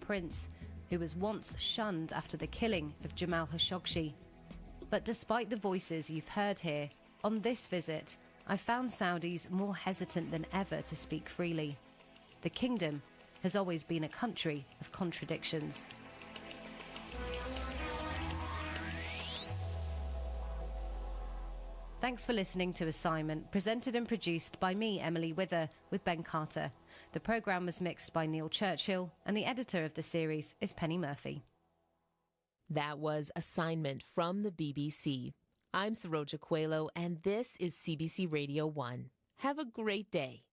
prince, who was once shunned after the killing of Jamal Khashoggi. But despite the voices you've heard here, on this visit, I found Saudis more hesitant than ever to speak freely. The kingdom has always been a country of contradictions. Thanks for listening to Assignment, presented and produced by me, Emily Wither, with Ben Carter. The programme was mixed by Neil Churchill, and the editor of the series is Penny Murphy. That was Assignment from the BBC. I'm Saroja Coelho, and this is CBC Radio 1. Have a great day.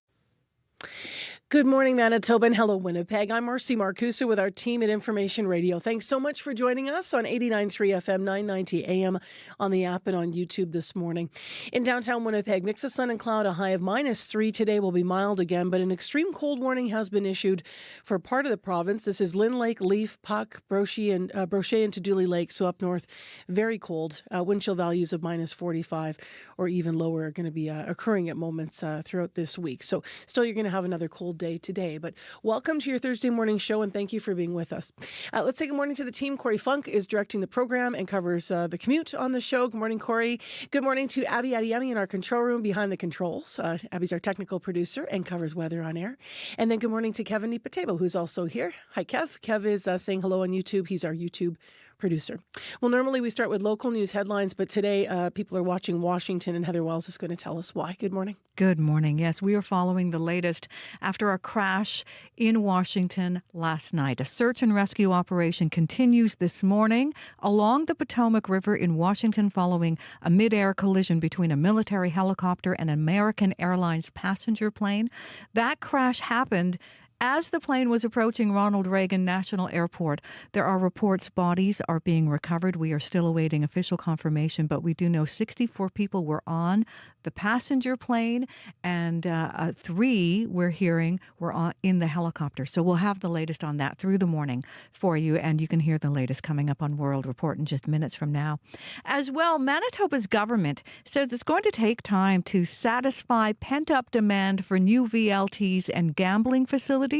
Good morning, Manitoba, and hello, Winnipeg. I'm Marcy Marcusa with our team at Information Radio. Thanks so much for joining us on 89.3 FM, 990 AM on the app and on YouTube this morning. In downtown Winnipeg, mix of sun and cloud, a high of -3 today, will be mild again, but an extreme cold warning has been issued for part of the province. This is Lynn Lake, Leaf, Puck, Brochet, and Taduli Lake, so up north, very cold. Wind chill values of -45 or even lower are going to be occurring at moments throughout this week. So still, you're going to have another cold day today. But welcome to your Thursday morning show, and thank you for being with us. Let's say good morning to the team. Corey Funk is directing the program and covers the commute on the show. Good morning, Corey. Good morning to Abby Adiyemi in our control room behind the controls. Abby's our technical producer and covers weather on air. And then good morning to Kevin Nipatebo, who's also here. Hi, Kev. Kev is saying hello on YouTube. He's our YouTube producer. Well, normally we start with local news headlines, but today people are watching Washington, and Heather Wells is going to tell us why. Good morning. Good morning. Yes, we are following the latest after a crash in Washington last night. A search and rescue operation continues this morning along the Potomac River in Washington following a midair collision between a military helicopter and an American Airlines passenger plane. That crash happened as the plane was approaching Ronald Reagan National Airport. There are reports bodies are being recovered. We are still awaiting official confirmation, but we do know 64 people were on the passenger plane, and 3 we're hearing were in the helicopter. So we'll have the latest on that through the morning for you, and you can hear the latest coming up on World Report in just minutes from now. As well, Manitoba's government says it's going to take time to satisfy pent-up demand for new VLTs and gambling facilities.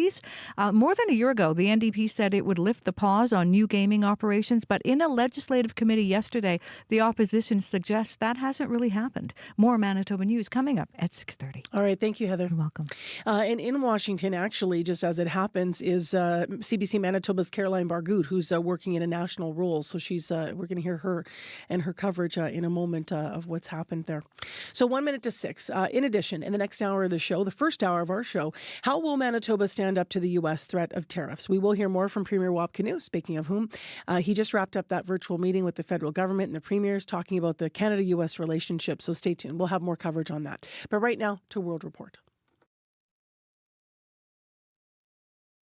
More than a year ago, the NDP said it would lift the pause on new gaming operations, but in a legislative committee yesterday, the opposition suggests that hasn't really happened. More Manitoba News coming up at 6:30. All right. Thank you, Heather. You're welcome. And in Washington, actually, just as it happens, is CBC Manitoba's Caroline Bargout, who's working in a national role. So we're going to hear her and her coverage in a moment of what's happened there. So 1 minute to 6. In addition, in the next hour of the show, the first hour of our show, how will Manitoba stand up to the U.S. threat of tariffs? We will hear more from Premier Wap Kinew, speaking of whom. He just wrapped up that virtual meeting with the federal government and the premiers talking about the Canada-U.S. relationship. So stay tuned. We'll have more coverage on that. But right now, to World Report.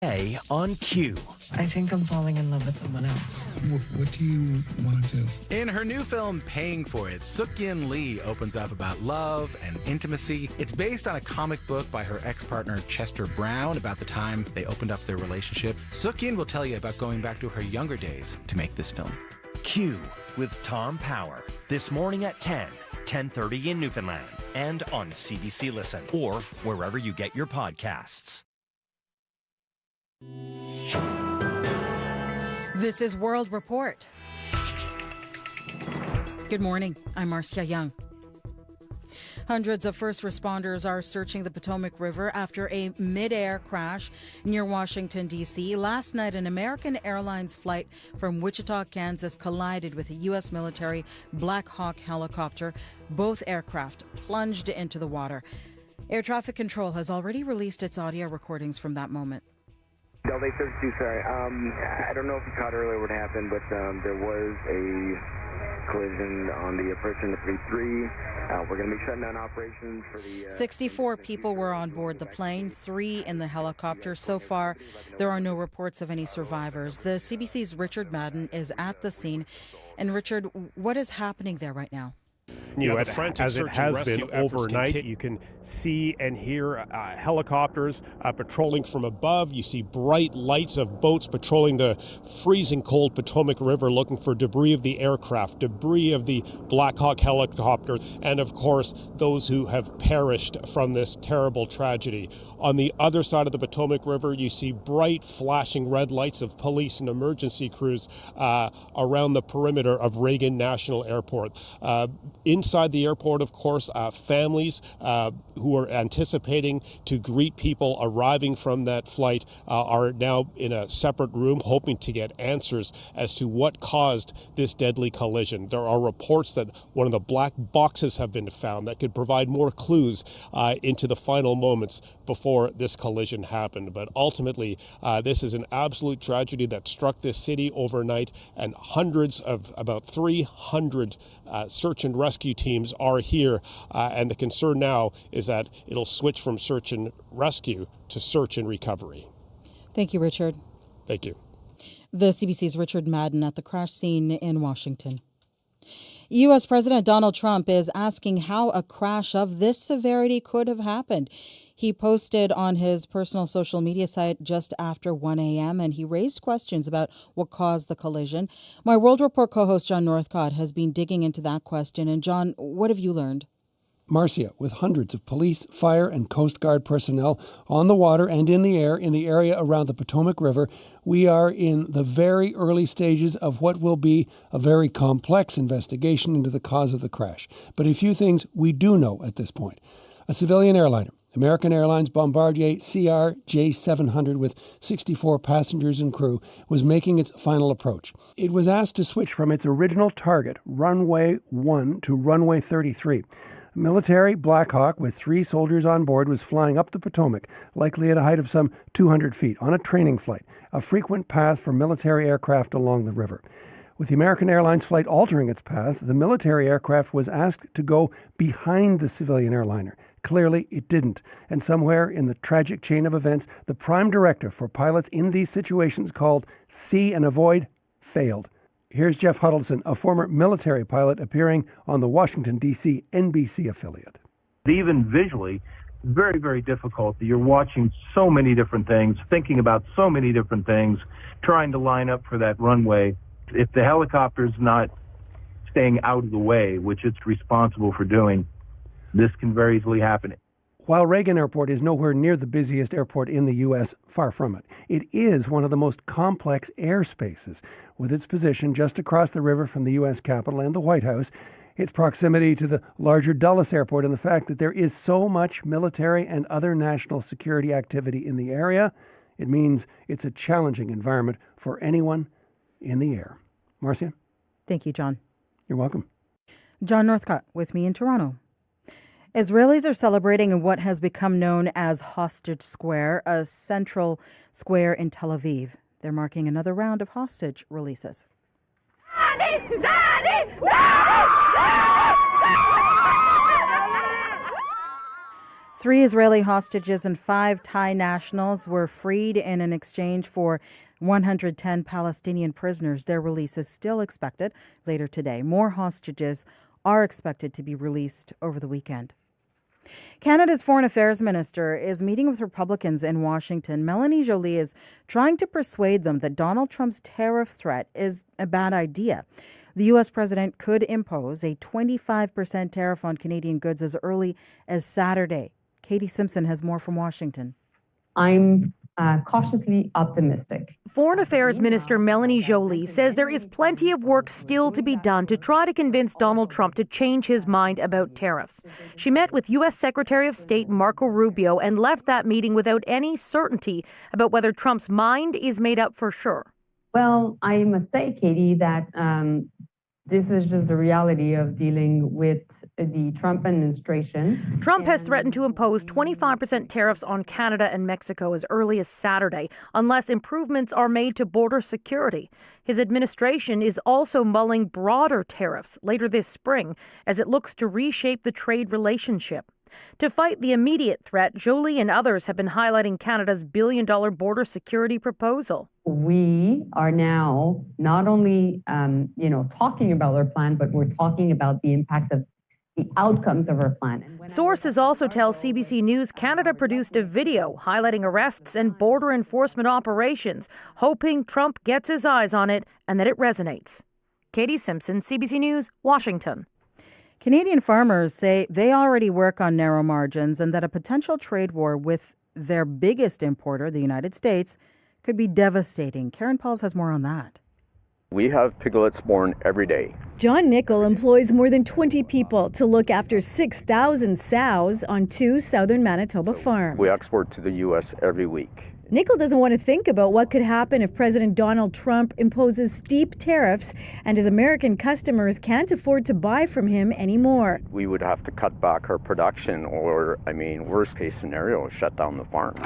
A on Q. I think I'm falling in love with someone else. What do you want to do? In her new film, Paying for It, Suk-Yin Lee opens up about love and intimacy. It's based on a comic book by her ex-partner Chester Brown about the time they opened up their relationship. Suk-Yin will tell you about going back to her younger days to make this film. Q with Tom Power. This morning at 10:30 in Newfoundland, and on CBC Listen, or wherever you get your podcasts. This is World Report. Good morning. I'm Marcia Young. Hundreds of first responders are searching the Potomac River after a mid-air crash near Washington, D.C. Last night, an American Airlines flight from Wichita, Kansas collided with a U.S. military Black Hawk helicopter. Both aircraft plunged into the water. Air traffic control has already released its audio recordings from that moment. Delta 32, sorry. I don't know if you caught earlier what happened, but there was a collision on the approach in the 33. We're going to be shutting down operations for the... 64 people were on board the plane, 3 in the helicopter. So far, there are no reports of any survivors. The CBC's Richard Madden is at the scene. And Richard, what is happening there right now? as it has been overnight. You can see and hear helicopters patrolling from above. You see bright lights of boats patrolling the freezing cold Potomac River looking for debris of the aircraft, debris of the Black Hawk helicopter, and of course those who have perished from this terrible tragedy. On the other side of the Potomac River, you see bright flashing red lights of police and emergency crews around the perimeter of Reagan National Airport. Inside the airport, of course, families who are anticipating to greet people arriving from that flight are now in a separate room hoping to get answers as to what caused this deadly collision. There are reports that one of the black boxes have been found that could provide more clues into the final moments before this collision happened. But ultimately, this is an absolute tragedy that struck this city overnight, and about 300 search and rescue teams are here. And the concern now is that it'll switch from search and rescue to search and recovery. Thank you, Richard. Thank you. The CBC's Richard Madden at the crash scene in Washington. U.S. President Donald Trump is asking how a crash of this severity could have happened. He posted on his personal social media site just after 1 a.m. and he raised questions about what caused the collision. My World Report co-host John Northcott has been digging into that question. And John, what have you learned? Marcia, with hundreds of police, fire, and Coast Guard personnel on the water and in the air in the area around the Potomac River, we are in the very early stages of what will be a very complex investigation into the cause of the crash. But a few things we do know at this point. A civilian airliner, American Airlines Bombardier CRJ700 with 64 passengers and crew, was making its final approach. It was asked to switch from its original target, runway 1, to runway 33. Military Black Hawk with 3 soldiers on board was flying up the Potomac, likely at a height of some 200 feet, on a training flight, a frequent path for military aircraft along the river. With the American Airlines flight altering its path, the military aircraft was asked to go behind the civilian airliner. Clearly, it didn't. And somewhere in the tragic chain of events, the prime directive for pilots in these situations, called See and Avoid, failed. Here's Jeff Huddleston, a former military pilot appearing on the Washington, D.C. NBC affiliate. Even visually, very, very difficult. You're watching so many different things, thinking about so many different things, trying to line up for that runway. If the helicopter's not staying out of the way, which it's responsible for doing, this can very easily happen. While Reagan Airport is nowhere near the busiest airport in the U.S., far from it, it is one of the most complex airspaces. With its position just across the river from the U.S. Capitol and the White House, its proximity to the larger Dulles Airport, and the fact that there is so much military and other national security activity in the area, it means it's a challenging environment for anyone in the air. Marcia? Thank you, John. You're welcome. John Northcott with me in Toronto. Israelis are celebrating in what has become known as Hostage Square, a central square in Tel Aviv. They're marking another round of hostage releases. 3 Israeli hostages and 5 Thai nationals were freed in an exchange for 110 Palestinian prisoners. Their release is still expected later today. More hostages are expected to be released over the weekend. Canada's Foreign Affairs Minister is meeting with Republicans in Washington. Melanie Joly is trying to persuade them that Donald Trump's tariff threat is a bad idea. The U.S. president could impose a 25% tariff on Canadian goods as early as Saturday. Katie Simpson has more from Washington. I'm cautiously optimistic. Foreign Affairs Minister Melanie Joly says there is plenty of work still to be done to try to convince Donald Trump to change his mind about tariffs. She met with U.S. Secretary of State Marco Rubio and left that meeting without any certainty about whether Trump's mind is made up for sure. Well, I must say, Katie, that this is just the reality of dealing with the Trump administration. Trump has threatened to impose 25% tariffs on Canada and Mexico as early as Saturday, unless improvements are made to border security. His administration is also mulling broader tariffs later this spring as it looks to reshape the trade relationship. To fight the immediate threat, Joly and others have been highlighting Canada's billion-dollar border security proposal. We are now not only, talking about our plan, but we're talking about the impacts of the outcomes of our plan. Sources also tell CBC News Canada produced a video highlighting arrests and border enforcement operations, hoping Trump gets his eyes on it and that it resonates. Katie Simpson, CBC News, Washington. Canadian farmers say they already work on narrow margins and that a potential trade war with their biggest importer, the United States, could be devastating. Karen Pauls has more on that. We have piglets born every day. John Nickel employs more than 20 people to look after 6,000 sows on 2 southern Manitoba farms. We export to the U.S. every week. Nickel doesn't want to think about what could happen if President Donald Trump imposes steep tariffs and his American customers can't afford to buy from him anymore. We would have to cut back our production or, worst case scenario, shut down the farm.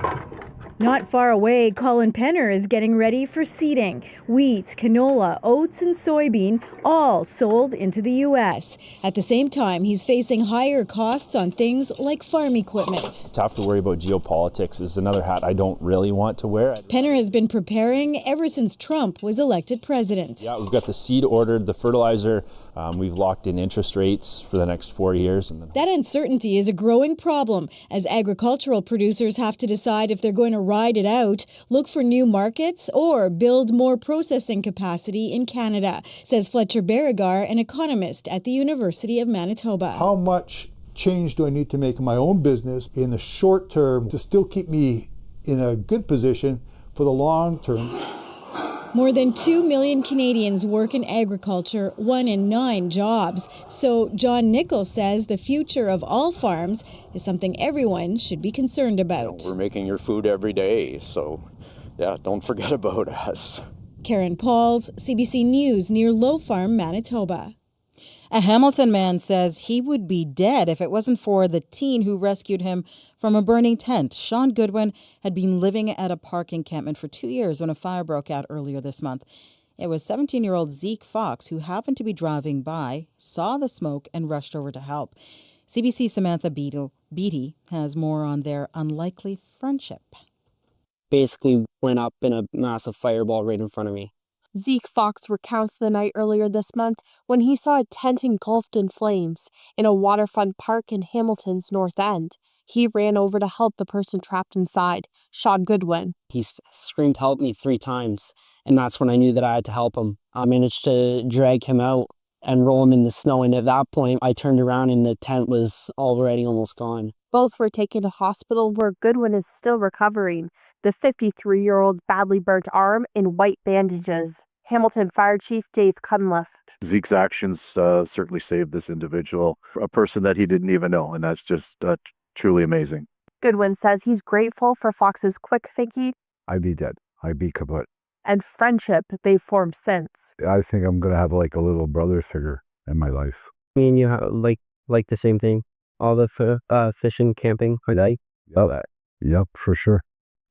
Not far away, Colin Penner is getting ready for seeding. Wheat, canola, oats, and soybean, all sold into the U.S. At the same time, he's facing higher costs on things like farm equipment. To have to worry about geopolitics is another hat I don't really want to wear. Penner has been preparing ever since Trump was elected president. Yeah, we've got the seed ordered, the fertilizer. We've locked in interest rates for the next 4 years. That uncertainty is a growing problem as agricultural producers have to decide if they're going to ride it out, look for new markets, or build more processing capacity in Canada, says Fletcher Berrigar, an economist at the University of Manitoba. How much change do I need to make in my own business in the short term to still keep me in a good position for the long term? More than 2 million Canadians work in agriculture, 1 in 9 jobs. So John Nickel says the future of all farms is something everyone should be concerned about. We're making your food every day, so don't forget about us. Karen Pauls, CBC News, near Low Farm, Manitoba. A Hamilton man says he would be dead if it wasn't for the teen who rescued him from a burning tent. Sean Goodwin had been living at a park encampment for 2 years when a fire broke out earlier this month. It was 17-year-old Zeke Fox who happened to be driving by, saw the smoke, and rushed over to help. CBC's Samantha Beatty has more on their unlikely friendship. Basically went up in a massive fireball right in front of me. Zeke Fox recounts the night earlier this month when he saw a tent engulfed in flames in a waterfront park in Hamilton's North End. He ran over to help the person trapped inside, Sean Goodwin. He screamed, "Help me," 3 times, and that's when I knew that I had to help him. I managed to drag him out and roll him in the snow, and at that point, I turned around and the tent was already almost gone. Both were taken to hospital where Goodwin is still recovering, the 53-year-old's badly burnt arm in white bandages. Hamilton Fire Chief Dave Cunliffe. Zeke's actions certainly saved this individual, a person that he didn't even know, and that's just truly amazing. Goodwin says he's grateful for Fox's quick thinking. I'd be dead. I'd be kaput. And friendship they've formed since. I think I'm going to have like a little brother figure in my life. Me and you have like the same thing. All the fishing, camping, I love that. Yep, for sure.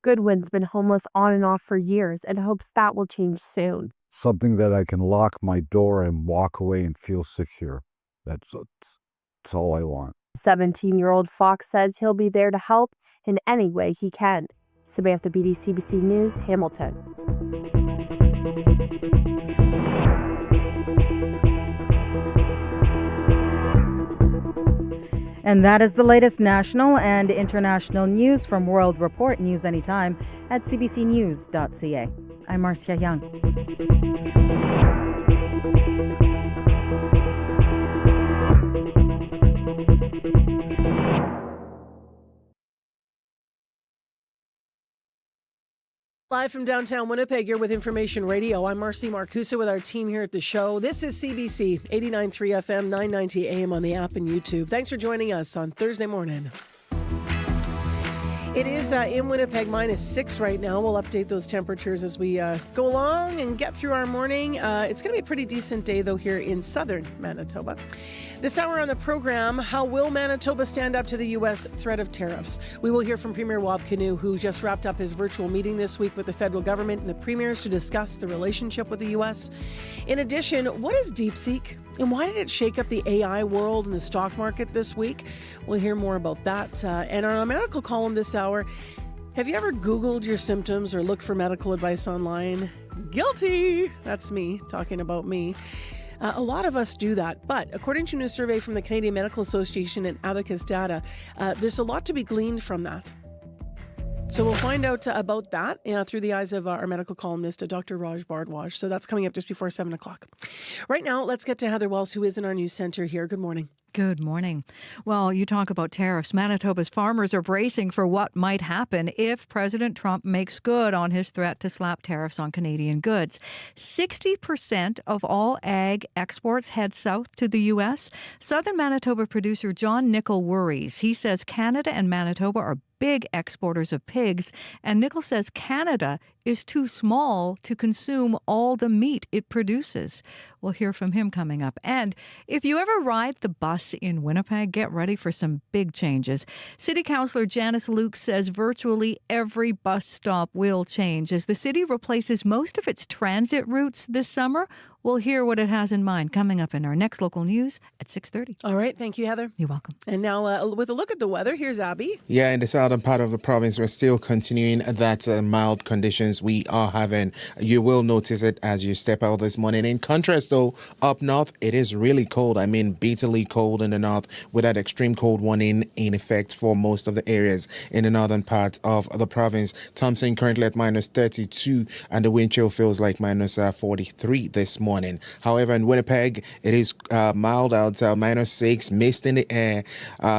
Goodwin's been homeless on and off for years and hopes that will change soon. Something that I can lock my door and walk away and feel secure. That's all I want. 17-year-old Fox says he'll be there to help in any way he can. Samantha Beatty, CBC News, Hamilton. And that is the latest national and international news from World Report. News anytime at cbcnews.ca. I'm Marcia Young. Live from downtown Winnipeg, you're with Information Radio. I'm Marcy Marcusa with our team here at the show. This is CBC 89.3 FM, 990 AM on the app and YouTube. Thanks for joining us on Thursday morning. It is in Winnipeg -6 right now. We'll update those temperatures as we go along and get through our morning. It's going to be a pretty decent day, though, here in southern Manitoba. This hour on the program, how will Manitoba stand up to the U.S. threat of tariffs? We will hear from Premier Wab Kinew, who just wrapped up his virtual meeting this week with the federal government and the premiers to discuss the relationship with the U.S. In addition, what is DeepSeek and why did it shake up the AI world and the stock market this week? We'll hear more about that. And on our medical column this hour, have you ever Googled your symptoms or looked for medical advice online? Guilty! That's me, talking about me. A lot of us do that, but according to a new survey from the Canadian Medical Association and Abacus Data, there's a lot to be gleaned from that. So we'll find out about that through the eyes of our medical columnist, Dr. Raj Bhardwaj. So that's coming up just before 7 o'clock. Right now, let's get to Heather Wells, who is in our news center here. Good morning. Good morning. Well, you talk about tariffs. Manitoba's farmers are bracing for what might happen if President Trump makes good on his threat to slap tariffs on Canadian goods. 60% of all ag exports head south to the U.S. Southern Manitoba producer John Nickel worries. He says Canada and Manitoba are big exporters of pigs, and Nickel says Canada is too small to consume all the meat it produces. We'll hear from him coming up. And if you ever ride the bus in Winnipeg, get ready for some big changes. City Councillor Janice Luke says virtually every bus stop will change as the city replaces most of its transit routes this summer. We'll hear what it has in mind coming up in our next local news at 6:30. All right. Thank you, Heather. You're welcome. And now with a look at the weather, here's Abby. Yeah, in the southern part of the province, we're still continuing that mild conditions we are having. You will notice it as you step out this morning. In contrast, though, up north, it is really cold. I mean, bitterly cold in the north with that extreme cold warning in effect for most of the areas in the northern part of the province. Thompson currently at minus 32 and the wind chill feels like minus 43 this morning. However, in Winnipeg, it is mild out, minus 6, mist in the air.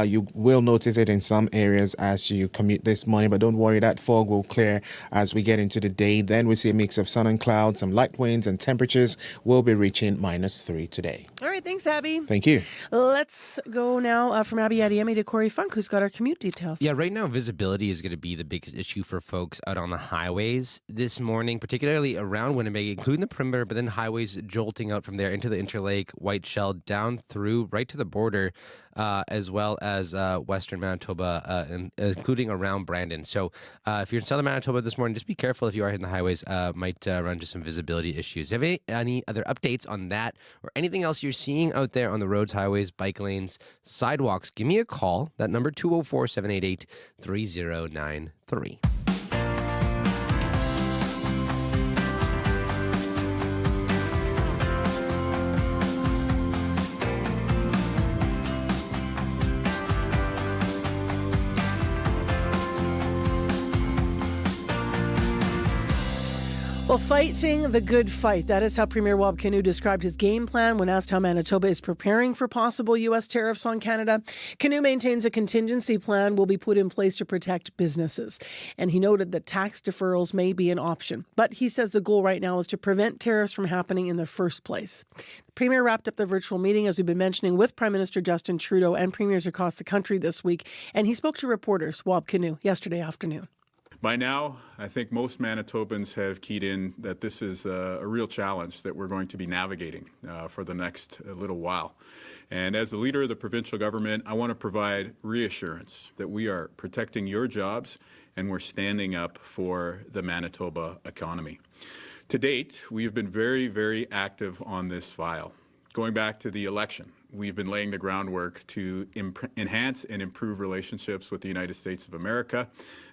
You will notice it in some areas as you commute this morning, but don't worry, that fog will clear as we get into the day. Then we see a mix of sun and clouds, some light winds, and temperatures will be reaching minus 3 today. All right, thanks, Abby. Thank you. Let's go now from Abby Adiemi to Corey Funk, who's got our commute details. Yeah, right now, visibility is going to be the biggest issue for folks out on the highways this morning, particularly around Winnipeg, including the perimeter, but then highways jolting out from there into the Interlake, White Shell, down through right to the border, as well as western Manitoba, including around Brandon. So if you're in southern Manitoba this morning, just be careful if you are hitting the highways. Might run into some visibility issues. Have any other updates on that or anything else you're seeing out there on the roads, highways, bike lanes, sidewalks? Give me a call. That number 204-788-3093. Well, fighting the good fight. That is how Premier Wab Kinew described his game plan when asked how Manitoba is preparing for possible U.S. tariffs on Canada. Kinew maintains a contingency plan will be put in place to protect businesses. And he noted that tax deferrals may be an option. But he says the goal right now is to prevent tariffs from happening in the first place. The Premier wrapped up the virtual meeting, as we've been mentioning, with Prime Minister Justin Trudeau and premiers across the country this week. And he spoke to reporters, Wab Kinew, yesterday afternoon. By now, I think most Manitobans have keyed in that this is a real challenge that we're going to be navigating for the next little while. And as the leader of the provincial government, I want to provide reassurance that we are protecting your jobs and we're standing up for the Manitoba economy. To date, we have been very, very active on this file. Going back to the election, we've been laying the groundwork to enhance and improve relationships with the United States of America.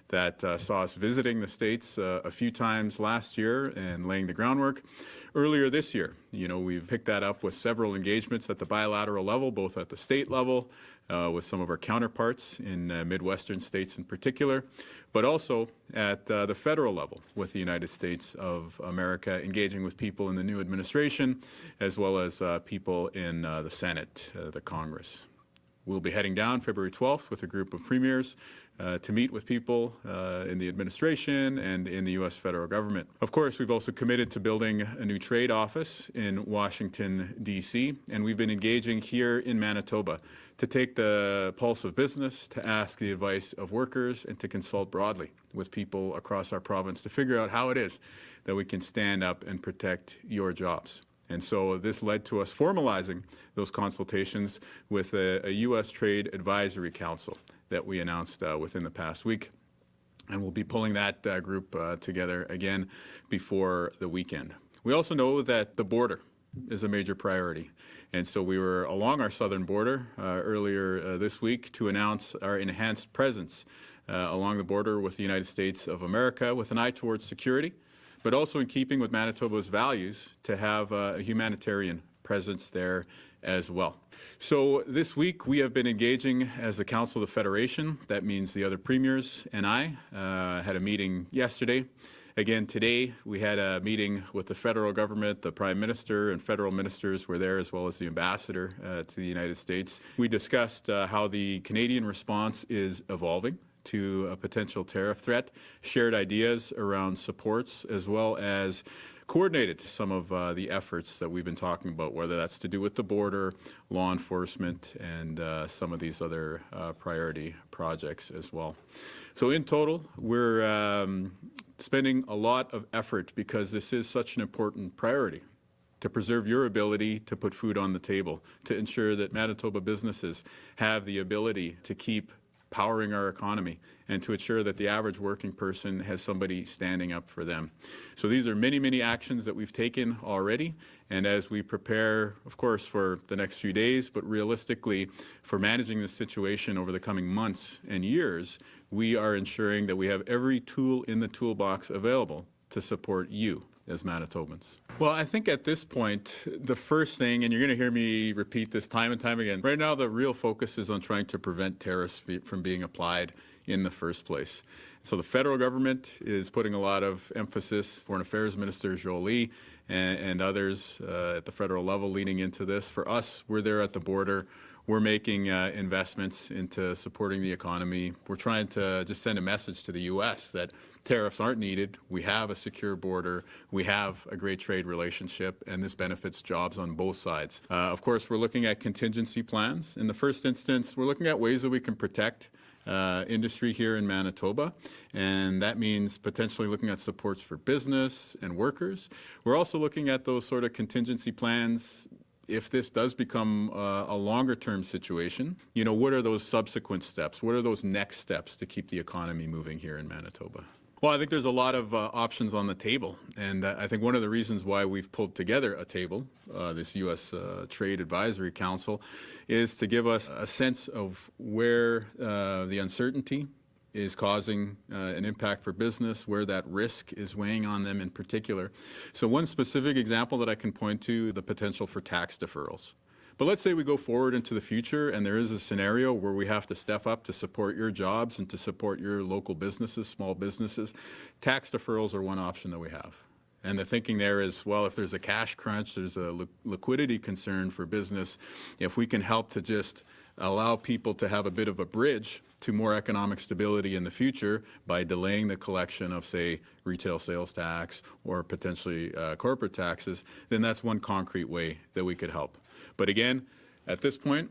That saw us visiting the States a few times last year and laying the groundwork. Earlier this year, we've picked that up with several engagements at the bilateral level, both at the state level, with some of our counterparts in Midwestern states in particular, but also at the federal level with the United States of America, engaging with people in the new administration, as well as people in the Senate, the Congress. We'll be heading down February 12th with a group of premiers to meet with people in the administration and in the U.S. federal government. Of course, we've also committed to building a new trade office in Washington, D.C., and we've been engaging here in Manitoba to take the pulse of business, to ask the advice of workers, and to consult broadly with people across our province to figure out how it is that we can stand up and protect your jobs. And so this led to us formalizing those consultations with a U.S. Trade Advisory Council that we announced within the past week. And we'll be pulling that group together again before the weekend. We also know that the border is a major priority. And so we were along our southern border earlier this week to announce our enhanced presence along the border with the United States of America with an eye towards security, but also in keeping with Manitoba's values to have a humanitarian presence there as well. So this week we have been engaging as the Council of the Federation. That means the other premiers and I had a meeting yesterday. Again, today we had a meeting with the federal government. The Prime Minister and federal ministers were there, as well as the ambassador to the United States. We discussed how the Canadian response is evolving to a potential tariff threat, shared ideas around supports, as well as coordinated some of the efforts that we've been talking about, whether that's to do with the border, law enforcement, and some of these other priority projects as well. So in total, we're spending a lot of effort because this is such an important priority to preserve your ability to put food on the table, to ensure that Manitoba businesses have the ability to keep powering our economy, and to ensure that the average working person has somebody standing up for them. So these are many, many actions that we've taken already. And as we prepare, of course, for the next few days, but realistically for managing this situation over the coming months and years, we are ensuring that we have every tool in the toolbox available to support you as Manitobans. Well, I think at this point, the first thing, and you're going to hear me repeat this time and time again, right now the real focus is on trying to prevent tariffs from being applied in the first place. So the federal government is putting a lot of emphasis, Foreign Affairs Minister Jolie and others at the federal level leaning into this. For us, we're there at the border. We're making investments into supporting the economy. We're trying to just send a message to the U.S. that tariffs aren't needed. We have a secure border. We have a great trade relationship, and this benefits jobs on both sides. Of course, we're looking at contingency plans. In the first instance, we're looking at ways that we can protect industry here in Manitoba, and that means potentially looking at supports for business and workers. We're also looking at those sort of contingency plans if this does become a longer-term situation. You know, what are those subsequent steps? What are those next steps to keep the economy moving here in Manitoba? Well, I think there's a lot of options on the table, and I think one of the reasons why we've pulled together a table, this U.S. Trade Advisory Council, is to give us a sense of where the uncertainty is causing an impact for business, where that risk is weighing on them in particular. So one specific example that I can point to, the potential for tax deferrals. But let's say we go forward into the future and there is a scenario where we have to step up to support your jobs and to support your local businesses, small businesses. Tax deferrals are one option that we have. And the thinking there is, well, if there's a cash crunch, there's a liquidity concern for business, if we can help to just allow people to have a bit of a bridge to more economic stability in the future by delaying the collection of, say, retail sales tax or potentially corporate taxes, then that's one concrete way that we could help. But again, at this point,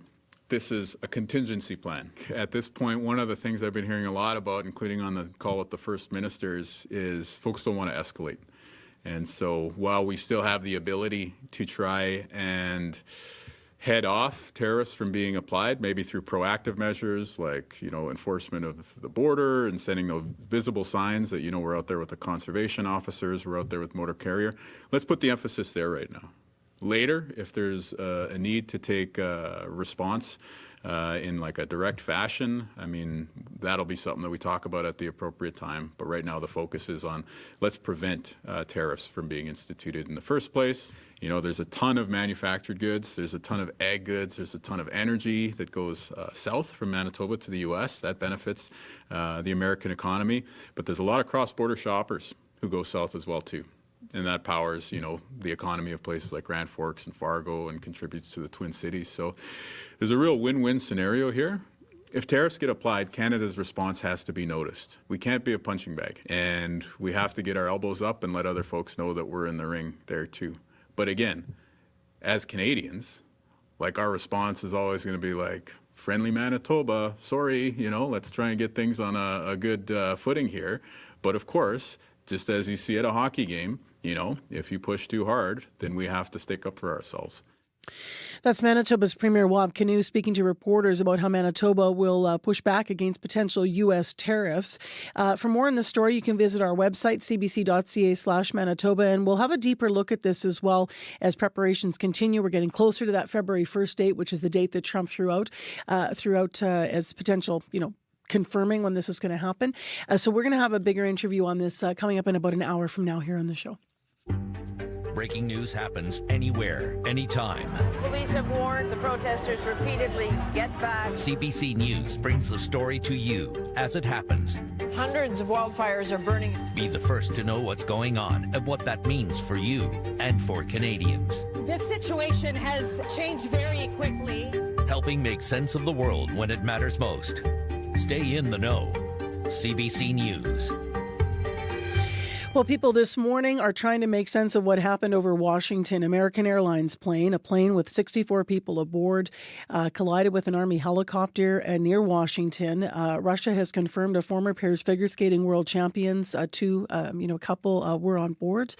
this is a contingency plan. At this point, one of the things I've been hearing a lot about, including on the call with the First Ministers, is folks don't want to escalate. And so while we still have the ability to try and head off tariffs from being applied, maybe through proactive measures like, you know, enforcement of the border and sending those visible signs that, you know, we're out there with the conservation officers, we're out there with motor carrier. Let's put the emphasis there right now. Later, if there's a need to take a response in like a direct fashion, I mean, that'll be something that we talk about at the appropriate time. But right now the focus is on let's prevent tariffs from being instituted in the first place. You know, there's a ton of manufactured goods, there's a ton of ag goods, there's a ton of energy that goes south from Manitoba to the U.S. That benefits the American economy. But there's a lot of cross-border shoppers who go south as well too. And that powers, you know, the economy of places like Grand Forks and Fargo and contributes to the Twin Cities. So there's a real win-win scenario here. If tariffs get applied, Canada's response has to be noticed. We can't be a punching bag. And we have to get our elbows up and let other folks know that we're in the ring there too. But again, as Canadians, like our response is always going to be like, friendly Manitoba, sorry, you know, let's try and get things on a good footing here. But of course, just as you see at a hockey game, you know, if you push too hard, then we have to stick up for ourselves. That's Manitoba's Premier Wab Kinew speaking to reporters about how Manitoba will push back against potential U.S. tariffs. For more on this story, you can visit our website, cbc.ca/Manitoba, and we'll have a deeper look at this as well as preparations continue. We're getting closer to that February 1st date, which is the date that Trump threw out as potential, you know, confirming when this is going to happen. So we're going to have a bigger interview on this coming up in about an hour from now here on the show. Breaking news happens anywhere, anytime. Police have warned the protesters repeatedly, get back. CBC News brings the story to you as it happens. Hundreds of wildfires are burning. Be the first to know what's going on and what that means for you and for Canadians. This situation has changed very quickly. Helping make sense of the world when it matters most. Stay in the know. CBC News. Well, people this morning are trying to make sense of what happened over Washington. American Airlines plane, a plane with 64 people aboard, collided with an Army helicopter near Washington. Russia has confirmed a former pairs figure skating world champions, a couple were on board.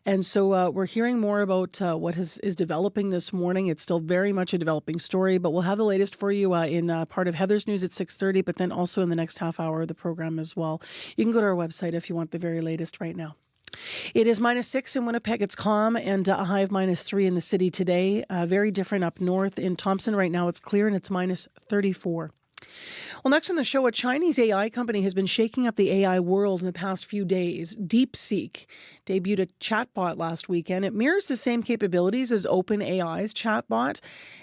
And so we're hearing more about what is developing this morning. It's still very much a developing story, but we'll have the latest for you in part of Heather's News at 6:30, but then also in the next half hour of the program as well. You can go to our website if you want the very latest right now. It is -6 in Winnipeg. It's calm, and a high of -3 in the city today. Very different up north. In Thompson right now, it's clear, and it's -34. Well, next on the show, a Chinese AI company has been shaking up the AI world in the past few days. DeepSeek debuted a chatbot last weekend. It mirrors the same capabilities as OpenAI's chatbot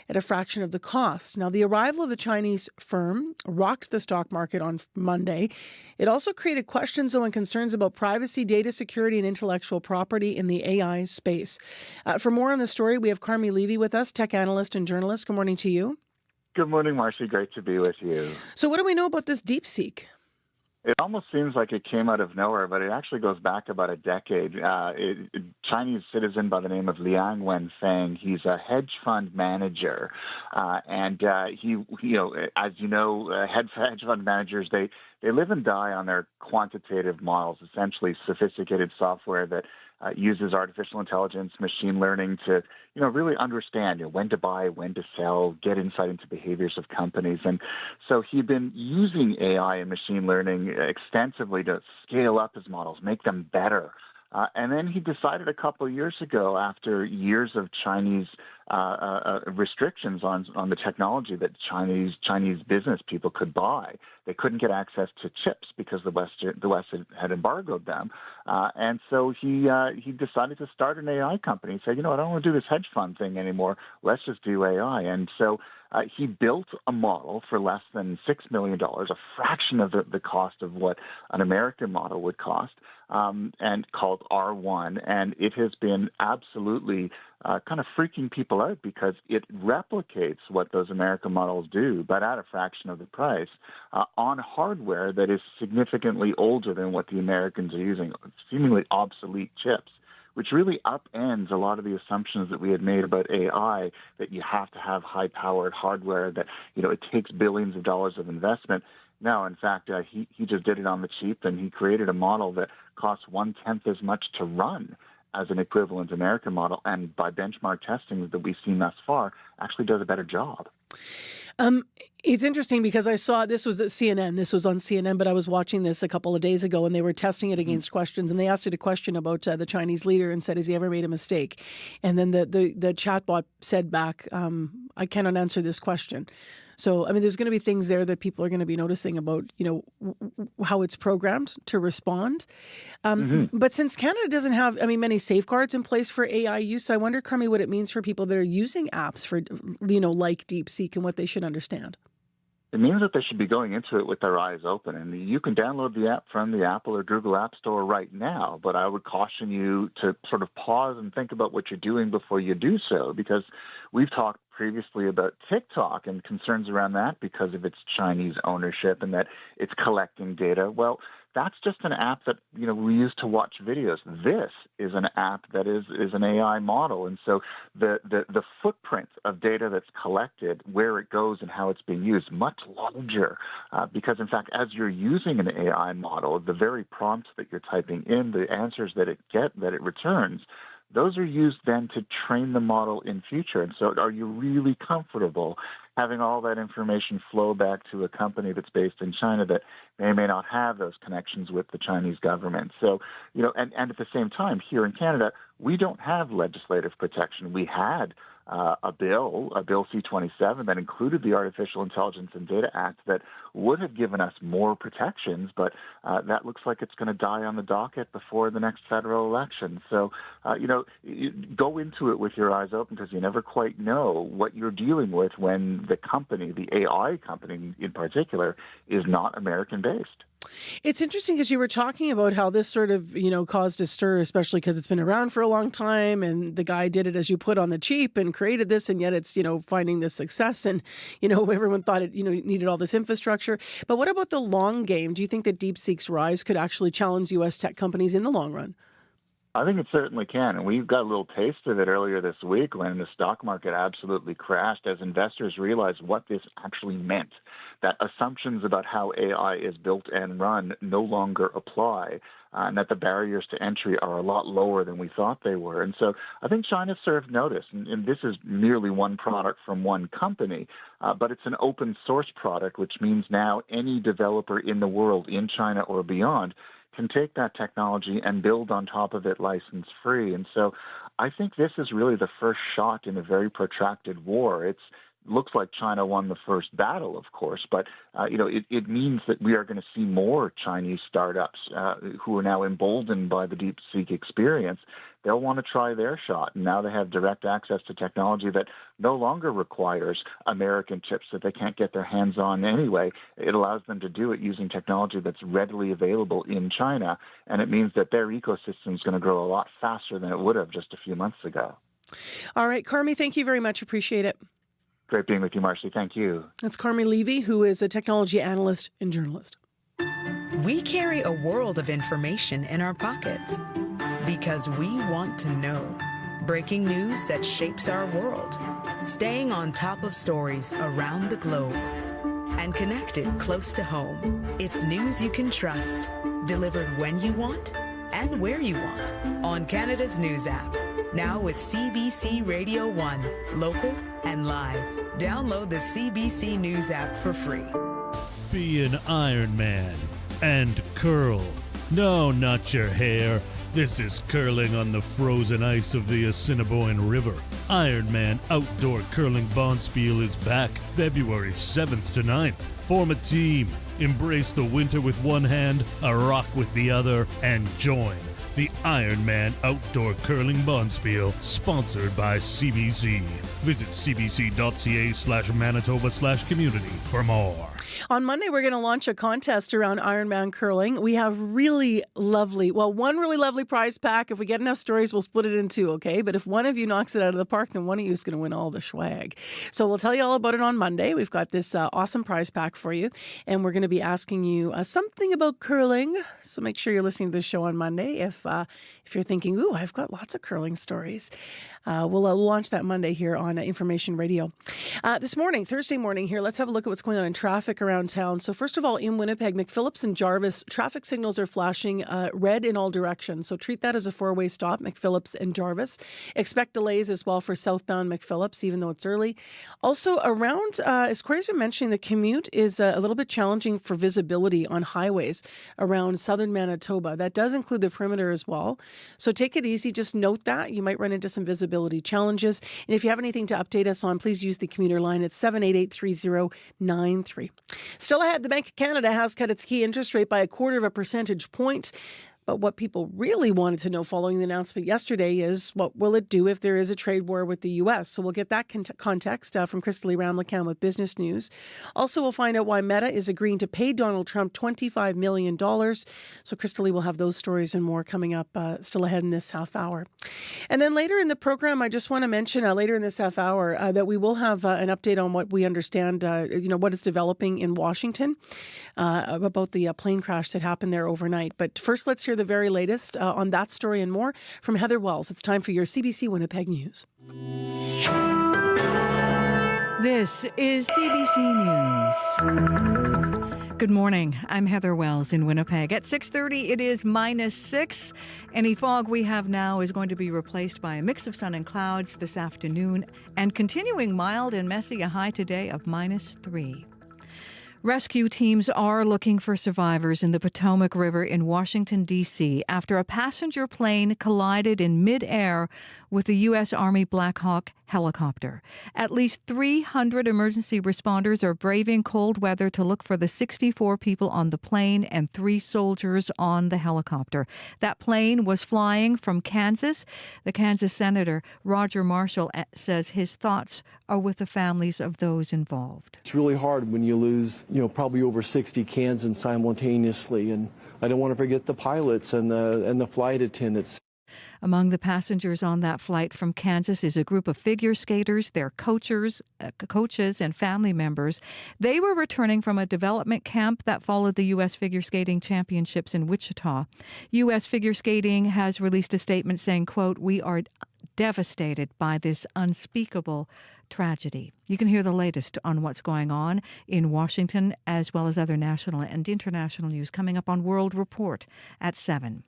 at a fraction of the cost. Now, the arrival of the Chinese firm rocked the stock market on Monday. It also created questions, though, and concerns about privacy, data security, and intellectual property in the AI space. For more on the story, we have Carmi Levy with us, tech analyst and journalist. Good morning to you. Good morning, Marcy. Great to be with you. So what do we know about this DeepSeek? It almost seems like it came out of nowhere, but it actually goes back about a decade. Chinese citizen by the name of Liang Wenfeng. He's a hedge fund manager, and he, as you know, hedge fund managers they live and die on their quantitative models, essentially sophisticated software that uses artificial intelligence, machine learning to, really understand when to buy, when to sell, get insight into behaviors of companies. And so he'd been using AI and machine learning extensively to scale up his models, make them better. And then he decided a couple of years ago, after years of Chinese restrictions on the technology that Chinese business people could buy, they couldn't get access to chips because the West had embargoed them, and so he decided to start an AI company. He said, I don't want to do this hedge fund thing anymore. Let's just do AI. And so he built a model for less than $6 million, a fraction of the cost of what an American model would cost, and called R1. And it has been absolutely kind of freaking people out because it replicates what those American models do, but at a fraction of the price, on hardware that is significantly older than what the Americans are using, seemingly obsolete chips, which really upends a lot of the assumptions that we had made about AI, that you have to have high-powered hardware, that it takes billions of dollars of investment. No, in fact, he just did it on the cheap, and he created a model that costs 1/10 as much to run as an equivalent American model, and by benchmark testing that we've seen thus far, actually does a better job. It's interesting because I saw this was at CNN. This was on CNN, but I was watching this a couple of days ago, and they were testing it against questions. And they asked it a question about the Chinese leader and said, "Has he ever made a mistake?" And then the chatbot said back, "I cannot answer this question." So, there's going to be things there that people are going to be noticing about, how it's programmed to respond. But since Canada doesn't have, many safeguards in place for AI use, I wonder, Carmi, what it means for people that are using apps for, like DeepSeek and what they should understand. It means that they should be going into it with their eyes open. And you can download the app from the Apple or Google App Store right now, but I would caution you to sort of pause and think about what you're doing before you do so, because we've talked previously about TikTok and concerns around that because of its Chinese ownership and that it's collecting data. Well, that's just an app that we use to watch videos. This is an app that is an AI model, and so the footprint of data that's collected, where it goes and how it's being used, much larger. Because in fact, as you're using an AI model, the very prompts that you're typing in, the answers that it returns, those are used then to train the model in future. And so are you really comfortable having all that information flow back to a company that's based in China that may or may not have those connections with the Chinese government. So, and at the same time, here in Canada, we don't have legislative protection. We had a bill C-27, that included the Artificial Intelligence and Data Act that would have given us more protections, but that looks like it's going to die on the docket before the next federal election. So, go into it with your eyes open, because you never quite know what you're dealing with when the company, the AI company in particular, is not American-based. It's interesting because you were talking about how this sort of, caused a stir, especially because it's been around for a long time and the guy did it, as you put, on the cheap and created this, and yet it's, finding this success, and, everyone thought it, needed all this infrastructure. But what about the long game? Do you think that DeepSeek's rise could actually challenge U.S. tech companies in the long run? I think it certainly can, and we've got a little taste of it earlier this week when the stock market absolutely crashed as investors realized what this actually meant, that assumptions about how AI is built and run no longer apply, and that the barriers to entry are a lot lower than we thought they were. And so I think China served notice, and this is merely one product from one company, but it's an open source product, which means now any developer in the world, in China or beyond, can take that technology and build on top of it license-free. And so I think this is really the first shot in a very protracted war. It looks like China won the first battle, of course, but it means that we are going to see more Chinese startups who are now emboldened by the DeepSeek experience. They'll want to try their shot. And now they have direct access to technology that no longer requires American chips that they can't get their hands on anyway. It allows them to do it using technology that's readily available in China. And it means that their ecosystem is going to grow a lot faster than it would have just a few months ago. All right, Carmi, thank you very much. Appreciate it. Great being with you, Marcy. Thank you. That's Carmi Levy, who is a technology analyst and journalist. We carry a world of information in our pockets because we want to know. Breaking news that shapes our world. Staying on top of stories around the globe. And connected close to home. It's news you can trust. Delivered when you want and where you want. On Canada's News app. Now with CBC Radio 1. Local and live. Download the CBC News app for free. Be an Iron Man and curl. No, not your hair. This is curling on the frozen ice of the Assiniboine River. Ironman Outdoor Curling Bonspiel is back February 7th to 9th. Form a team, embrace the winter with one hand, a rock with the other, and join the Ironman Outdoor Curling Bonspiel, sponsored by CBC. Visit cbc.ca/Manitoba/community for more. On Monday, we're going to launch a contest around Ironman curling. We have one really lovely prize pack. If we get enough stories, we'll split it in two, okay? But if one of you knocks it out of the park, then one of you is going to win all the swag. So we'll tell you all about it on Monday. We've got this awesome prize pack for you, and we're going to be asking you something about curling. So make sure you're listening to the show on Monday. If you're thinking, ooh, I've got lots of curling stories. We'll launch that Monday here on Information Radio. This morning, Thursday morning here, let's have a look at what's going on in traffic around town. So first of all, in Winnipeg, McPhillips and Jarvis, traffic signals are flashing red in all directions. So treat that as a four-way stop, McPhillips and Jarvis. Expect delays as well for southbound McPhillips, even though it's early. Also around, as Corey's been mentioning, the commute is a little bit challenging for visibility on highways around southern Manitoba. That does include the perimeter as well. So take it easy. Just note that. You might run into some visibility challenges. And if you have anything to update us on, please use the commuter line at 788-3093. Still ahead, the Bank of Canada has cut its key interest rate by 0.25 percentage point. But what people really wanted to know following the announcement yesterday is what will it do if there is a trade war with the U.S.? So we'll get that context from Christelle Ramlichan with Business News. Also, we'll find out why Meta is agreeing to pay Donald Trump $25 million. So Christelle will have those stories and more coming up still ahead in this half hour. And then later in the program, I just want to mention later in this half hour that we will have an update on what we understand, what is developing in Washington about the plane crash that happened there overnight. But first, let's hear the very latest on that story and more from Heather Wells. It's time for your CBC Winnipeg News. This is CBC News. Good morning. I'm Heather Wells in Winnipeg. At 6:30, it is -6. Any fog we have now is going to be replaced by a mix of sun and clouds this afternoon, and continuing mild and messy, a high today of -3. Rescue teams are looking for survivors in the Potomac River in Washington, D.C. after a passenger plane collided in midair with the U.S. Army Black Hawk helicopter. At least 300 emergency responders are braving cold weather to look for the 64 people on the plane and 3 soldiers on the helicopter. That plane was flying from Kansas. The Kansas Senator Roger Marshall says his thoughts are with the families of those involved. It's really hard when you lose, probably over 60 Kansans simultaneously, and I don't want to forget the pilots and the flight attendants. Among the passengers on that flight from Kansas is a group of figure skaters, their coaches and family members. They were returning from a development camp that followed the U.S. Figure Skating Championships in Wichita. U.S. Figure Skating has released a statement saying, quote, "We are devastated by this unspeakable tragedy." You can hear the latest on what's going on in Washington, as well as other national and international news, coming up on World Report at 7.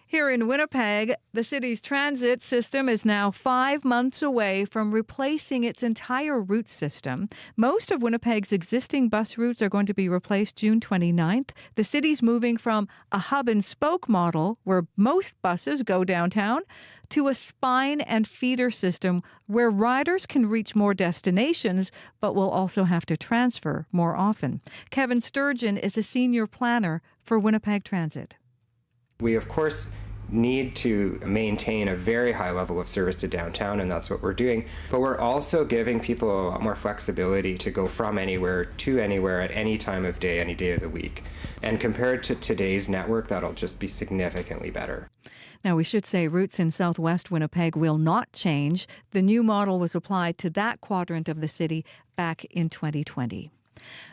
Here in Winnipeg, the city's transit system is now 5 months away from replacing its entire route system. Most of Winnipeg's existing bus routes are going to be replaced June 29th. The city's moving from a hub and spoke model, where most buses go downtown, to a spine and feeder system where riders can reach more destinations, but will also have to transfer more often. Kevin Sturgeon is a senior planner for Winnipeg Transit. We, of course, need to maintain a very high level of service to downtown, and that's what we're doing. But we're also giving people a lot more flexibility to go from anywhere to anywhere at any time of day, any day of the week. And compared to today's network, that'll just be significantly better. Now, we should say routes in southwest Winnipeg will not change. The new model was applied to that quadrant of the city back in 2020.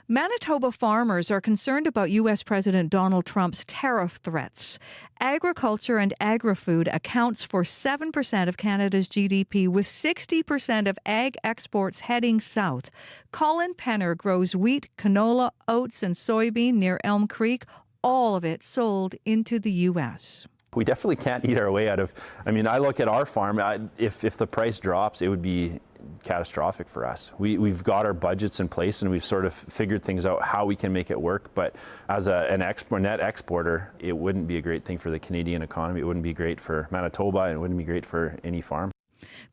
Manitoba farmers are concerned about U.S. President Donald Trump's tariff threats. Agriculture and agri-food accounts for 7% of Canada's GDP, with 60% of ag exports heading south. Colin Penner grows wheat, canola, oats, and soybean near Elm Creek, all of it sold into the U.S. We definitely can't eat our way out of, I look at our farm, if the price drops, it would be catastrophic for us. We've got our budgets in place and we've sort of figured things out how we can make it work, but as an net exporter, it wouldn't be a great thing for the Canadian economy. It wouldn't be great for Manitoba, and it wouldn't be great for any farm.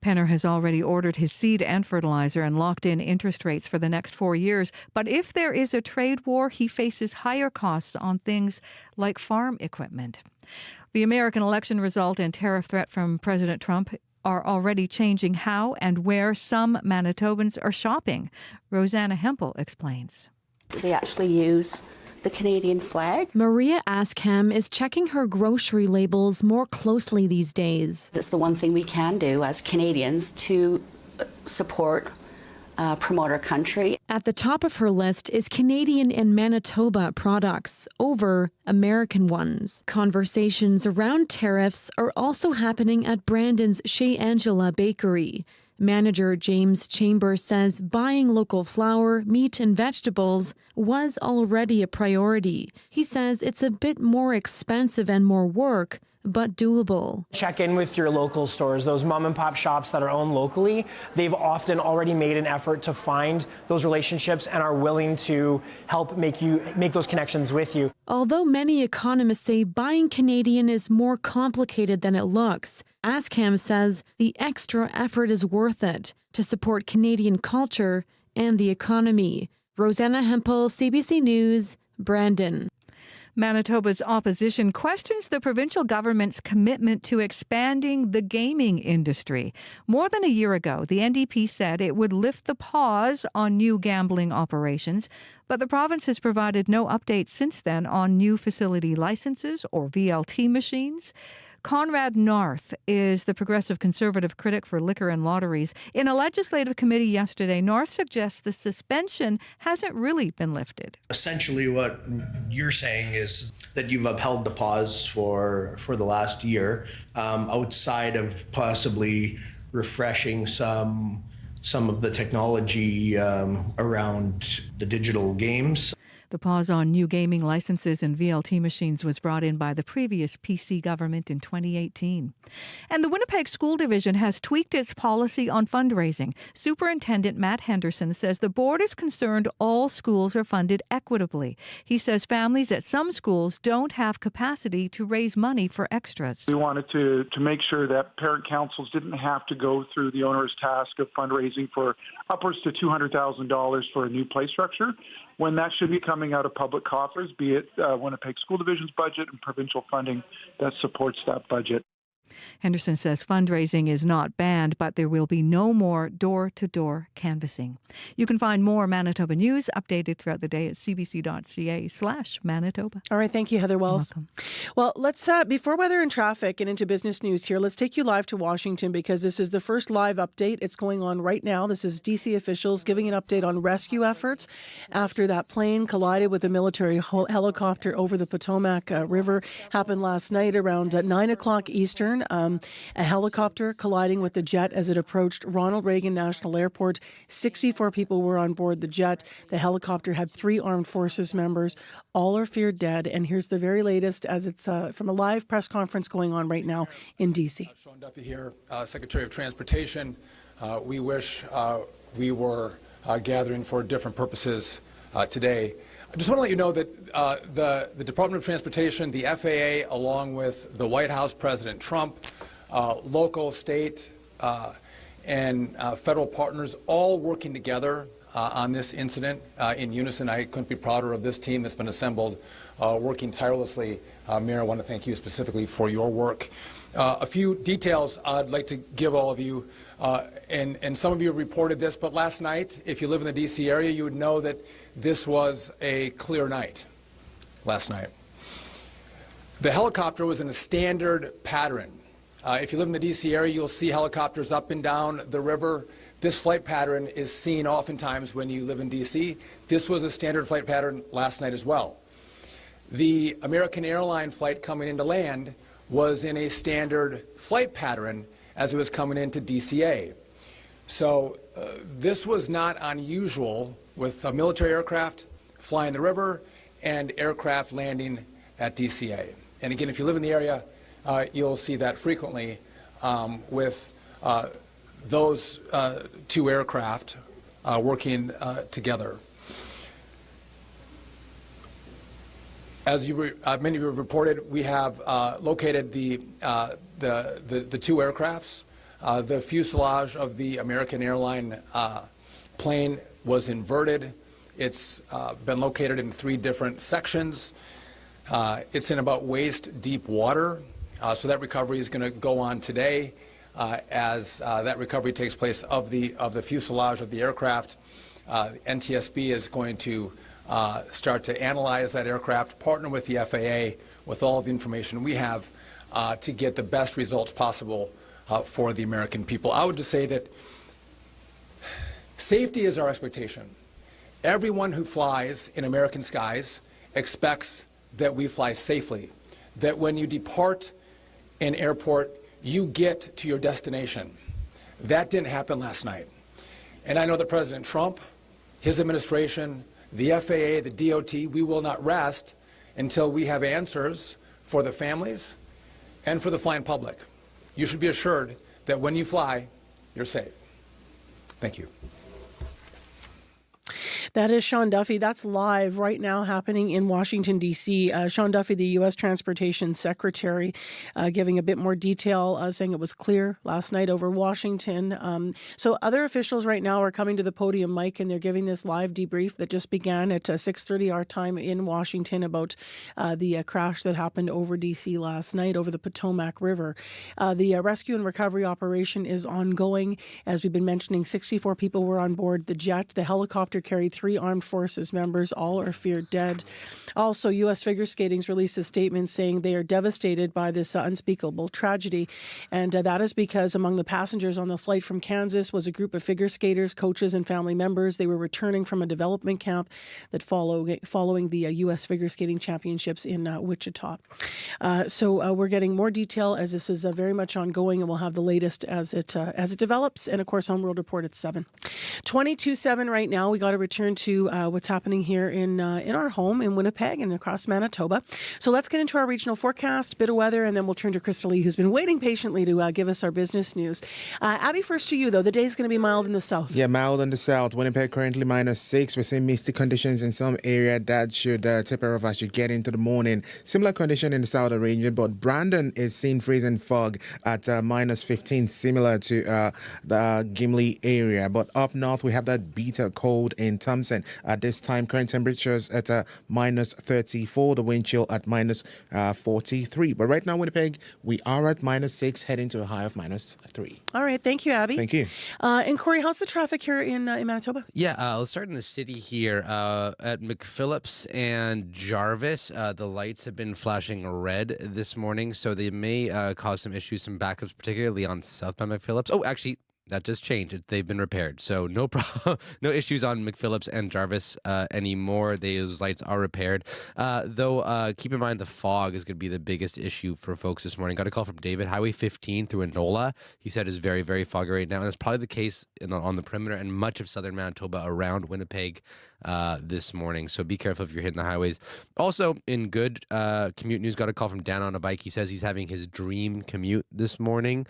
Penner has already ordered his seed and fertilizer and locked in interest rates for the next 4 years. But if there is a trade war, he faces higher costs on things like farm equipment. The American election result and tariff threat from President Trump are already changing how and where some Manitobans are shopping. Rosanna Hempel explains. They actually use the Canadian flag. Maria Askham is checking her grocery labels more closely these days. It's the one thing we can do as Canadians to support, promote our country. At the top of her list is Canadian and Manitoba products over American ones. Conversations around tariffs are also happening at Brandon's Chez Angela Bakery. Manager James Chambers says buying local flour, meat, and vegetables was already a priority. He says it's a bit more expensive and more work, but doable. Check in with your local stores, those mom and pop shops that are owned locally. They've often already made an effort to find those relationships and are willing to help make those connections with you. Although many economists say buying Canadian is more complicated than it looks, Askham says the extra effort is worth it to support Canadian culture and the economy. Rosanna Hempel, CBC News, Brandon. Manitoba's opposition questions the provincial government's commitment to expanding the gaming industry. More than a year ago, the NDP said it would lift the pause on new gambling operations, but the province has provided no updates since then on new facility licenses or VLT machines. Conrad North is the progressive conservative critic for liquor and lotteries. In a legislative committee yesterday, North suggests the suspension hasn't really been lifted. Essentially what you're saying is that you've upheld the pause for the last year, outside of possibly refreshing some of the technology around the digital games. The The pause on new gaming licenses and VLT machines was brought in by the previous PC government in 2018. And the Winnipeg School Division has tweaked its policy on fundraising. Superintendent Matt Henderson says the board is concerned all schools are funded equitably. He says families at some schools don't have capacity to raise money for extras. We wanted to make sure that parent councils didn't have to go through the onerous task of fundraising for upwards to $200,000 for a new play structure, when that should be coming out of public coffers, be it Winnipeg School Division's budget and provincial funding that supports that budget. Henderson says fundraising is not banned, but there will be no more door-to-door canvassing. You can find more Manitoba news updated throughout the day at cbc.ca/Manitoba. All right. Thank you, Heather Wells. Well, let's, before weather and traffic and into business news here, let's take you live to Washington because this is the first live update. It's going on right now. This is D.C. officials giving an update on rescue efforts after that plane collided with a military helicopter over the Potomac River. Happened last night around 9 o'clock Eastern. A helicopter colliding with the jet as it approached Ronald Reagan National Airport. 64 people were on board the jet. The helicopter had 3 armed forces members. All are feared dead. And here's the very latest as it's from a live press conference going on right now in D.C. Sean Duffy here, Secretary of Transportation. We wish we were gathering for different purposes today. I just want to let you know that the Department of Transportation, the FAA, along with the White House, President Trump, local, state, and federal partners, all working together on this incident in unison. I couldn't be prouder of this team that's been assembled, working tirelessly. Mayor, I want to thank you specifically for your work. A few details I'd like to give all of you, and some of you reported this, but last night, if you live in the D.C. area, you would know that this was a clear night last night. The helicopter was in a standard pattern. If you live in the D.C. area, you'll see helicopters up and down the river. This flight pattern is seen oftentimes when you live in D.C. This was a standard flight pattern last night as well. The American airline flight coming into land was in a standard flight pattern as it was coming into DCA. So this was not unusual with a military aircraft flying the river and aircraft landing at DCA. And again, if you live in the area, you'll see that frequently with those 2 aircraft working together. As many of you have reported, we have located the 2 aircrafts. The fuselage of the American airline plane was inverted. It's been located in 3 different sections. It's in about waist-deep water, so that recovery is going to go on today as that recovery takes place of the fuselage of the aircraft. NTSB is going to start to analyze that aircraft, partner with the FAA with all of the information we have to get the best results possible for the American people. I would just say that safety is our expectation. Everyone who flies in American skies expects that we fly safely, that when you depart an airport, you get to your destination. That didn't happen last night. And I know that President Trump, his administration, the FAA, the DOT, we will not rest until we have answers for the families and for the flying public. You should be assured that when you fly, you're safe. Thank you. That is Sean Duffy. That's live right now happening in Washington, D.C. Sean Duffy, the U.S. Transportation Secretary, giving a bit more detail, saying it was clear last night over Washington. So other officials right now are coming to the podium, Mike, and they're giving this live debrief that just began at 6:30 our time in Washington about the crash that happened over D.C. last night over the Potomac River. The rescue and recovery operation is ongoing. As we've been mentioning, 64 people were on board the jet. The helicopter carried 3 armed forces members. All are feared dead. Also, U.S. Figure Skating's released a statement saying they are devastated by this unspeakable tragedy. And that is because among the passengers on the flight from Kansas was a group of figure skaters, coaches, and family members. They were returning from a development camp that following the U.S. Figure Skating Championships in Wichita. So we're getting more detail as this is very much ongoing, and we'll have the latest as it develops. And of course, on World Report at 7. 22:07 right now. We got to return into what's happening here in our home in Winnipeg and across Manitoba. So let's get into our regional forecast, bit of weather, and then we'll turn to Crystal Lee, who's been waiting patiently to give us our business news. Abby, first to you, though. The day's going to be mild in the south. Yeah, mild in the south. Winnipeg currently -6. We're seeing misty conditions in some area. That should taper off as you get into the morning. Similar condition in the southern region, but Brandon is seeing freezing fog at -15, similar to the Gimli area. But up north, we have that bitter cold in Thompson. At this time, current temperatures at -34, the wind chill at -43. But right now, Winnipeg, we are at -6, heading to a high of -3. All right. Thank you, Abby. Thank you. And Corey, how's the traffic here in Manitoba? Yeah, let's start in the city here. At McPhillips and Jarvis, the lights have been flashing red this morning, so they may cause some issues, some backups, particularly on southbound McPhillips. Oh, actually, that just changed. They've been repaired, so no problem, no issues on McPhillips and Jarvis anymore. Those lights are repaired. Though, keep in mind the fog is going to be the biggest issue for folks this morning. Got a call from David. Highway 15 through Enola, he said, is very, very foggy right now, and it's probably the case on the perimeter and much of southern Manitoba around Winnipeg this morning. So be careful if you're hitting the highways. Also, in good commute news, got a call from Dan on a bike. He says he's having his dream commute this morning.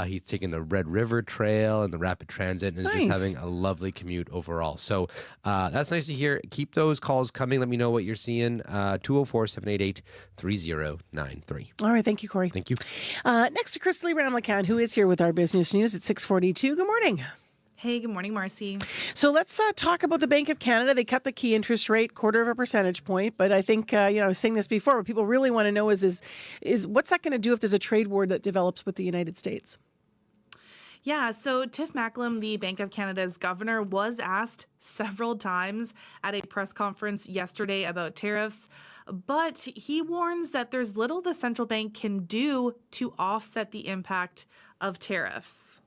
He's taking the Red River Trail and the rapid transit and is just having a lovely commute overall. So that's nice to hear. Keep those calls coming. Let me know what you're seeing. 204-788-3093. All right. Thank you, Corey. Thank you. Next to Crystal Lee Ramlakan, who is here with our business news at 6:42. Good morning. Hey, good morning, Marcy. So let's talk about the Bank of Canada. They cut the key interest rate 1/4 percentage point. But I think, I was saying this before, what people really want to know is what's that going to do if there's a trade war that develops with the United States? Yeah, so Tiff Macklem, the Bank of Canada's governor, was asked several times at a press conference yesterday about tariffs, but he warns that there's little the central bank can do to offset the impact of tariffs.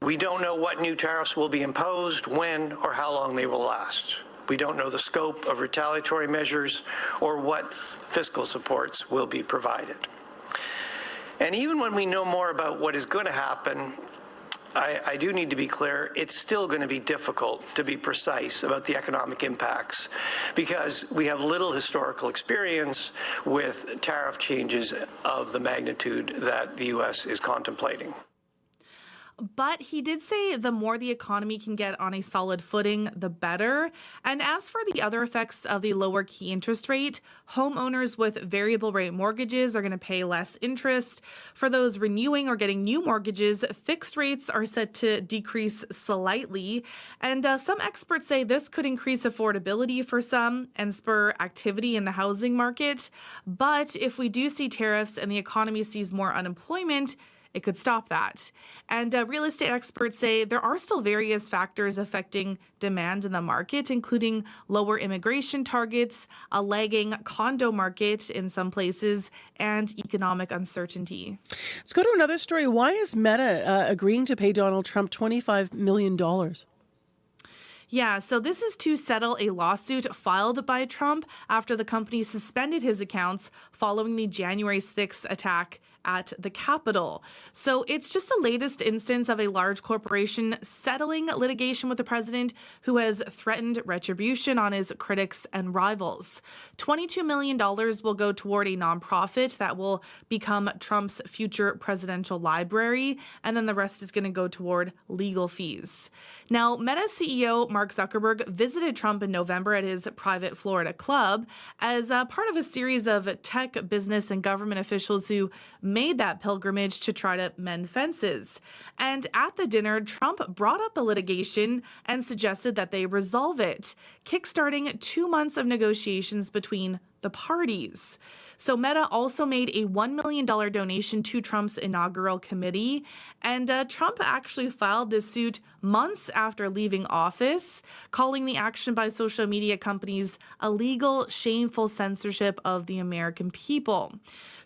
We don't know what new tariffs will be imposed, when, or how long they will last. We don't know the scope of retaliatory measures or what fiscal supports will be provided. And even when we know more about what is going to happen, I do need to be clear, it's still going to be difficult to be precise about the economic impacts because we have little historical experience with tariff changes of the magnitude that the U.S. is contemplating. But he did say the more the economy can get on a solid footing, the better. And as for the other effects of the lower key interest rate, homeowners with variable rate mortgages are going to pay less interest. For those renewing or getting new mortgages, fixed rates are set to decrease slightly. And some experts say this could increase affordability for some and spur activity in the housing market. But if we do see tariffs and the economy sees more unemployment, it could stop that. And real estate experts say there are still various factors affecting demand in the market, including lower immigration targets, a lagging condo market in some places, and economic uncertainty. Let's go to another story. Why is Meta agreeing to pay Donald Trump $25 million? Yeah, so this is to settle a lawsuit filed by Trump after the company suspended his accounts following the January 6th attack at the Capitol. So it's just the latest instance of a large corporation settling litigation with the president who has threatened retribution on his critics and rivals. $22 million will go toward a nonprofit that will become Trump's future presidential library, and then the rest is going to go toward legal fees. Now, Meta CEO Mark Zuckerberg visited Trump in November at his private Florida club as part of a series of tech, business, and government officials who made that pilgrimage to try to mend fences. And at the dinner, Trump brought up the litigation and suggested that they resolve it, kickstarting 2 months of negotiations between the parties. So Meta also made a $1 million donation to Trump's inaugural committee, and Trump actually filed this suit months after leaving office, calling the action by social media companies illegal, shameful censorship of the American people.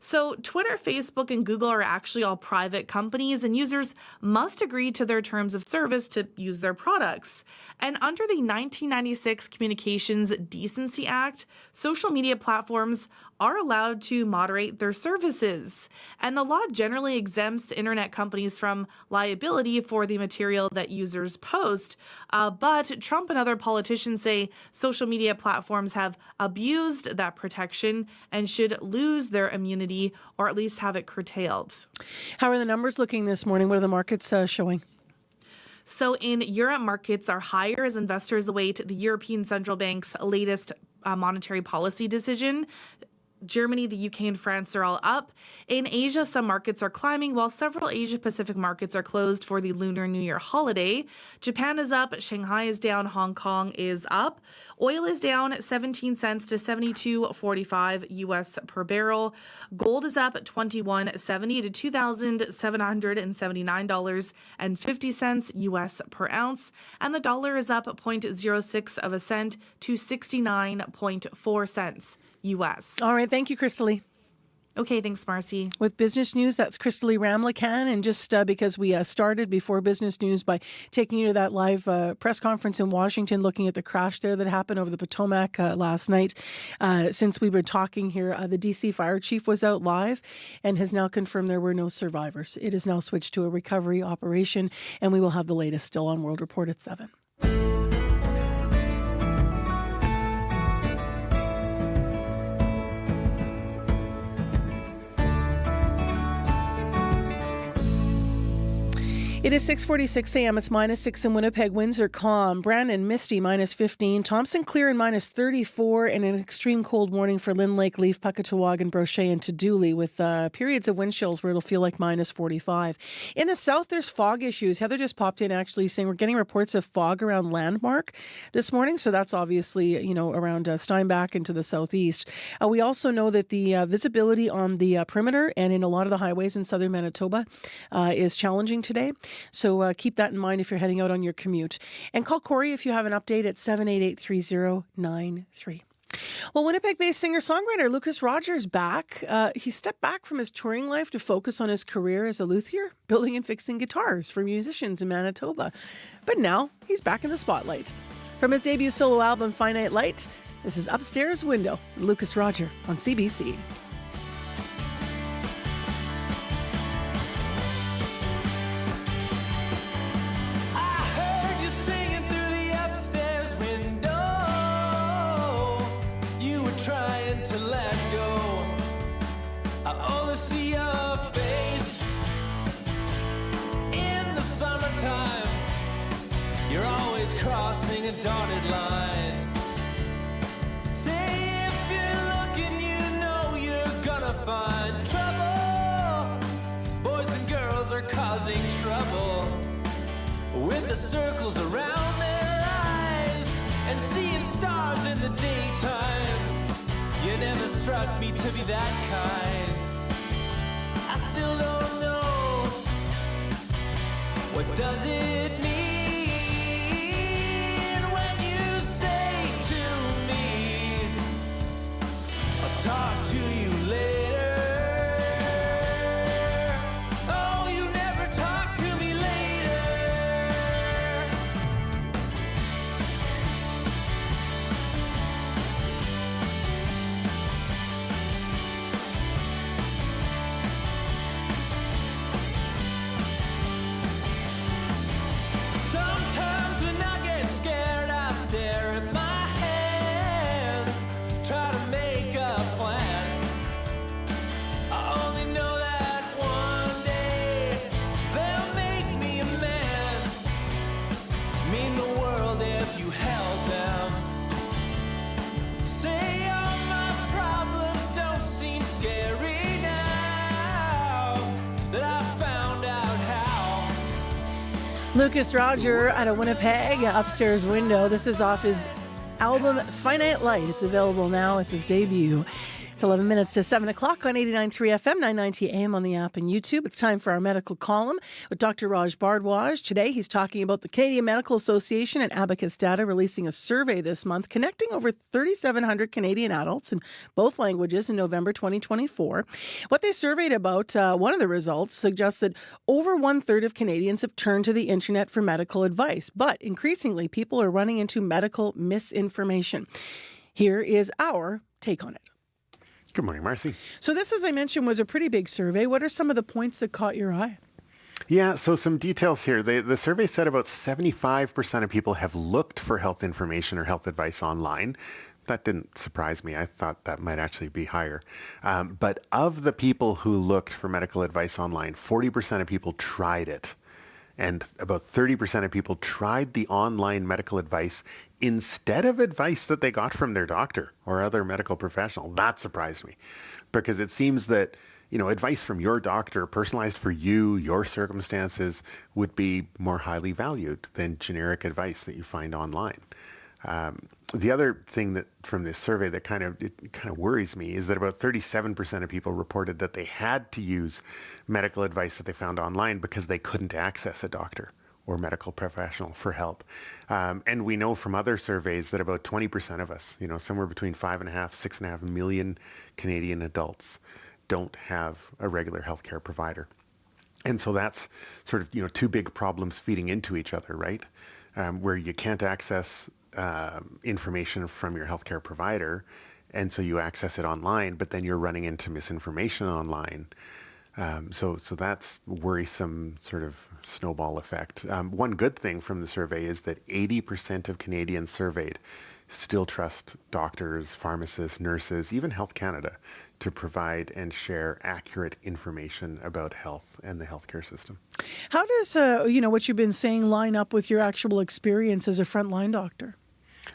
So Twitter, Facebook, and Google are actually all private companies, and users must agree to their terms of service to use their products. And under the 1996 Communications Decency Act, social media platforms are allowed to moderate their services. And the law generally exempts internet companies from liability for the material that users post. But Trump and other politicians say social media platforms have abused that protection and should lose their immunity or at least have it curtailed. How are the numbers looking this morning? What are the markets showing? So in Europe, markets are higher as investors await the European Central Bank's latest monetary policy decision. Germany, the UK, and France are all up. In Asia, some markets are climbing, while several Asia-Pacific markets are closed for the Lunar New Year holiday. Japan is up, Shanghai is down, Hong Kong is up. Oil is down 17 cents to $72.45 US per barrel. Gold is up $21.70 to $2,779.50 US per ounce. And the dollar is up 0.06 of a cent to 69.4 cents US. All right. Thank you, Crystalie. Okay, thanks, Marcy. With business news, that's Crystalie Ramlakan. And just because we started before business news by taking you to that live press conference in Washington, looking at the crash there that happened over the Potomac last night. Since we were talking here, the DC fire chief was out live and has now confirmed there were no survivors. It is now switched to a recovery operation, and we will have the latest still on World Report at 7. It is 6:46 a.m. It's -6 in Winnipeg. Winds are calm. Brandon, misty, -15. Thompson, clear and -34. And an extreme cold warning for Lynn Lake, Leaf, Puckatawagan, Brochet, and Tadouli with periods of wind chills where it'll feel like -45. In the south, there's fog issues. Heather just popped in actually saying we're getting reports of fog around Landmark this morning. So that's obviously, around Steinbach and to the southeast. We also know that the visibility on the perimeter and in a lot of the highways in southern Manitoba is challenging today. So keep that in mind if you're heading out on your commute. And call Corey if you have an update at 788-3093. Well, Winnipeg-based singer-songwriter Lucas Rogers back. He stepped back from his touring life to focus on his career as a luthier, building and fixing guitars for musicians in Manitoba. But now he's back in the spotlight. From his debut solo album, Finite Light, this is Upstairs Window, Lucas Rogers on CBC. Crossing a dotted line. Say if you're looking, you know you're gonna find trouble. Boys and girls are causing trouble with the circles around their eyes and seeing stars in the daytime. You never struck me to be that kind. I still don't know, what does it mean? Talk to you later. Oh, you never talk to me later. Sometimes when I get scared, I stare at my hands, try to make a plan. I only know that one day they'll make me a man. Mean the world if you held them. Say all my problems don't seem scary now that I found out how. Lucas Rogers out of Winnipeg, Upstairs Window. This is off his album Finite Light. It's available now. It's his debut. It's 11 minutes to 7 o'clock on 89.3 FM, 990 AM on the app and YouTube. It's time for our medical column with Dr. Raj Bhardwaj. Today, he's talking about the Canadian Medical Association and Abacus Data releasing a survey this month connecting over 3,700 Canadian adults in both languages in November 2024. What they surveyed about, one of the results suggests that over 1/3 of Canadians have turned to the internet for medical advice, but increasingly people are running into medical misinformation. Here is our take on it. Good morning, Marcy. So this, as I mentioned, was a pretty big survey. What are some of the points that caught your eye? Yeah, so some details here. The survey said about 75% of people have looked for health information or health advice online. That didn't surprise me. I thought that might actually be higher. But of the people who looked for medical advice online, 40% of people tried it. And about 30% of people tried the online medical advice instead of advice that they got from their doctor or other medical professional. That surprised me because it seems that, advice from your doctor, personalized for you, your circumstances, would be more highly valued than generic advice that you find online. The other thing that from this survey that kind of worries me is that about 37% of people reported that they had to use medical advice that they found online because they couldn't access a doctor or medical professional for help. And we know from other surveys that about 20% of us, somewhere between 5.5, 6.5 million Canadian adults don't have a regular healthcare provider. And so that's sort of, two big problems feeding into each other, right? Where you can't access information from your healthcare provider, and so you access it online, but then you're running into misinformation online. So that's worrisome sort of snowball effect. One good thing from the survey is that 80% of Canadians surveyed still trust doctors, pharmacists, nurses, even Health Canada to provide and share accurate information about health and the healthcare system. How does, what you've been saying line up with your actual experience as a frontline doctor?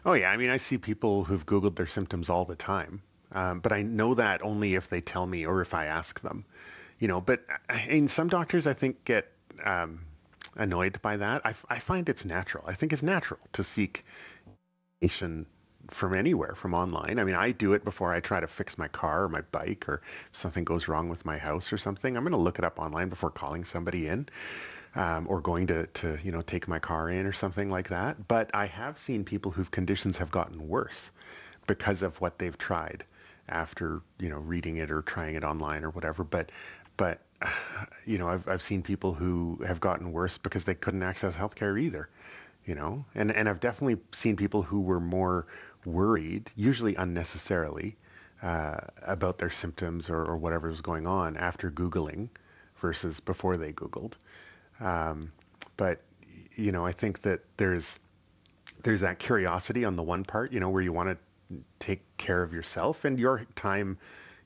Oh, yeah. I mean, I see people who've Googled their symptoms all the time, but I know that only if they tell me or if I ask them. But some doctors, I think, get annoyed by that. I find it's natural. I think it's natural to seek information from anywhere, from online. I mean, I do it before I try to fix my car or my bike, or if something goes wrong with my house or something. I'm going to look it up online before calling somebody in. Or going to take my car in or something like that. But I have seen people whose conditions have gotten worse because of what they've tried after, reading it or trying it online or whatever. But I've seen people who have gotten worse because they couldn't access healthcare either, and I've definitely seen people who were more worried, usually unnecessarily, about their symptoms or whatever was going on after Googling versus before they Googled. But I think that there's that curiosity on the one part, where you want to take care of yourself, and your time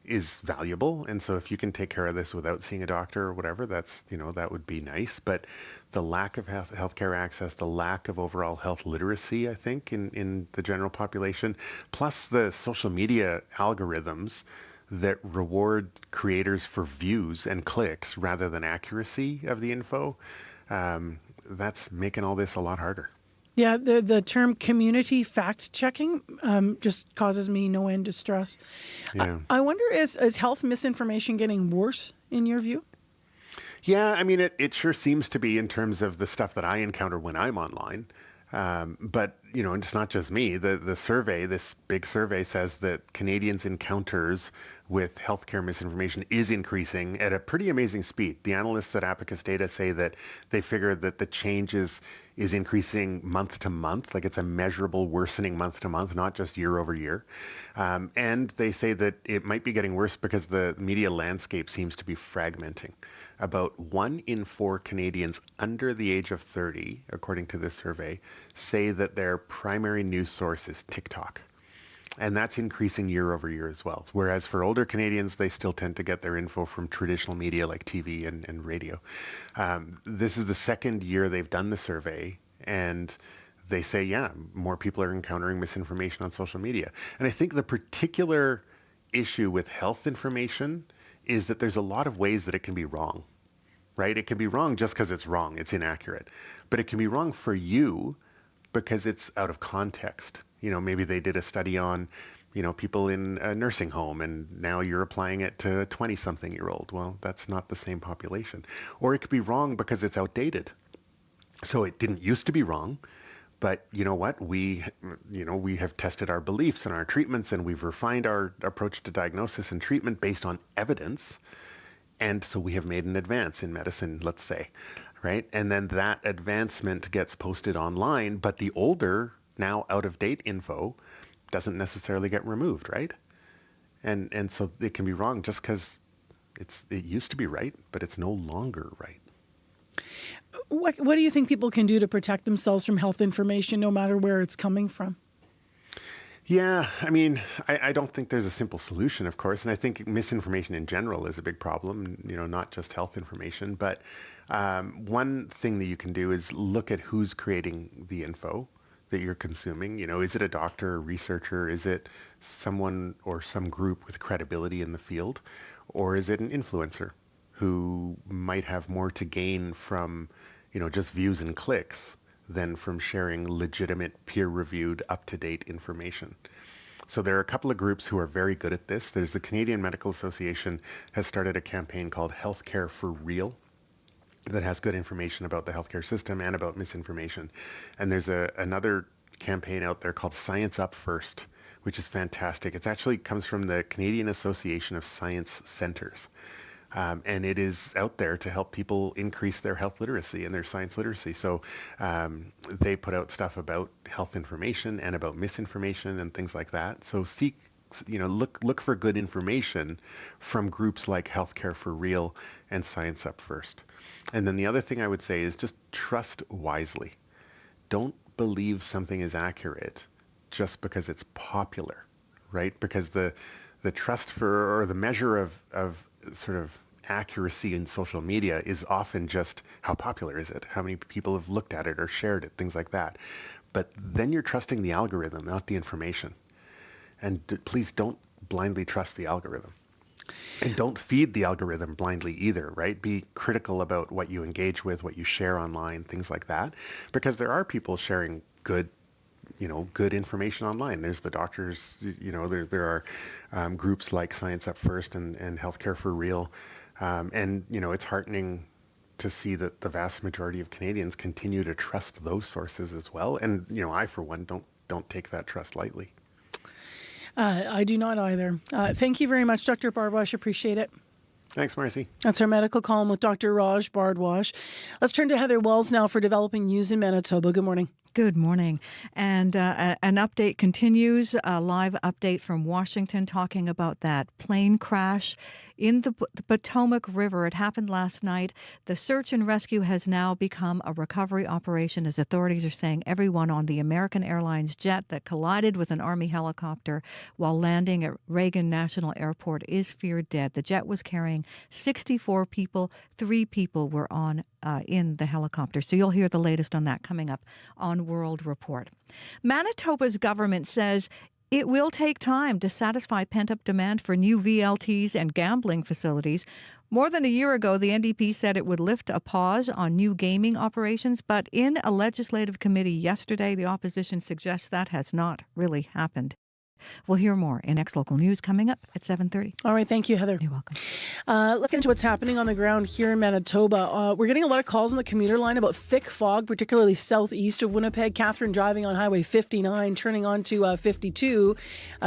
is valuable. And so if you can take care of this without seeing a doctor or whatever, that's, that would be nice. But the lack of healthcare access, the lack of overall health literacy, I think, in the general population, plus the social media algorithms that reward creators for views and clicks rather than accuracy of the info, that's making all this a lot harder. Yeah, the term community fact-checking just causes me no end of stress. Yeah. I wonder, is health misinformation getting worse in your view? Yeah, I mean, it sure seems to be in terms of the stuff that I encounter when I'm online. But, it's not just me. The survey, this big survey, says that Canadians' encounters with healthcare misinformation is increasing at a pretty amazing speed. The analysts at Abacus Data say that they figure that the change is increasing month to month, like it's a measurable worsening month to month, not just year over year. And they say that it might be getting worse because the media landscape seems to be fragmenting. About 1 in 4 Canadians under the age of 30, according to this survey, say that their primary news source is TikTok. And that's increasing year over year as well. Whereas for older Canadians, they still tend to get their info from traditional media like TV and radio. This is the second year they've done the survey, and they say, yeah, more people are encountering misinformation on social media. And I think the particular issue with health information is that there's a lot of ways that it can be wrong, right? It can be wrong just because it's wrong, it's inaccurate. But it can be wrong for you because it's out of context. Maybe they did a study on, people in a nursing home, and now you're applying it to a 20-something-year-old. Well, that's not the same population. Or it could be wrong because it's outdated. So it didn't used to be wrong, but you know what? We have tested our beliefs and our treatments, and we've refined our approach to diagnosis and treatment based on evidence. And so we have made an advance in medicine, let's say, right? And then that advancement gets posted online, but the older, now out-of-date info doesn't necessarily get removed, right? And so it can be wrong just because it used to be right, but it's no longer right. What do you think people can do to protect themselves from health information, no matter where it's coming from? Yeah, I mean, I don't think there's a simple solution, of course, and I think misinformation in general is a big problem, not just health information. But one thing that you can do is look at who's creating the info that you're consuming. Is it a doctor, a researcher? Is it someone or some group with credibility in the field? Or is it an influencer who might have more to gain from, just views and clicks than from sharing legitimate, peer-reviewed, up-to-date information? So there are a couple of groups who are very good at this. There's the Canadian Medical Association has started a campaign called Healthcare for Real that has good information about the healthcare system and about misinformation. And there's another campaign out there called Science Up First, which is fantastic. It actually comes from the Canadian Association of Science Centers. And it is out there to help people increase their health literacy and their science literacy. So they put out stuff about health information and about misinformation and things like that. So look for good information from groups like Healthcare for Real and Science Up First. And then the other thing I would say is just trust wisely. Don't believe something is accurate just because it's popular, right? Because the trust or the measure of sort of accuracy in social media is often just how popular is it, how many people have looked at it or shared it, things like that. But then you're trusting the algorithm, not the information. And please don't blindly trust the algorithm. And don't feed the algorithm blindly either, right? Be critical about what you engage with, what you share online, things like that. Because there are people sharing good information online. There's the doctors, there are groups like Science Up First and Healthcare for Real. And it's heartening to see that the vast majority of Canadians continue to trust those sources as well. And, I, for one, don't take that trust lightly. I do not either. Thank you very much, Dr. Bardwash. Appreciate it. Thanks, Marcy. That's our medical column with Dr. Raj Bardwash. Let's turn to Heather Wells now for developing news in Manitoba. Good morning. Good morning. And an update continues, a live update from Washington talking about that plane crash in the Potomac River. It happened last night. The search and rescue has now become a recovery operation, as authorities are saying everyone on the American Airlines jet that collided with an Army helicopter while landing at Reagan National Airport is feared dead. The jet was carrying 64 people. 3 people were in the helicopter. So you'll hear the latest on that coming up on World Report. Manitoba's government says it will take time to satisfy pent-up demand for new VLTs and gambling facilities. More than a year ago, the NDP said it would lift a pause on new gaming operations, but in a legislative committee yesterday, the opposition suggests that has not really happened. We'll hear more in Next Local News coming up at 7:30. All right. Thank you, Heather. You're welcome. Let's get into what's happening on the ground here in Manitoba. We're getting a lot of calls on the commuter line about thick fog, particularly southeast of Winnipeg. Catherine, driving on Highway 59, turning onto 52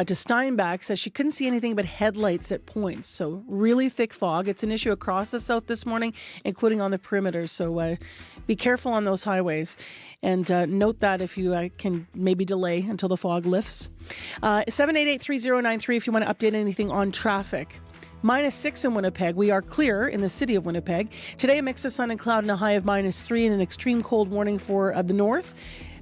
to Steinbach, says she couldn't see anything but headlights at points. So really thick fog. It's an issue across the south this morning, including on the perimeter. So be careful on those highways. And note that if you can maybe delay until the fog lifts. 788-3093 if you want to update anything on traffic. -6 in Winnipeg. We are clear in the city of Winnipeg. Today, a mix of sun and cloud and a high of -3 and an extreme cold warning for the north.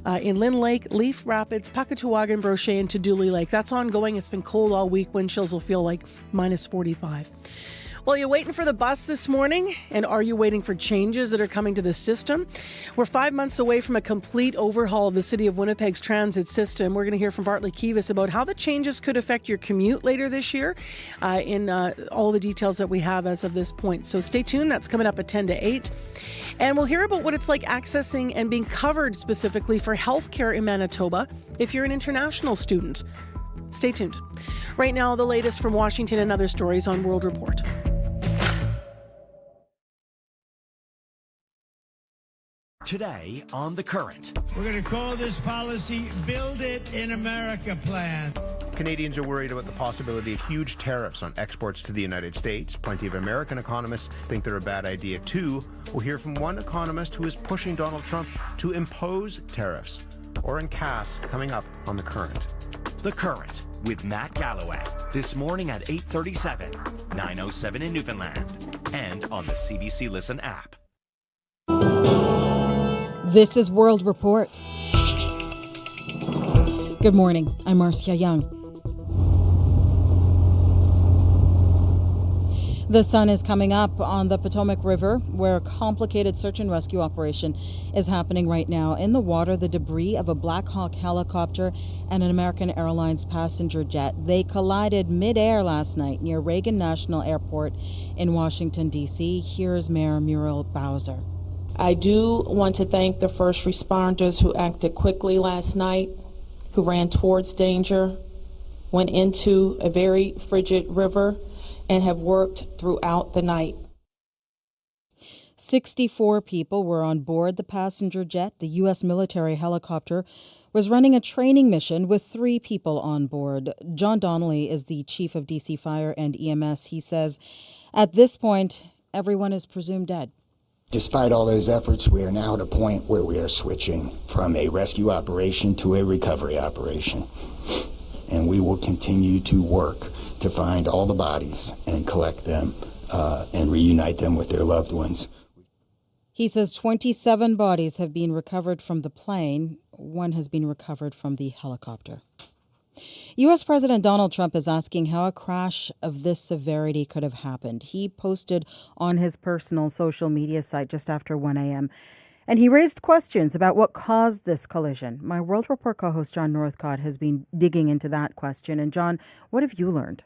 In Lynn Lake, Leaf Rapids, Pukatuwagan, Brochet, and Tuduli Lake. That's ongoing. It's been cold all week. Wind chills will feel like -45. Well, are you waiting for the bus this morning? And are you waiting for changes that are coming to the system? We're 5 months away from a complete overhaul of the City of Winnipeg's transit system. We're going to hear from Bartley Kivas about how the changes could affect your commute later this year in all the details that we have as of this point. So stay tuned. That's coming up at 10 to 8. And we'll hear about what it's like accessing and being covered specifically for healthcare in Manitoba if you're an international student. Stay tuned. Right now, the latest from Washington and other stories on World Report. Today on The Current. We're going to call this policy Build It in America Plan. Canadians are worried about the possibility of huge tariffs on exports to the United States. Plenty of American economists think they're a bad idea too. We'll hear from one economist who is pushing Donald Trump to impose tariffs. Oren Cass coming up on The Current. The Current with Matt Galloway. This morning at 8:37, 9:07 in Newfoundland, and on the CBC Listen app. This is World Report. Good morning. I'm Marcia Young. The sun is coming up on the Potomac River, where a complicated search and rescue operation is happening right now. In the water, the debris of a Black Hawk helicopter and an American Airlines passenger jet. They collided midair last night near Reagan National Airport in Washington, D.C. Here's Mayor Muriel Bowser. I do want to thank the first responders who acted quickly last night, who ran towards danger, went into a very frigid river, and have worked throughout the night. 64 people were on board the passenger jet. The U.S. military helicopter was running a training mission with 3 people on board. John Donnelly is the chief of D.C. Fire and EMS. He says, at this point, everyone is presumed dead. Despite all those efforts, we are now at a point where we are switching from a rescue operation to a recovery operation. And we will continue to work to find all the bodies and collect them and reunite them with their loved ones. He says 27 bodies have been recovered from the plane. 1 has been recovered from the helicopter. U.S. President Donald Trump is asking how a crash of this severity could have happened. He posted on his personal social media site just after 1 a.m., and he raised questions about what caused this collision. My World Report co-host John Northcott has been digging into that question. And John, what have you learned?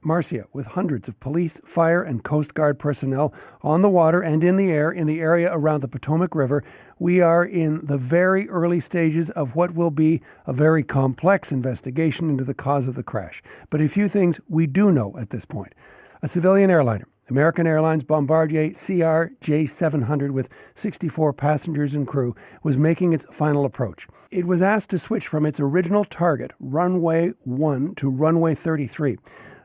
Marcia, with hundreds of police, fire, and Coast Guard personnel on the water and in the air in the area around the Potomac River, we are in the very early stages of what will be a very complex investigation into the cause of the crash. But a few things we do know at this point. A civilian airliner, American Airlines Bombardier CRJ700 with 64 passengers and crew, was making its final approach. It was asked to switch from its original target, runway 1, to runway 33.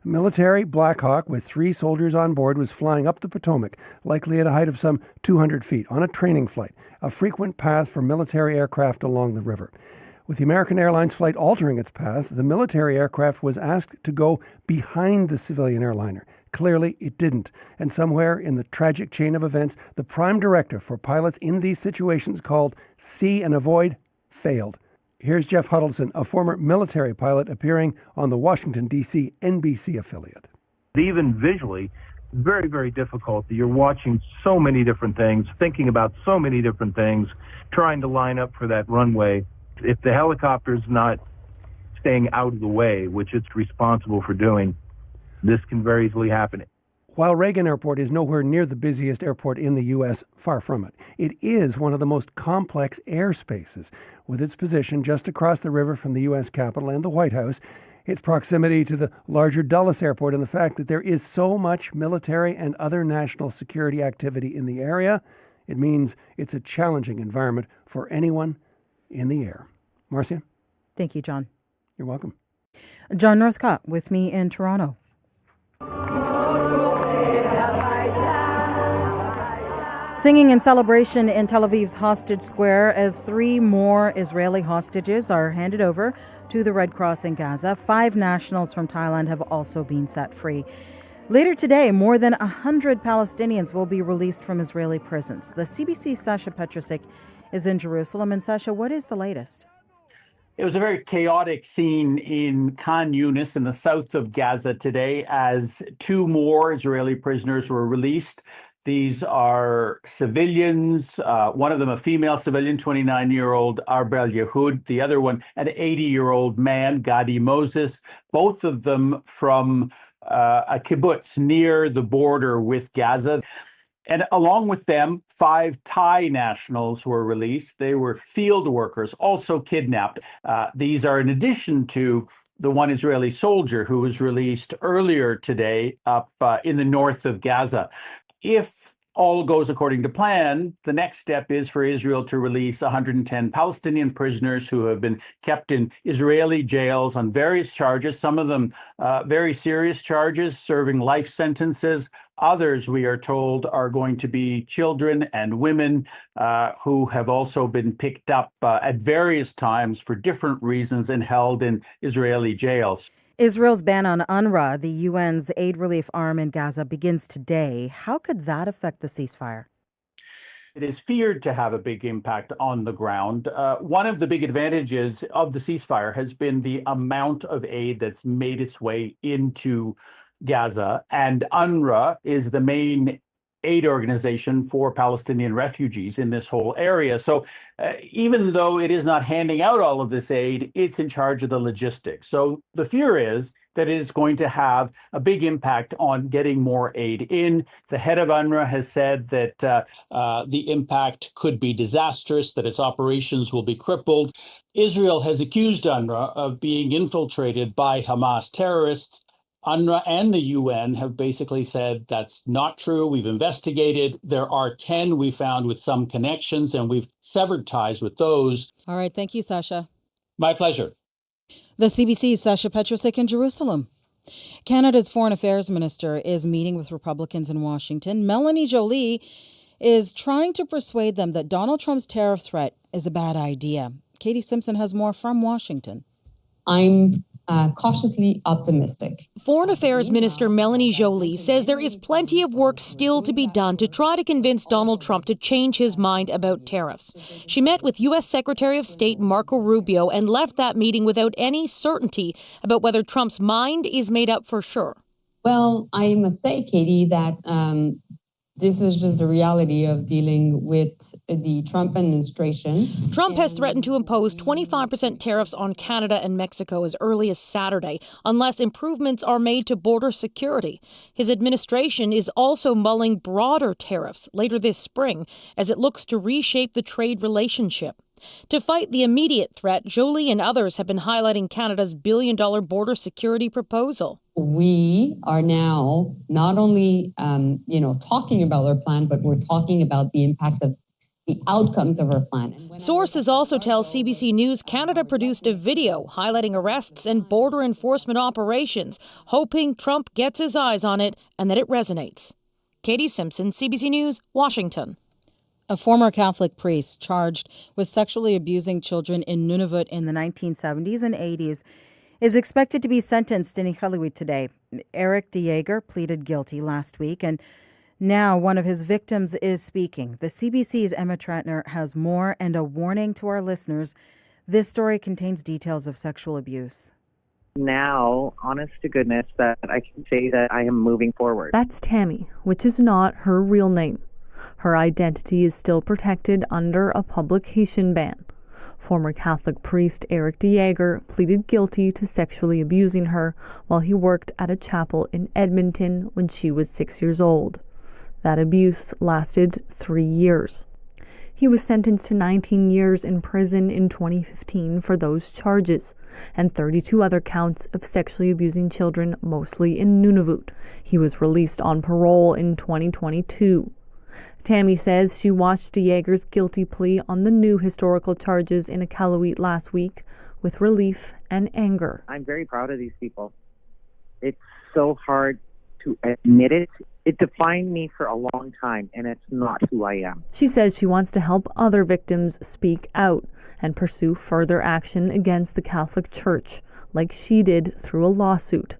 A military Black Hawk with 3 soldiers on board was flying up the Potomac, likely at a height of some 200 feet, on a training flight, a frequent path for military aircraft along the river. With the American Airlines flight altering its path, the military aircraft was asked to go behind the civilian airliner. Clearly, it didn't. And somewhere in the tragic chain of events, the prime directive for pilots in these situations, called See and Avoid, failed. Here's Jeff Huddleston, a former military pilot appearing on the Washington, D.C. NBC affiliate. Even visually, very, very difficult. You're watching so many different things, thinking about so many different things, trying to line up for that runway. If the helicopter's not staying out of the way, which it's responsible for doing, this can very easily happen. While Reagan Airport is nowhere near the busiest airport in the U.S., far from it, it is one of the most complex airspaces. With its position just across the river from the U.S. Capitol and the White House, its proximity to the larger Dulles Airport, and the fact that there is so much military and other national security activity in the area, it means it's a challenging environment for anyone in the air. Marcia? Thank you, John. You're welcome. John Northcott with me in Toronto. Singing in celebration in Tel Aviv's Hostage Square as 3 more Israeli hostages are handed over to the Red Cross in Gaza. 5 nationals from Thailand have also been set free. Later today, more than 100 Palestinians will be released from Israeli prisons. The CBC's Sasha Petrusik is in Jerusalem. And Sasha, what is the latest? It was a very chaotic scene in Khan Yunis in the south of Gaza today as 2 more Israeli prisoners were released. These are civilians, one of them a female civilian, 29-year-old Arbel Yehud, the other one an 80-year-old man, Gadi Moses, both of them from a kibbutz near the border with Gaza. And along with them, 5 Thai nationals were released. They were field workers, also kidnapped. These are in addition to the one Israeli soldier who was released earlier today up in the north of Gaza. If all goes according to plan, the next step is for Israel to release 110 Palestinian prisoners who have been kept in Israeli jails on various charges, some of them very serious charges, serving life sentences. Others, we are told, are going to be children and women who have also been picked up at various times for different reasons and held in Israeli jails. Israel's ban on UNRWA, the UN's aid relief arm in Gaza, begins today. How could that affect the ceasefire? It is feared to have a big impact on the ground. One of the big advantages of the ceasefire has been the amount of aid that's made its way into Gaza, and UNRWA is the main aid organization for Palestinian refugees in this whole area. So even though it is not handing out all of this aid, it's in charge of the logistics. So the fear is that it is going to have a big impact on getting more aid in. The head of UNRWA has said that the impact could be disastrous, that its operations will be crippled. Israel has accused UNRWA of being infiltrated by Hamas terrorists. UNRWA and the UN have basically said that's not true. We've investigated. There are 10 we found with some connections, and we've severed ties with those. All right. Thank you, Sasha. My pleasure. The CBC's Sasha Petrusek in Jerusalem. Canada's Foreign Affairs Minister is meeting with Republicans in Washington. Melanie Joly is trying to persuade them that Donald Trump's tariff threat is a bad idea. Katie Simpson has more from Washington. I'm cautiously optimistic. Foreign Affairs Minister Melanie Joly says there is plenty of work still to be done to try to convince Donald Trump to change his mind about tariffs. She met with U.S. Secretary of State Marco Rubio and left that meeting without any certainty about whether Trump's mind is made up for sure. Well, I must say, Katie, that this is just the reality of dealing with the Trump administration. Trump has threatened to impose 25% tariffs on Canada and Mexico as early as Saturday, unless improvements are made to border security. His administration is also mulling broader tariffs later this spring as it looks to reshape the trade relationship. To fight the immediate threat, Joly and others have been highlighting Canada's billion-dollar border security proposal. We are now not only, talking about our plan, but we're talking about the impacts of the outcomes of our plan. Sources also tell CBC News Canada produced a video highlighting arrests and border enforcement operations, hoping Trump gets his eyes on it and that it resonates. Katie Simpson, CBC News, Washington. A former Catholic priest charged with sexually abusing children in Nunavut in the 1970s and 80s is expected to be sentenced in Iqaluit today. Eric DeJager pleaded guilty last week, and now one of his victims is speaking. The CBC's Emma Trentner has more and a warning to our listeners. This story contains details of sexual abuse. Now, honest to goodness, that I can say that I am moving forward. That's Tammy, which is not her real name. Her identity is still protected under a publication ban. Former Catholic priest Eric DeJager pleaded guilty to sexually abusing her while he worked at a chapel in Edmonton when she was 6 years old. That abuse lasted 3 years. He was sentenced to 19 years in prison in 2015 for those charges, and 32 other counts of sexually abusing children, mostly in Nunavut. He was released on parole in 2022. Tammy says she watched DeJager's guilty plea on the new historical charges in Iqaluit last week with relief and anger. I'm very proud of these people. It's so hard to admit it. It defined me for a long time, and it's not who I am. She says she wants to help other victims speak out and pursue further action against the Catholic Church, like she did through a lawsuit.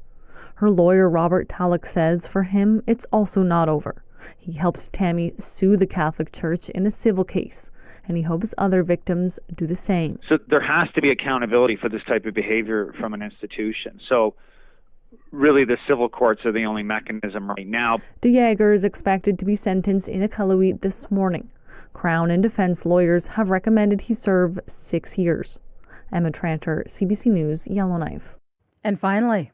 Her lawyer, Robert Talek, says for him, it's also not over. He helped Tammy sue the Catholic Church in a civil case, and he hopes other victims do the same. So there has to be accountability for this type of behavior from an institution. So really the civil courts are the only mechanism right now. DeJager is expected to be sentenced in Iqaluit this morning. Crown and defense lawyers have recommended he serve 6 years. Emma Tranter, CBC News, Yellowknife. And finally,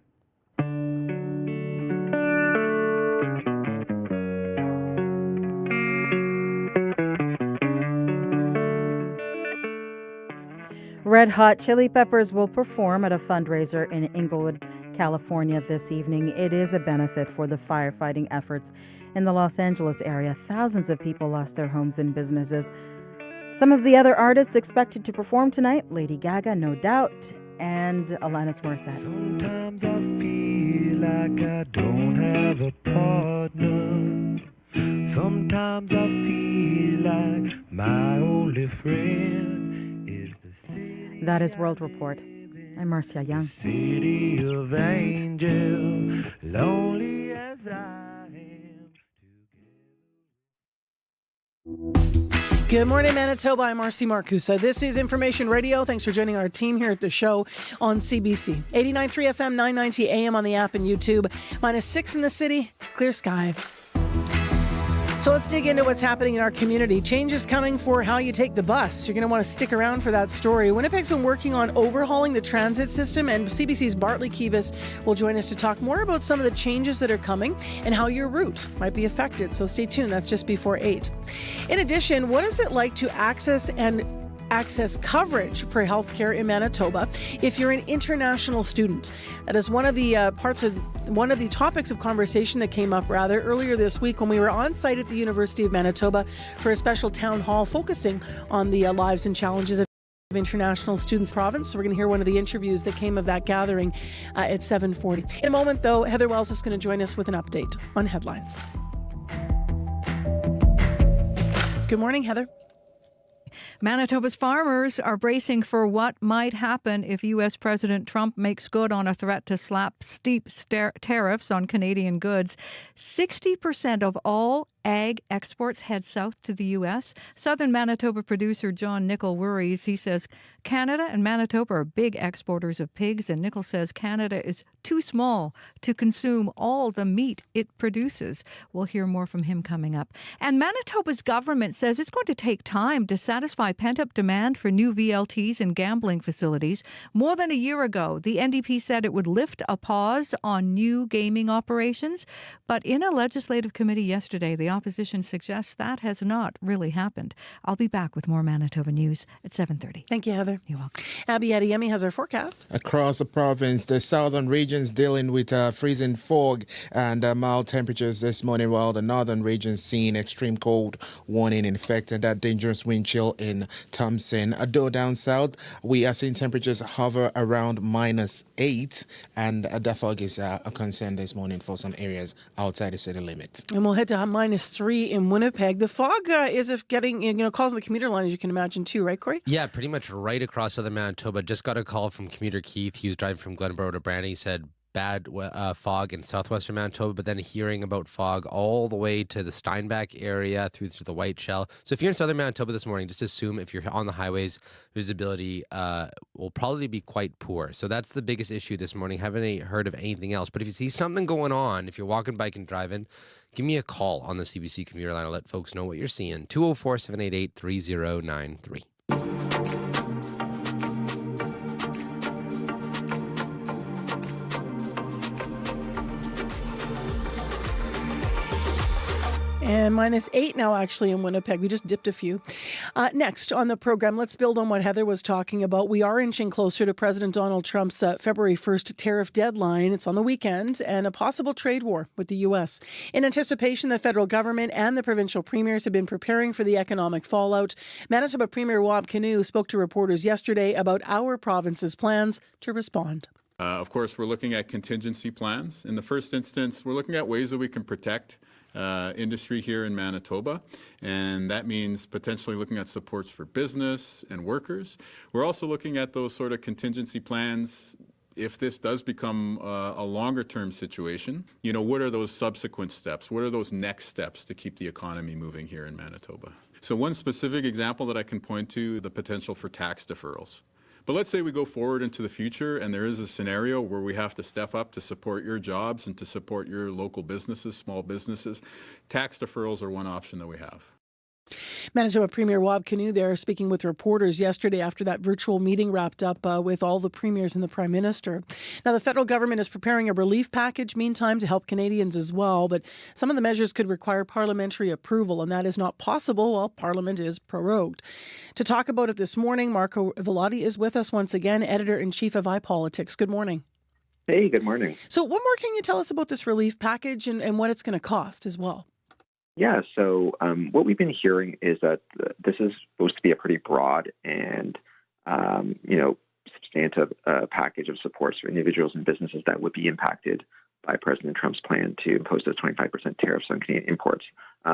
Red Hot Chili Peppers will perform at a fundraiser in Inglewood, California this evening. It is a benefit for the firefighting efforts in the Los Angeles area. Thousands of people lost their homes and businesses. Some of the other artists expected to perform tonight: Lady Gaga, No Doubt, and Alanis Morissette. Sometimes I feel like I don't have a partner. Sometimes I feel like my only friend is the city. That is World Report. I'm Marcia Young. City of angels, lonely as I am. Good morning, Manitoba. I'm Marcy Marcusa. This is Information Radio. Thanks for joining our team here at the show on CBC. 89.3 FM, 990 AM on the app and YouTube. -6 in the city, clear sky. So let's dig into what's happening in our community. Change is coming for how you take the bus. You're going to want to stick around for that story. Winnipeg's been working on overhauling the transit system, and CBC's Bartley Kivas will join us to talk more about some of the changes that are coming and how your route might be affected. So stay tuned. That's just before 8. In addition, what is it like to access coverage for healthcare in Manitoba if you're an international student? That is one of the topics of conversation that came up earlier this week when we were on site at the University of Manitoba for a special town hall focusing on the lives and challenges of international students province. So we're going to hear one of the interviews that came of that gathering at 7:40. In a moment, though, Heather Wells is going to join us with an update on headlines. Good morning, Heather. Manitoba's farmers are bracing for what might happen if U.S. President Trump makes good on a threat to slap steep tariffs on Canadian goods. 60% of all ag exports head south to the U.S. Southern Manitoba producer John Nickel worries. He says Canada and Manitoba are big exporters of pigs, and Nickel says Canada is too small to consume all the meat it produces. We'll hear more from him coming up. And Manitoba's government says it's going to take time to satisfy pent-up demand for new VLTs and gambling facilities. More than a year ago, the NDP said it would lift a pause on new gaming operations, but in a legislative committee yesterday, the opposition suggests that has not really happened. I'll be back with more Manitoba news at 7:30. Thank you, Heather. You're welcome. Abby Adeyemi has our forecast. Across the province, the southern regions dealing with freezing fog and mild temperatures this morning, while the northern regions seeing extreme cold warning in effect and that dangerous wind chill in Thompson. Though down south, we are seeing temperatures hover around -8, and the fog is a concern this morning for some areas outside the city limits. And we'll head to -3 in Winnipeg. The fog is getting, causing the commuter line, as you can imagine, too, right, Corey? Yeah, pretty much right across southern Manitoba. Just got a call from commuter Keith. He was driving from Glenborough to Brandon. He said bad fog in southwestern Manitoba, but then hearing about fog all the way to the Steinbach area through to the White Shell. So if you're in southern Manitoba this morning, just assume if you're on the highways, visibility will probably be quite poor. So that's the biggest issue this morning. Haven't heard of anything else. But if you see something going on, if you're walking, biking, driving, give me a call on the CBC commuter line. I'll let folks know what you're seeing. 204-788-3093. And -8 now, actually, in Winnipeg. We just dipped a few. Next on the program, let's build on what Heather was talking about. We are inching closer to President Donald Trump's February 1st tariff deadline. It's on the weekend, and a possible trade war with the U.S. In anticipation, the federal government and the provincial premiers have been preparing for the economic fallout. Manitoba Premier Wab Kinew spoke to reporters yesterday about our province's plans to respond. Of course, we're looking at contingency plans. In the first instance, we're looking at ways that we can protect industry here in Manitoba, and that means potentially looking at supports for business and workers. We're also looking at those sort of contingency plans if this does become a longer-term situation. What are those subsequent steps? What are those next steps to keep the economy moving here in Manitoba? So one specific example that I can point to, the potential for tax deferrals. But let's say we go forward into the future and there is a scenario where we have to step up to support your jobs and to support your local businesses, small businesses. Tax deferrals are one option that we have. Manitoba Premier Wab Kinew there speaking with reporters yesterday after that virtual meeting wrapped up with all the premiers and the Prime Minister. Now, the federal government is preparing a relief package, meantime, to help Canadians as well, but some of the measures could require parliamentary approval, and that is not possible while Parliament is prorogued. To talk about it this morning, Marco Vellotti is with us once again, Editor-in-Chief of iPolitics. Good morning. Hey, good morning. So what more can you tell us about this relief package and what it's going to cost as well? Yeah, so what we've been hearing is that this is supposed to be a pretty broad and, substantive package of supports for individuals and businesses that would be impacted by President Trump's plan to impose those 25% tariffs on Canadian imports.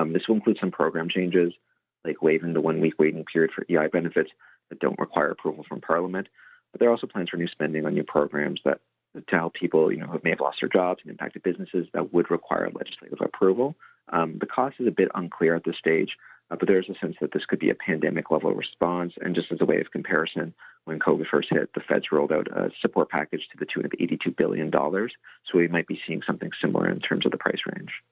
This will include some program changes, like waiving the one-week waiting period for EI benefits that don't require approval from Parliament. But there are also plans for new spending on new programs that to help people, who may have lost their jobs and impacted businesses that would require legislative approval. The cost is a bit unclear at this stage. But there's a sense that this could be a pandemic level response. And just as a way of comparison, when COVID first hit, the feds rolled out a support package to the tune of $82 billion. So we might be seeing something similar in terms of the price range.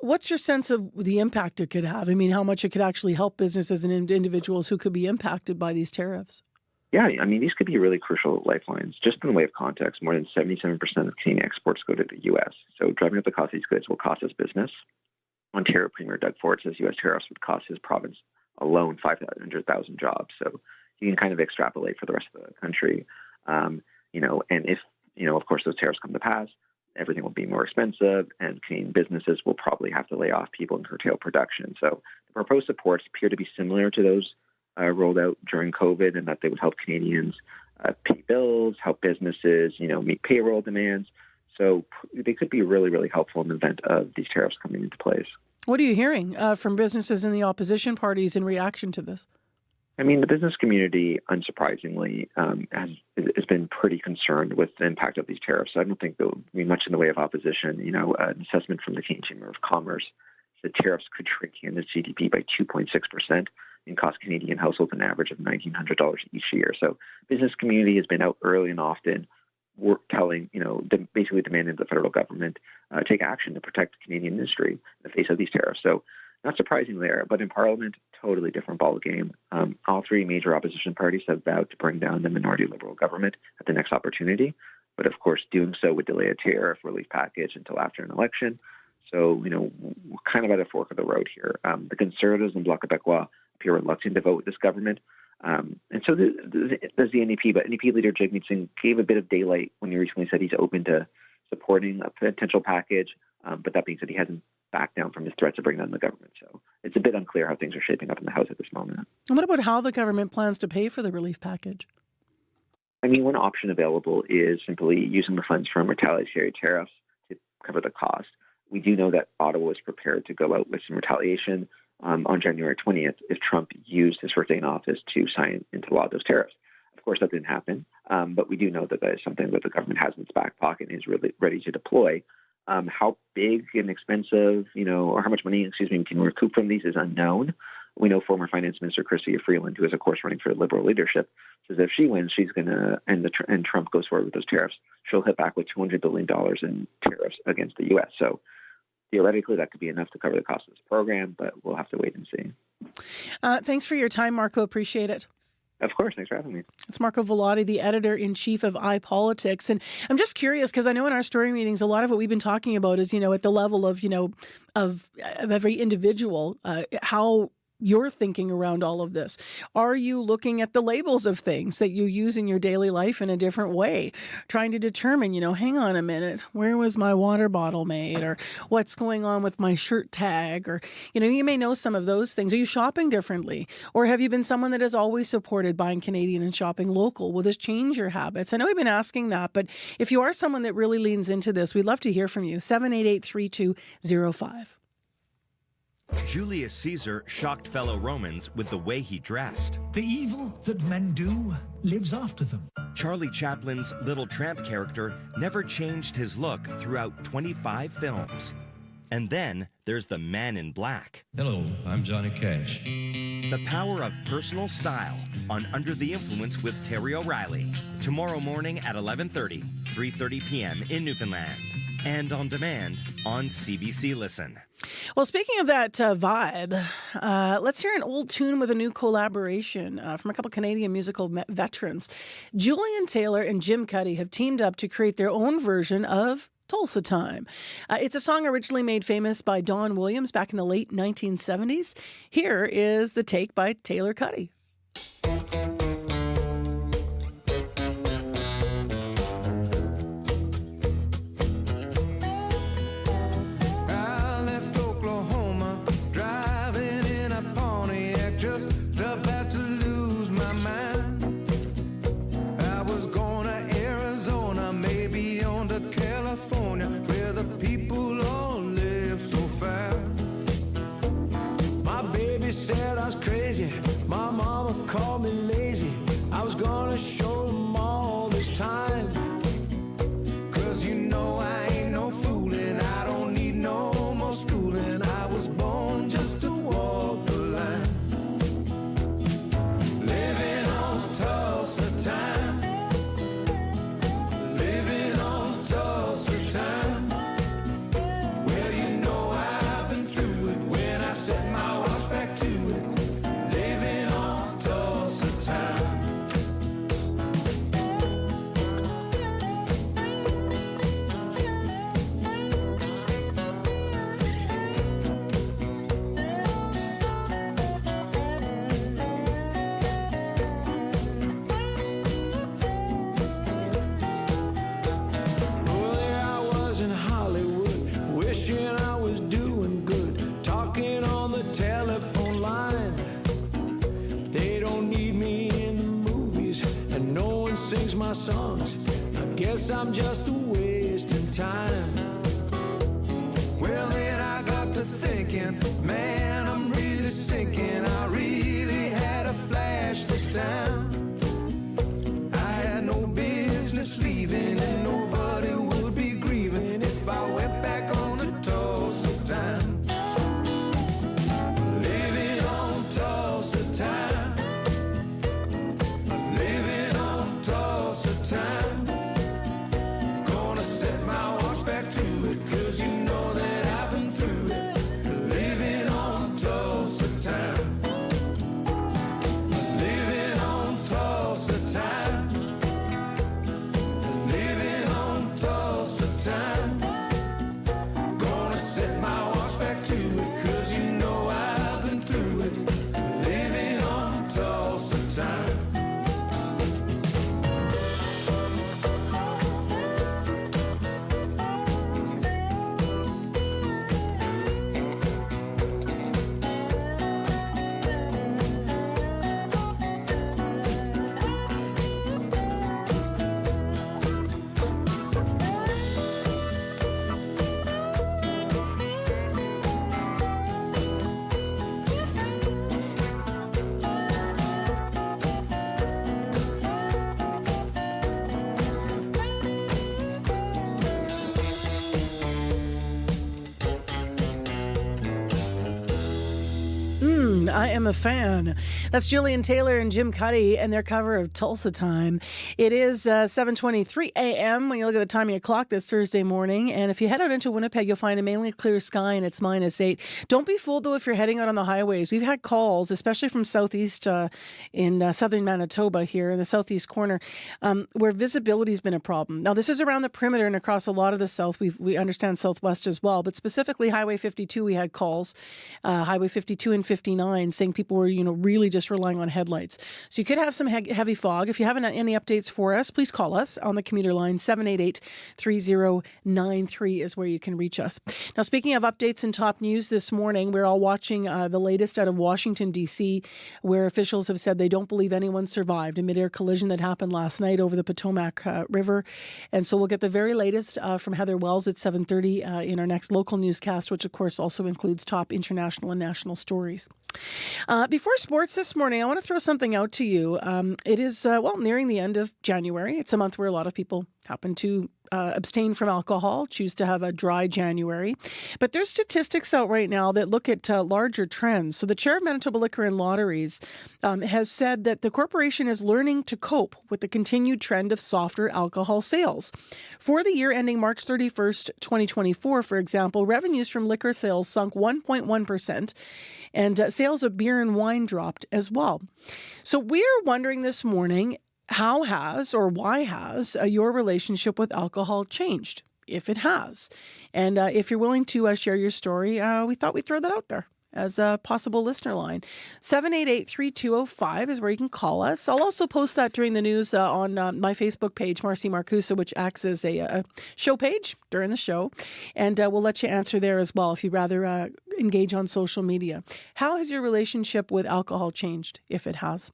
What's your sense of the impact it could have? I mean, how much it could actually help businesses and individuals who could be impacted by these tariffs? Yeah, I mean, these could be really crucial lifelines. Just in the way of context, more than 77% of Canadian exports go to the U.S. So driving up the cost of these goods will cost us business. Ontario Premier Doug Ford says U.S. tariffs would cost his province alone 500,000 jobs. So you can kind of extrapolate for the rest of the country. And if, of course, those tariffs come to pass, everything will be more expensive, and Canadian businesses will probably have to lay off people and curtail production. So the proposed supports appear to be similar to those rolled out during COVID, and that they would help Canadians pay bills, help businesses, meet payroll demands. So they could be really, really helpful in the event of these tariffs coming into place. What are you hearing from businesses in the opposition parties in reaction to this? I mean, the business community, unsurprisingly, has been pretty concerned with the impact of these tariffs. I don't think there will be much in the way of opposition. An assessment from the Canadian Chamber of Commerce, the tariffs could shrink Canada's GDP by 2.6% and cost Canadian households an average of $1,900 each year. So business community has been out early and often basically demanding the federal government take action to protect the Canadian industry in the face of these tariffs. So not surprising there, but in Parliament, totally different ballgame. All three major opposition parties have vowed to bring down the minority Liberal government at the next opportunity. But of course, doing so would delay a tariff relief package until after an election. So, we're kind of at a fork of the road here. The Conservatives and Bloc Québécois appear reluctant to vote with this government. And so does the NDP, but NDP leader Jagmeet Singh gave a bit of daylight when he recently said he's open to supporting a potential package. But that being said, he hasn't backed down from his threat to bring down the government. So it's a bit unclear how things are shaping up in the House at this moment. And what about how the government plans to pay for the relief package? I mean, one option available is simply using the funds from retaliatory tariffs to cover the cost. We do know that Ottawa is prepared to go out with some retaliation on January 20th if Trump used his first day in office to sign into law those tariffs. Of course, that didn't happen, but we do know that that is something that the government has in its back pocket and is really ready to deploy. How big and expensive, or how much money, we can recoup from these is unknown. We know former Finance Minister Chrystia Freeland, who is, of course, running for Liberal leadership, says if she wins, she's going to, and Trump goes forward with those tariffs, she'll hit back with $200 billion in tariffs against the U.S. So theoretically, that could be enough to cover the cost of this program, but we'll have to wait and see. Thanks for your time, Marco. Appreciate it. Of course. Thanks for having me. It's Marco Velotti, the editor-in-chief of iPolitics. And I'm just curious because I know in our story meetings, a lot of what we've been talking about is, at the level of, of every individual, how you're thinking around all of this. Are you looking at the labels of things that you use in your daily life in a different way, trying to determine, hang on a minute, where was my water bottle made, or what's going on with my shirt tag, or, you may know some of those things. Are you shopping differently, or have you been someone that has always supported buying Canadian and shopping local? Will this change your habits? I know we've been asking that, but if you are someone that really leans into this, we'd love to hear from you. 788-3205. Julius Caesar shocked fellow Romans with the way he dressed. The evil that men do lives after them. Charlie Chaplin's Little Tramp character never changed his look throughout 25 films. And then there's the Man in Black. Hello, I'm Johnny Cash. The power of personal style on Under the Influence with Terry O'Reilly. Tomorrow morning at 11:30, 3:30 p.m. in Newfoundland. And on demand on CBC Listen. Well, speaking of that vibe, let's hear an old tune with a new collaboration from a couple Canadian musical veterans. Julian Taylor and Jim Cuddy have teamed up to create their own version of Tulsa Time. It's a song originally made famous by Don Williams back in the late 1970s. Here is the take by Taylor Cuddy. Said I was crazy, my mama called me lazy. I was gonna show them all this time. 'Cause I ain't no foolin', I don't need no more schooling. I was born just to walk change my songs. I guess I'm just a wasting time. Well, then I got to thinking, man, I'm really sinking. I really had a flash this time. I had no business leaving, and nobody would be grieving if I went back on to Tulsa time. Living on Tulsa time. Living on Tulsa time. Gonna set my watch back to it, 'cause you know that I've been through it. Living on Tulsa time. Living on Tulsa time. Living on Tulsa time. Gonna set my watch back to it, 'cause you know I've been through it. Living on Tulsa time. I am a fan. That's Julian Taylor and Jim Cuddy and their cover of Tulsa Time. It is 7:23 a.m. when you look at the time of your clock this Thursday morning. And if you head out into Winnipeg, you'll find a mainly clear sky and it's -8. Don't be fooled, though, if you're heading out on the highways. We've had calls, especially from southeast in southern Manitoba here in the southeast corner, where visibility has been a problem. Now, this is around the perimeter and across a lot of the south. We understand southwest as well, but specifically Highway 52, we had calls, Highway 52 and 59, saying people were, really just relying on headlights. So you could have some heavy fog. If you haven't any updates for us, please call us on the commuter line. 788-3093 is where you can reach us. Now, speaking of updates and top news this morning, we're all watching the latest out of Washington, D.C., where officials have said they don't believe anyone survived a midair collision that happened last night over the Potomac River. And so we'll get the very latest from Heather Wells at 7:30 in our next local newscast, which, of course, also includes top international and national stories. Before sports this morning, I want to throw something out to you. It is, nearing the end of January. It's a month where a lot of people happen to abstain from alcohol, choose to have a dry January. But there's statistics out right now that look at larger trends. So the chair of Manitoba Liquor and Lotteries has said that the corporation is learning to cope with the continued trend of softer alcohol sales. For the year ending March 31st, 2024, for example, revenues from liquor sales sunk 1.1%, and sales of beer and wine dropped as well. So we're wondering this morning, how has or why has your relationship with alcohol changed, if it has? And if you're willing to share your story, we thought we'd throw that out there as a possible listener line. 788-3205 is where you can call us. I'll also post that during the news on my Facebook page, Marcy Marcusa, which acts as a show page during the show. And we'll let you answer there as well if you'd rather engage on social media. How has your relationship with alcohol changed, if it has?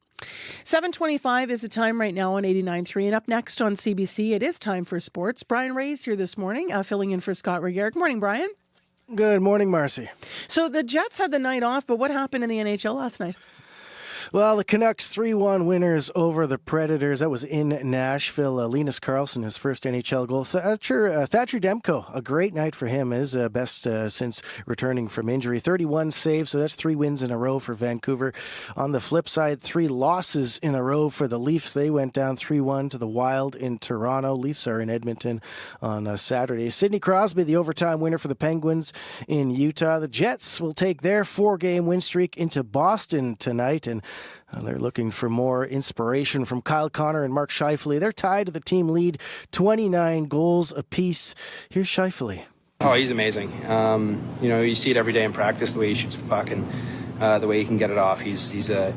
7:25 is the time right now on 89.3. And up next on CBC, it is time for sports. Brian Ray's here this morning, filling in for Scott Regehr. Good morning, Brian. Good morning, Marcy. So the Jets had the night off, but what happened in the NHL last night? Well, the Canucks 3-1 winners over the Predators. That was in Nashville. Linus Karlsson, his first NHL goal. Thatcher Demko, a great night for him. His best since returning from injury. 31 saves, so that's 3 wins in a row for Vancouver. On the flip side, 3 losses in a row for the Leafs. They went down 3-1 to the Wild in Toronto. Leafs are in Edmonton on Saturday. Sidney Crosby, the overtime winner for the Penguins in Utah. The Jets will take their 4-game win streak into Boston tonight, and they're looking for more inspiration from Kyle Connor and Mark Scheifele. They're tied to the team lead, 29 goals apiece. Here's Scheifele. Oh, he's amazing. You see it every day in practice, the way he shoots the puck and the way he can get it off. He's a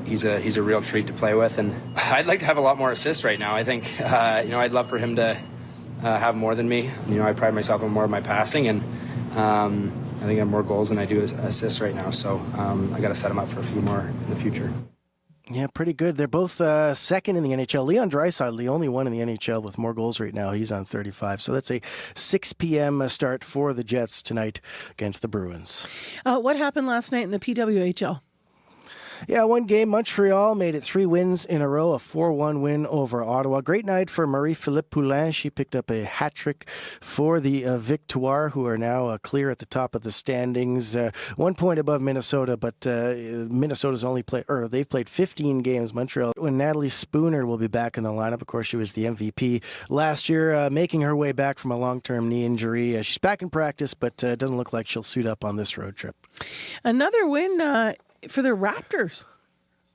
real treat to play with, and I'd like to have a lot more assists right now. I think I'd love for him to have more than me. I pride myself on more of my passing, and I think I have more goals than I do assists right now. So I got to set him up for a few more in the future. Yeah, pretty good. They're both second in the NHL. Leon Draisaitl, the only one in the NHL with more goals right now. He's on 35. So that's a 6 p.m. start for the Jets tonight against the Bruins. What happened last night in the PWHL? Yeah, one game. Montreal made it 3 wins in a row, a 4-1 win over Ottawa. Great night for Marie-Philippe Poulin. She picked up a hat trick for the Victoire, who are now clear at the top of the standings. 1 point above Minnesota, but Minnesota's they've played 15 games. Montreal. When Natalie Spooner will be back in the lineup, of course, she was the MVP last year, making her way back from a long-term knee injury. She's back in practice, but doesn't look like she'll suit up on this road trip. Another win for the Raptors.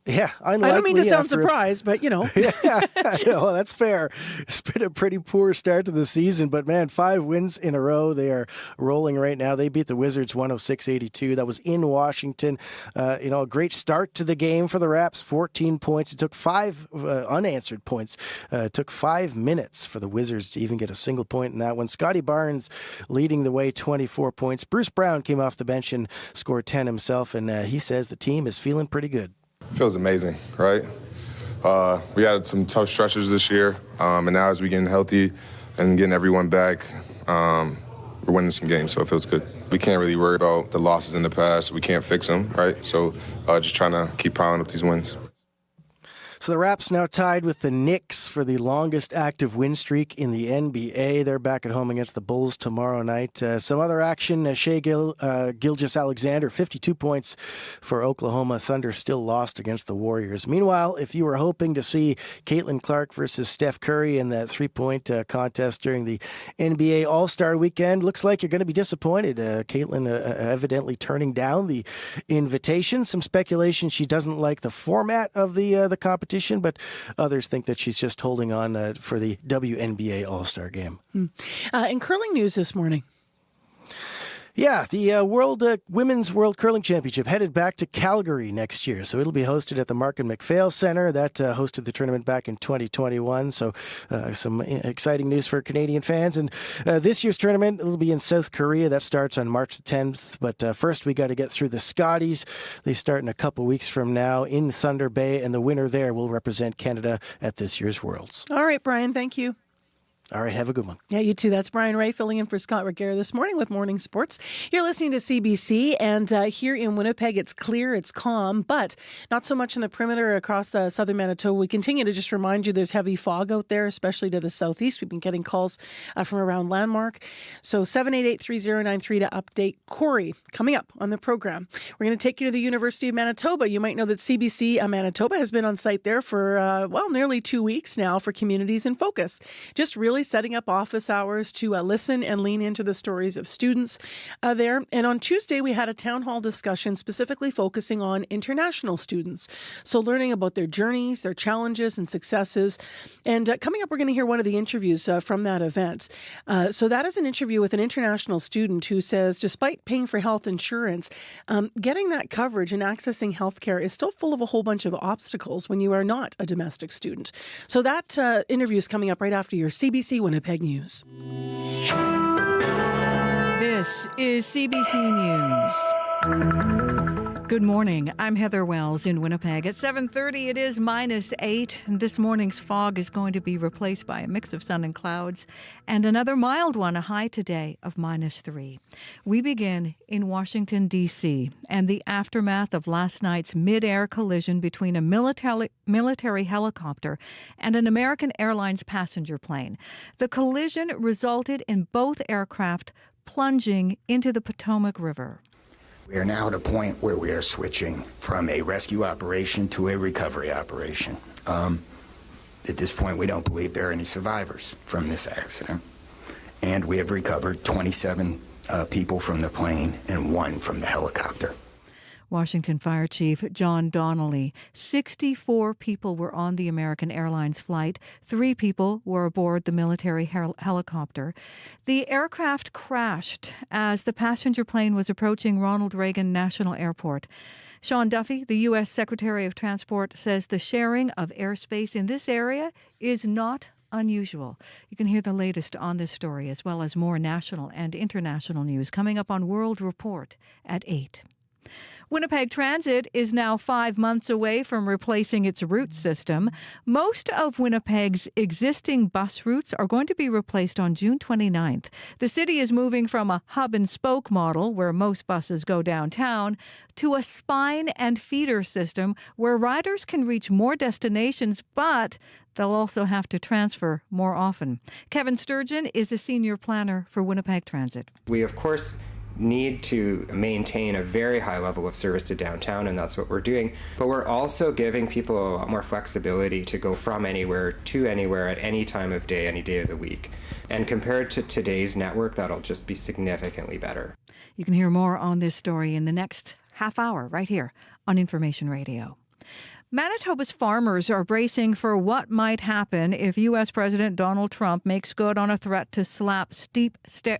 Yeah, unlikely. I don't mean to sound surprised, but Yeah, well, that's fair. It's been a pretty poor start to the season, but man, 5 wins in a row. They are rolling right now. They beat the Wizards 106-82. That was in Washington. A great start to the game for the Raps, 14 points. It took 5 unanswered points. It took 5 minutes for the Wizards to even get a single point in that one. Scotty Barnes leading the way, 24 points. Bruce Brown came off the bench and scored 10 himself, and he says the team is feeling pretty good. Feels amazing, right? We had some tough stretches this year, and now as we're getting healthy and getting everyone back, we're winning some games, so it feels good. We can't really worry about the losses in the past. We can't fix them, right? So just trying to keep piling up these wins. So the Raps now tied with the Knicks for the longest active win streak in the NBA. They're back at home against the Bulls tomorrow night. Some other action, Shai Gilgeous-Alexander, 52 points for Oklahoma Thunder, still lost against the Warriors. Meanwhile, if you were hoping to see Caitlin Clark versus Steph Curry in that 3-point contest during the NBA All-Star Weekend, looks like you're going to be disappointed. Caitlin evidently turning down the invitation. Some speculation she doesn't like the format of the competition, but others think that she's just holding on for the WNBA All-Star Game. In curling news this morning. Yeah, the Women's World Curling Championship headed back to Calgary next year. So it'll be hosted at the Mark and McPhail Center. That hosted the tournament back in 2021. So some exciting news for Canadian fans. And this year's tournament will be in South Korea. That starts on March the 10th. But first, we got to get through the Scotties. They start in a couple weeks from now in Thunder Bay. And the winner there will represent Canada at this year's Worlds. All right, Brian, thank you. All right, have a good one. Yeah, you too. That's Brian Ray filling in for Scott Reguera this morning with Morning Sports. You're listening to CBC, and here in Winnipeg, it's clear, it's calm, but not so much in the perimeter across southern Manitoba. We continue to just remind you there's heavy fog out there, especially to the southeast. We've been getting calls from around Landmark. So 788-3093 to update. Corey, coming up on the program. We're going to take you to the University of Manitoba. You might know that CBC Manitoba has been on site there for, nearly 2 weeks now for Communities in Focus. Just really setting up office hours to listen and lean into the stories of students there. And on Tuesday, we had a town hall discussion specifically focusing on international students. So learning about their journeys, their challenges and successes. And coming up, we're going to hear one of the interviews from that event. So that is an interview with an international student who says, despite paying for health insurance, getting that coverage and accessing healthcare is still full of a whole bunch of obstacles when you are not a domestic student. So that interview is coming up right after your CBC Winnipeg News. This is CBC News. Good morning. I'm Heather Wells in Winnipeg. At 7:30, it is -8. And this morning's fog is going to be replaced by a mix of sun and clouds and another mild one, a high today of -3. We begin in Washington, D.C. and the aftermath of last night's midair collision between a military helicopter and an American Airlines passenger plane. The collision resulted in both aircraft plunging into the Potomac River. We are now at a point where we are switching from a rescue operation to a recovery operation. At this point, we don't believe there are any survivors from this accident. And we have recovered 27 people from the plane and 1 from the helicopter. Washington Fire Chief John Donnelly. 64 people were on the American Airlines flight. 3 people were aboard the military helicopter. The aircraft crashed as the passenger plane was approaching Ronald Reagan National Airport. Sean Duffy, the U.S. Secretary of Transport, says the sharing of airspace in this area is not unusual. You can hear the latest on this story as well as more national and international news coming up on World Report at 8. Winnipeg Transit is now 5 months away from replacing its route system. Most of Winnipeg's existing bus routes are going to be replaced on June 29th. The city is moving from a hub and spoke model, where most buses go downtown, to a spine and feeder system where riders can reach more destinations, but they'll also have to transfer more often. Kevin Sturgeon is a senior planner for Winnipeg Transit. We, of course, need to maintain a very high level of service to downtown, and that's what we're doing. But we're also giving people a lot more flexibility to go from anywhere to anywhere at any time of day, any day of the week. And compared to today's network, that'll just be significantly better. You can hear more on this story in the next half hour right here on Information Radio. Manitoba's farmers are bracing for what might happen if U.S. President Donald Trump makes good on a threat to slap steep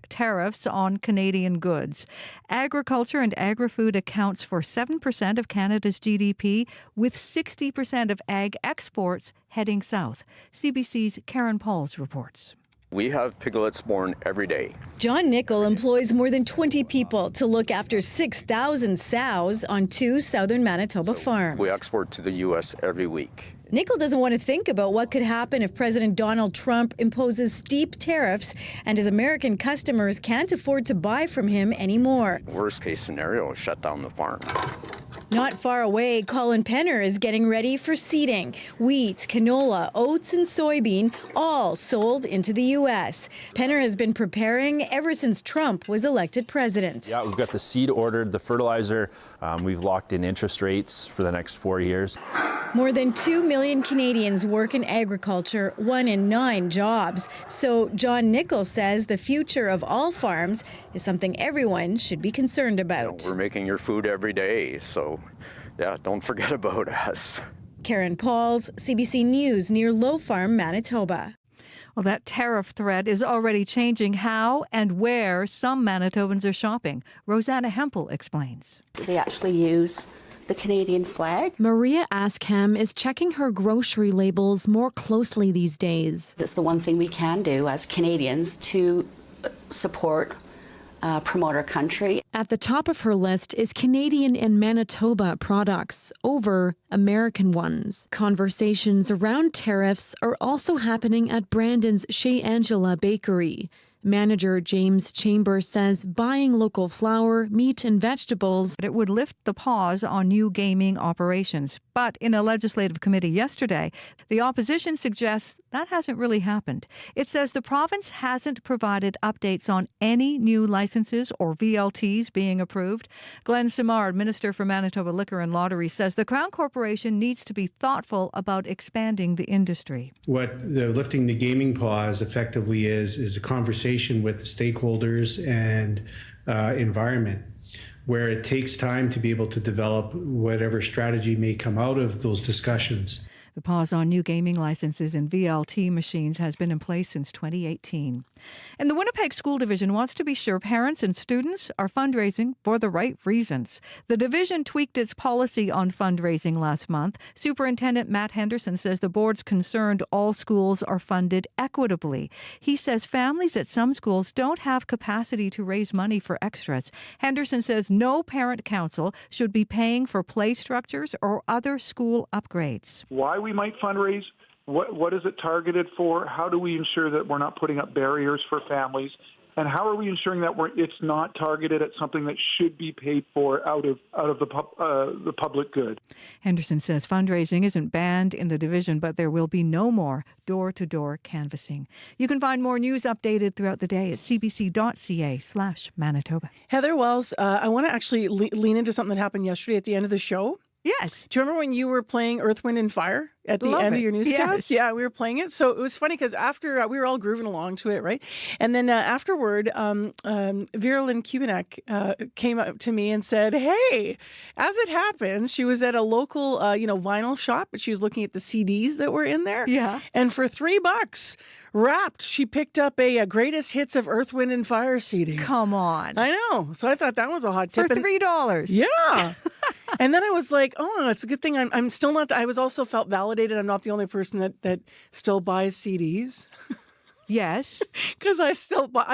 tariffs on Canadian goods. Agriculture and agri-food accounts for 7% of Canada's GDP, with 60% of ag exports heading south. CBC's Karen Pauls reports. We have piglets born every day. John Nickel employs more than 20 people to look after 6,000 sows on 2 southern Manitoba farms. We export to the U.S. every week. Nickel doesn't want to think about what could happen if President Donald Trump imposes steep tariffs and his American customers can't afford to buy from him anymore. Worst case scenario is shut down the farm. Not far away, Colin Penner is getting ready for seeding. Wheat, canola, oats, and soybean, all sold into the U.S. Penner has been preparing ever since Trump was elected president. Yeah, we've got the seed ordered, the fertilizer. We've locked in interest rates for the next 4 years. More than 2 million Canadians work in agriculture, 1 in 9 jobs. So John Nichols says the future of all farms is something everyone should be concerned about. We're making your food every day, so yeah, don't forget about us. Karen Pauls, CBC News, near Low Farm, Manitoba. Well, that tariff threat is already changing how and where some Manitobans are shopping. Rosanna Hempel explains. They actually use the Canadian flag. Maria Askham is checking her grocery labels more closely these days. It's the one thing we can do as Canadians to support, promote our country. At the top of her list is Canadian and Manitoba products over American ones. Conversations around tariffs are also happening at Brandon's Chez Angela Bakery. Manager James Chambers says buying local flour, meat and vegetables. It would lift the pause on new gaming operations. But in a legislative committee yesterday, the opposition suggests that hasn't really happened. It says the province hasn't provided updates on any new licenses or VLTs being approved. Glenn Simard, Minister for Manitoba Liquor and Lottery, says the Crown Corporation needs to be thoughtful about expanding the industry. What the lifting the gaming pause effectively is a conversation with the stakeholders and environment, where it takes time to be able to develop whatever strategy may come out of those discussions. The pause on new gaming licenses and VLT machines has been in place since 2018. And the Winnipeg School Division wants to be sure parents and students are fundraising for the right reasons. The division tweaked its policy on fundraising last month. Superintendent Matt Henderson says the board's concerned all schools are funded equitably. He says families at some schools don't have capacity to raise money for extras. Henderson says no parent council should be paying for play structures or other school upgrades. Why we might fundraise, what is it targeted for, how do we ensure that we're not putting up barriers for families, and how are we ensuring that it's not targeted at something that should be paid for out of the public good. Henderson says fundraising isn't banned in the division, but there will be no more door-to-door canvassing. You can find more news updated throughout the day at cbc.ca/Manitoba. Heather Wells, I want to actually lean into something that happened yesterday at the end of the show. Yes. Do you remember when you were playing Earth, Wind and Fire at the end of your newscast? Yes. Yeah, we were playing it. So it was funny because after we were all grooving along to it, right? And then afterward, Vera-Lynn Kubanek came up to me and said, hey, as it happens, she was at a local, vinyl shop, but she was looking at the CDs that were in there. Yeah. And for $3, wrapped, she picked up a greatest hits of Earth, Wind and Fire CD. Come on. I know. So I thought that was a hot tip. For $3. Yeah. And then I was like, oh, it's a good thing I'm still not, I was also felt validated. I'm not the only person that still buys CDs. Yes. Because I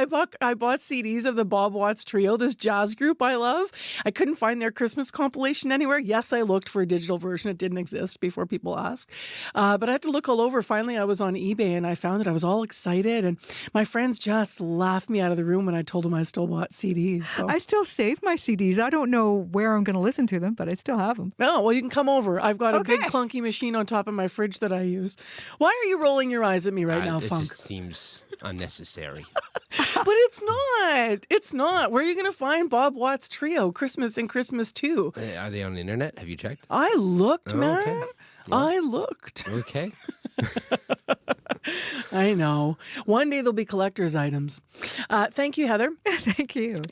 bought CDs of the Bob Watts Trio, this jazz group I love. I couldn't find their Christmas compilation anywhere. Yes, I looked for a digital version. It didn't exist before people asked. But I had to look all over. Finally, I was on eBay and I found it. I was all excited. And my friends just laughed me out of the room when I told them I still bought CDs. So. I still save my CDs. I don't know where I'm going to listen to them, but I still have them. Oh, well, you can come over. I've got a big clunky machine on top of my fridge that I use. Why are you rolling your eyes at me right now, it Funk? Just seems unnecessary. But it's not. It's not. Where are you going to find Bob Watts Trio, Christmas and Christmas 2? Are they on the internet? Have you checked? I looked, man. Okay. Well, I looked. Okay. I know. One day there'll be collector's items. Thank you, Heather. Thank you.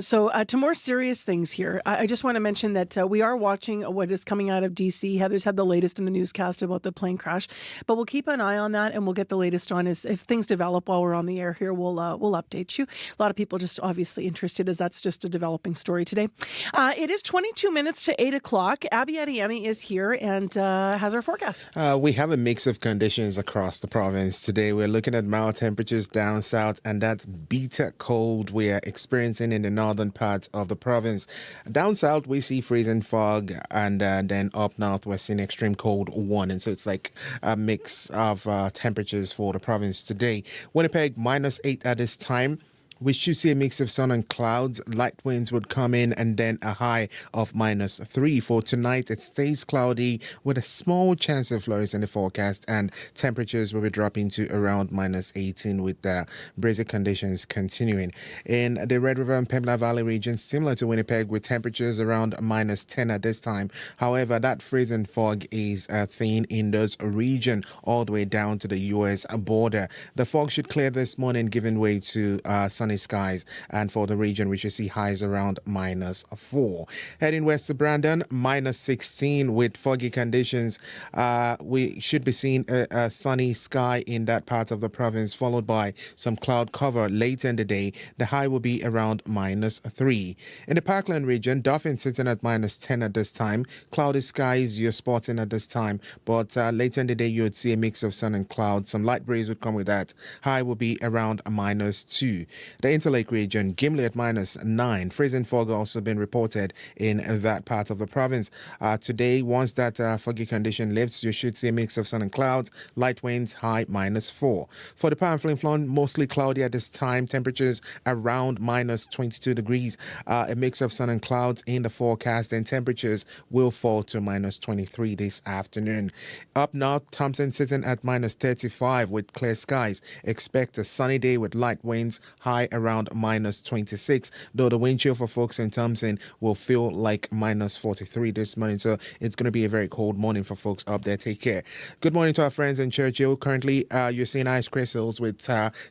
So to more serious things here, I just want to mention that we are watching what is coming out of D.C. Heather's had the latest in the newscast about the plane crash, but we'll keep an eye on that and we'll get the latest on if things develop while we're on the air here. We'll update you. A lot of people just obviously interested as that's just a developing story today. It is 22 minutes to 8 o'clock. Abby Adeyemi is here and has our forecast. We have a mix of conditions across the province today. We're looking at mild temperatures down south, and that's bitter cold we are experiencing in the northern parts of the province. Down south, we see freezing fog, and then up north, we're seeing extreme cold warning. So it's like a mix of temperatures for the province today. Winnipeg, -8 at this time. We should see a mix of sun and clouds. Light winds would come in and then a high of -3. For tonight, it stays cloudy with a small chance of flurries in the forecast, and temperatures will be dropping to around -18 with breezy conditions continuing. In the Red River and Pembina Valley region, similar to Winnipeg, with temperatures around -10 at this time. However, that freezing fog is thin in those region all the way down to the U.S. border. The fog should clear this morning, giving way to sunny skies, and for the region we should see highs around -4. Heading west to Brandon, -16 with foggy conditions. We should be seeing a sunny sky in that part of the province, followed by some cloud cover later in the day. The high will be around -3. In the Parkland region, Dauphin sitting at -10 at this time. Cloudy skies you're spotting at this time, but later in the day you would see a mix of sun and clouds. Some light breeze would come with that. High will be around -2. The Interlake region, Gimli at -9. Freezing fog also been reported in that part of the province. Today, once that foggy condition lifts, you should see a mix of sun and clouds. Light winds, high -4. For the Power and Flin Flon, mostly cloudy at this time. Temperatures around -22 degrees. A mix of sun and clouds in the forecast, and temperatures will fall to -23 this afternoon. Up north, Thompson sitting at -35 with clear skies. Expect a sunny day with light winds, high around -26, though the wind chill for folks in Thompson will feel like -43 this morning. So it's going to be a very cold morning for folks up there. Take care. Good morning to our friends in Churchill. Currently, you're seeing ice crystals with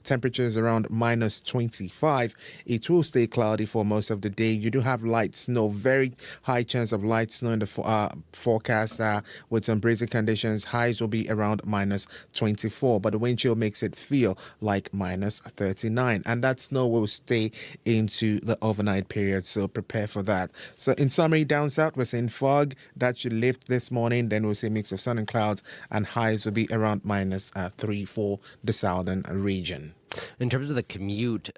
temperatures around -25. It will stay cloudy for most of the day. You do have light snow, very high chance of light snow in the forecast with some breezy conditions. Highs will be around -24, but the wind chill makes it feel like -39. And that snow will stay into the overnight period, so prepare for that. So in summary, down south, we're seeing fog. That should lift this morning. Then we'll see a mix of sun and clouds, and highs will be around -3 for the southern region. In terms of the commute,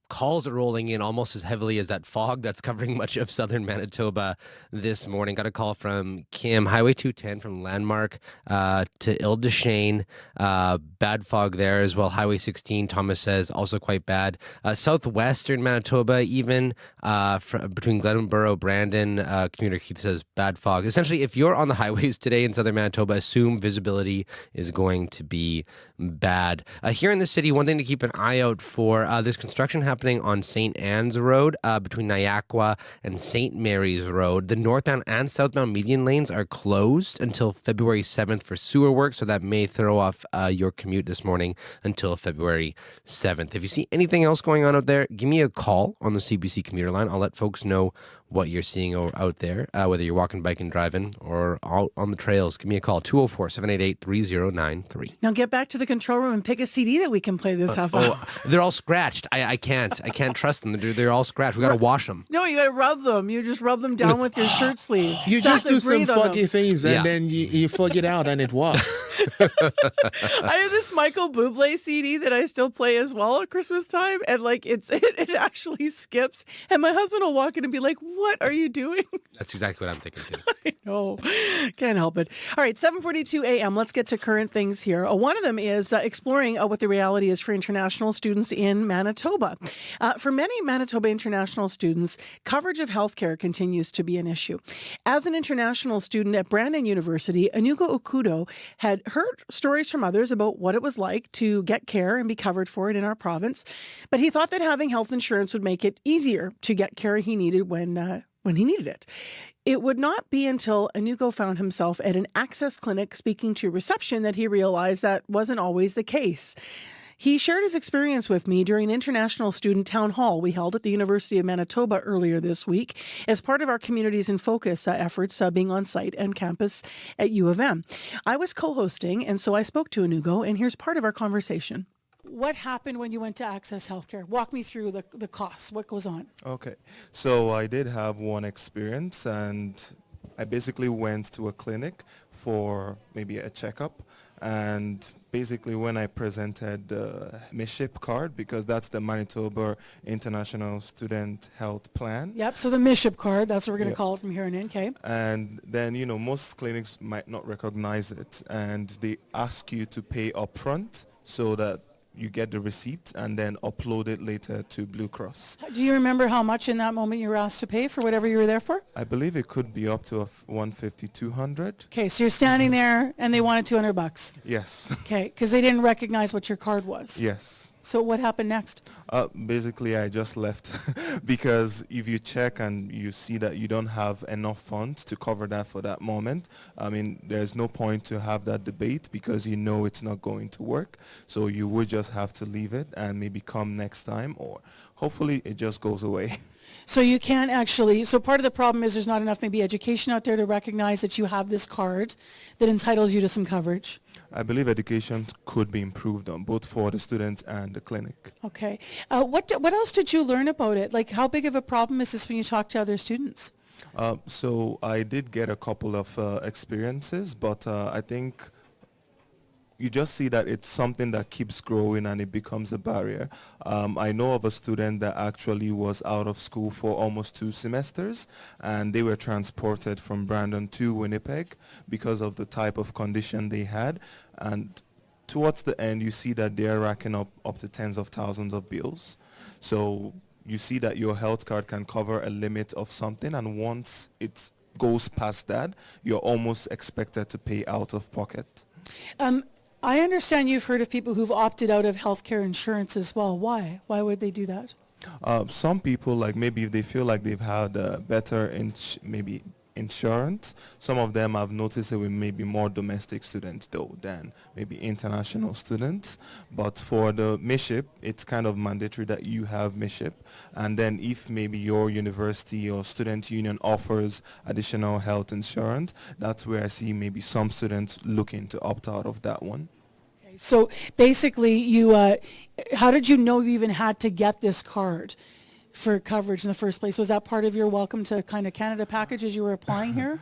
calls are rolling in almost as heavily as that fog that's covering much of southern Manitoba this morning. Got a call from Kim, Highway 210 from Landmark to Ile de Chêne. Bad fog there as well. Highway 16, Thomas says, also quite bad. Southwestern Manitoba, even between Glenborough, Brandon, commuter Keith says bad fog. Essentially, if you're on the highways today in southern Manitoba, assume visibility is going to be bad. Here in the city, one thing to keep an eye out for, there's construction happening on St. Anne's Road between Nyakwa and St. Mary's Road. The northbound and southbound median lanes are closed until February 7th for sewer work, so that may throw off your commute this morning until February 7th. If you see anything else going on out there, give me a call on the CBC commuter line. I'll let folks know what you're seeing out there, whether you're walking, biking, driving, or out on the trails. Give me a call, 204-788-3093. Now get back to the control room and pick a CD that we can play this half hour. They're all scratched. I can't trust them. They're all scratched. We got to wash them. No, you got to rub them. You just rub them down with your shirt sleeve. You just do some foggy things and then you fog it out and it works. I have this Michael Bublé CD that I still play as well at Christmas time, and like it actually skips, and my husband will walk in and be like, "What are you doing?" That's exactly what I'm thinking too. I know, can't help it. All right, 7:42 a.m. Let's get to current things here. One of them is exploring what the reality is for international students in Manitoba. For many Manitoba international students, coverage of healthcare continues to be an issue. As an international student at Brandon University, Anugo Okudo had heard stories from others about what it was like to get care and be covered for it in our province, but he thought that having health insurance would make it easier to get care he needed when he needed it. It would not be until Anugo found himself at an access clinic speaking to reception that he realized that wasn't always the case. He shared his experience with me during an international student town hall we held at the University of Manitoba earlier this week as part of our Communities in Focus efforts being on site and campus at U of M. I was co-hosting, and so I spoke to Anugo, and here's part of our conversation. What happened when you went to Access Healthcare? Walk me through the costs. What goes on? Okay. So I did have one experience, and I basically went to a clinic for maybe a checkup. And basically when I presented the MISHIP card, because that's the Manitoba International Student Health Plan. Yep, so the MISHIP card, that's what we're going to call it from here on in, okay? And then, most clinics might not recognize it, and they ask you to pay upfront so that you get the receipt and then upload it later to Blue Cross. Do you remember how much in that moment you were asked to pay for whatever you were there for? I believe it could be up to $150, $200. Okay, so you're standing there and they wanted $200. Yes. Okay, because they didn't recognize what your card was. Yes. So what happened next? Basically, I just left because if you check and you see that you don't have enough funds to cover that for that moment, there's no point to have that debate because it's not going to work. So you would just have to leave it and maybe come next time, or hopefully it just goes away. So you can't actually, so part of the problem is there's not enough maybe education out there to recognize that you have this card that entitles you to some coverage. I believe education could be improved on, both for the students and the clinic. Okay. What else did you learn about it? Like, how big of a problem is this when you talk to other students? So I did get a couple of experiences, but I think you just see that it's something that keeps growing and it becomes a barrier. I know of a student that actually was out of school for almost 2 semesters, and they were transported from Brandon to Winnipeg because of the type of condition they had. And towards the end, you see that they're racking up to tens of thousands of bills. So you see that your health card can cover a limit of something, and once it goes past that, you're almost expected to pay out of pocket. I understand you've heard of people who've opted out of healthcare insurance as well. Why? Why would they do that? Some people, like maybe if they feel like they've had better insurance, some of them have noticed that we may be more domestic students though than maybe international students. But for the MISHIP, it's kind of mandatory that you have MISHIP. And then if maybe your university or student union offers additional health insurance, that's where I see maybe some students looking to opt out of that one. Okay. So basically, how did you know you even had to get this card for coverage in the first place? Was that part of your Welcome to kind of Canada package as you were applying here?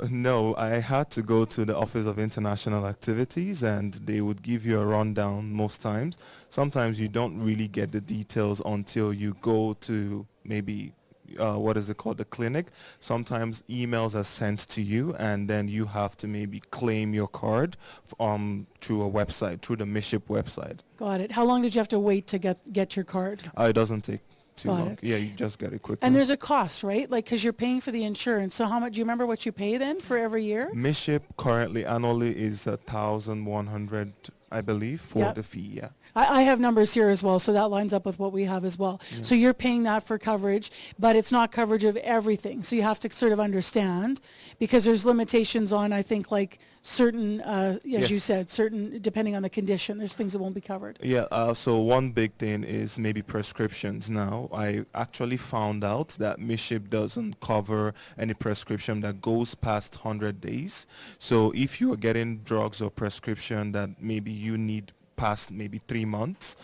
No, I had to go to the Office of International Activities, and they would give you a rundown most times. Sometimes you don't really get the details until you go to maybe the clinic. Sometimes emails are sent to you, and then you have to maybe claim your card through a website, through the MISHIP website. Got it. How long did you have to wait to get your card? It doesn't take too Got long. it. Yeah, you just get it quickly. And there's a cost, right? Like, because you're paying for the insurance. So how much, do you remember what you pay then for every year? MISHIP currently annually is $1,100 I believe, for Yep. the fee. Yeah. I have numbers here as well, so that lines up with what we have as well. So you're paying that for coverage, but it's not coverage of everything. So you have to sort of understand, because there's limitations on, I think, like certain, as you Yes. said, certain, depending on the condition, there's things that won't be covered. Yeah, so one big thing is maybe prescriptions. Now, I actually found out that MISHIP doesn't cover any prescription that goes past 100 days. So if you are getting drugs or prescription that maybe you need past maybe 3 months,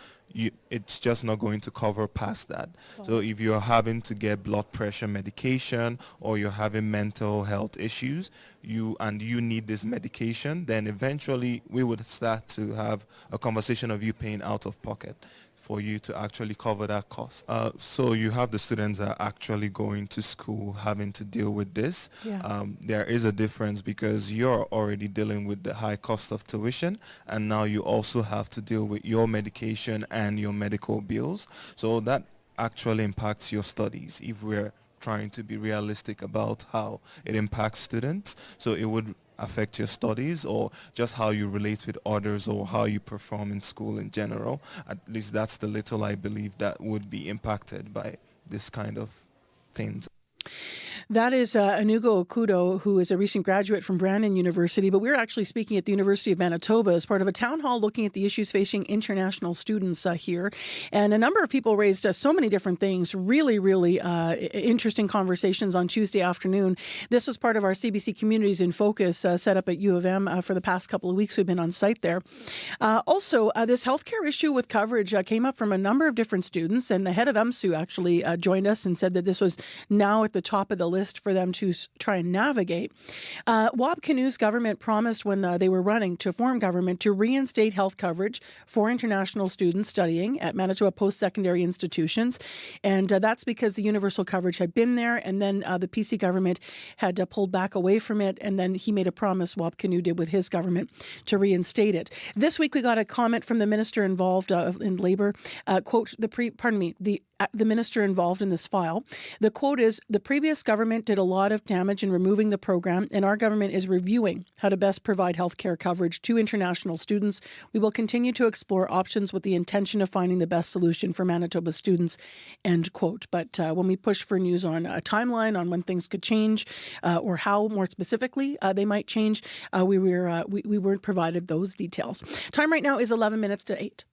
it's just not going to cover past that. So if you're having to get blood pressure medication or you're having mental health issues, you need this medication, then eventually we would start to have a conversation of you paying out of pocket for you to actually cover that cost. So you have the students that are actually going to school having to deal with this. Yeah. There is a difference because you're already dealing with the high cost of tuition, and now you also have to deal with your medication and your medical bills. So that actually impacts your studies if we're trying to be realistic about how it impacts students. So it would affect your studies or just how you relate with others or how you perform in school in general. At least that's the little I believe that would be impacted by this kind of things. That is Anugo Okudo, who is a recent graduate from Brandon University, but we're actually speaking at the University of Manitoba as part of a town hall looking at the issues facing international students here. And a number of people raised so many different things, really, really interesting conversations on Tuesday afternoon. This was part of our CBC Communities in Focus set up at U of M for the past couple of weeks. We've been on site there. Also, this healthcare issue with coverage came up from a number of different students, and the head of MSU actually joined us and said that this was now at the top of the list for them to try and navigate. Wab Kinew's government promised when they were running to form government to reinstate health coverage for international students studying at Manitoba post-secondary institutions. And that's because the universal coverage had been there, and then the PC government had pulled back away from it, and then he made a promise, Wab Kinew did with his government, to reinstate it. This week we got a comment from the minister involved in Labour, quote, the minister involved in this file. The quote is, "The previous government did a lot of damage in removing the program, and our government is reviewing how to best provide health care coverage to international students. We will continue to explore options with the intention of finding the best solution for Manitoba students," end quote. But when we push for news on a timeline on when things could change or how more specifically they might change, we weren't provided those details. Time right now is 11 minutes to 8.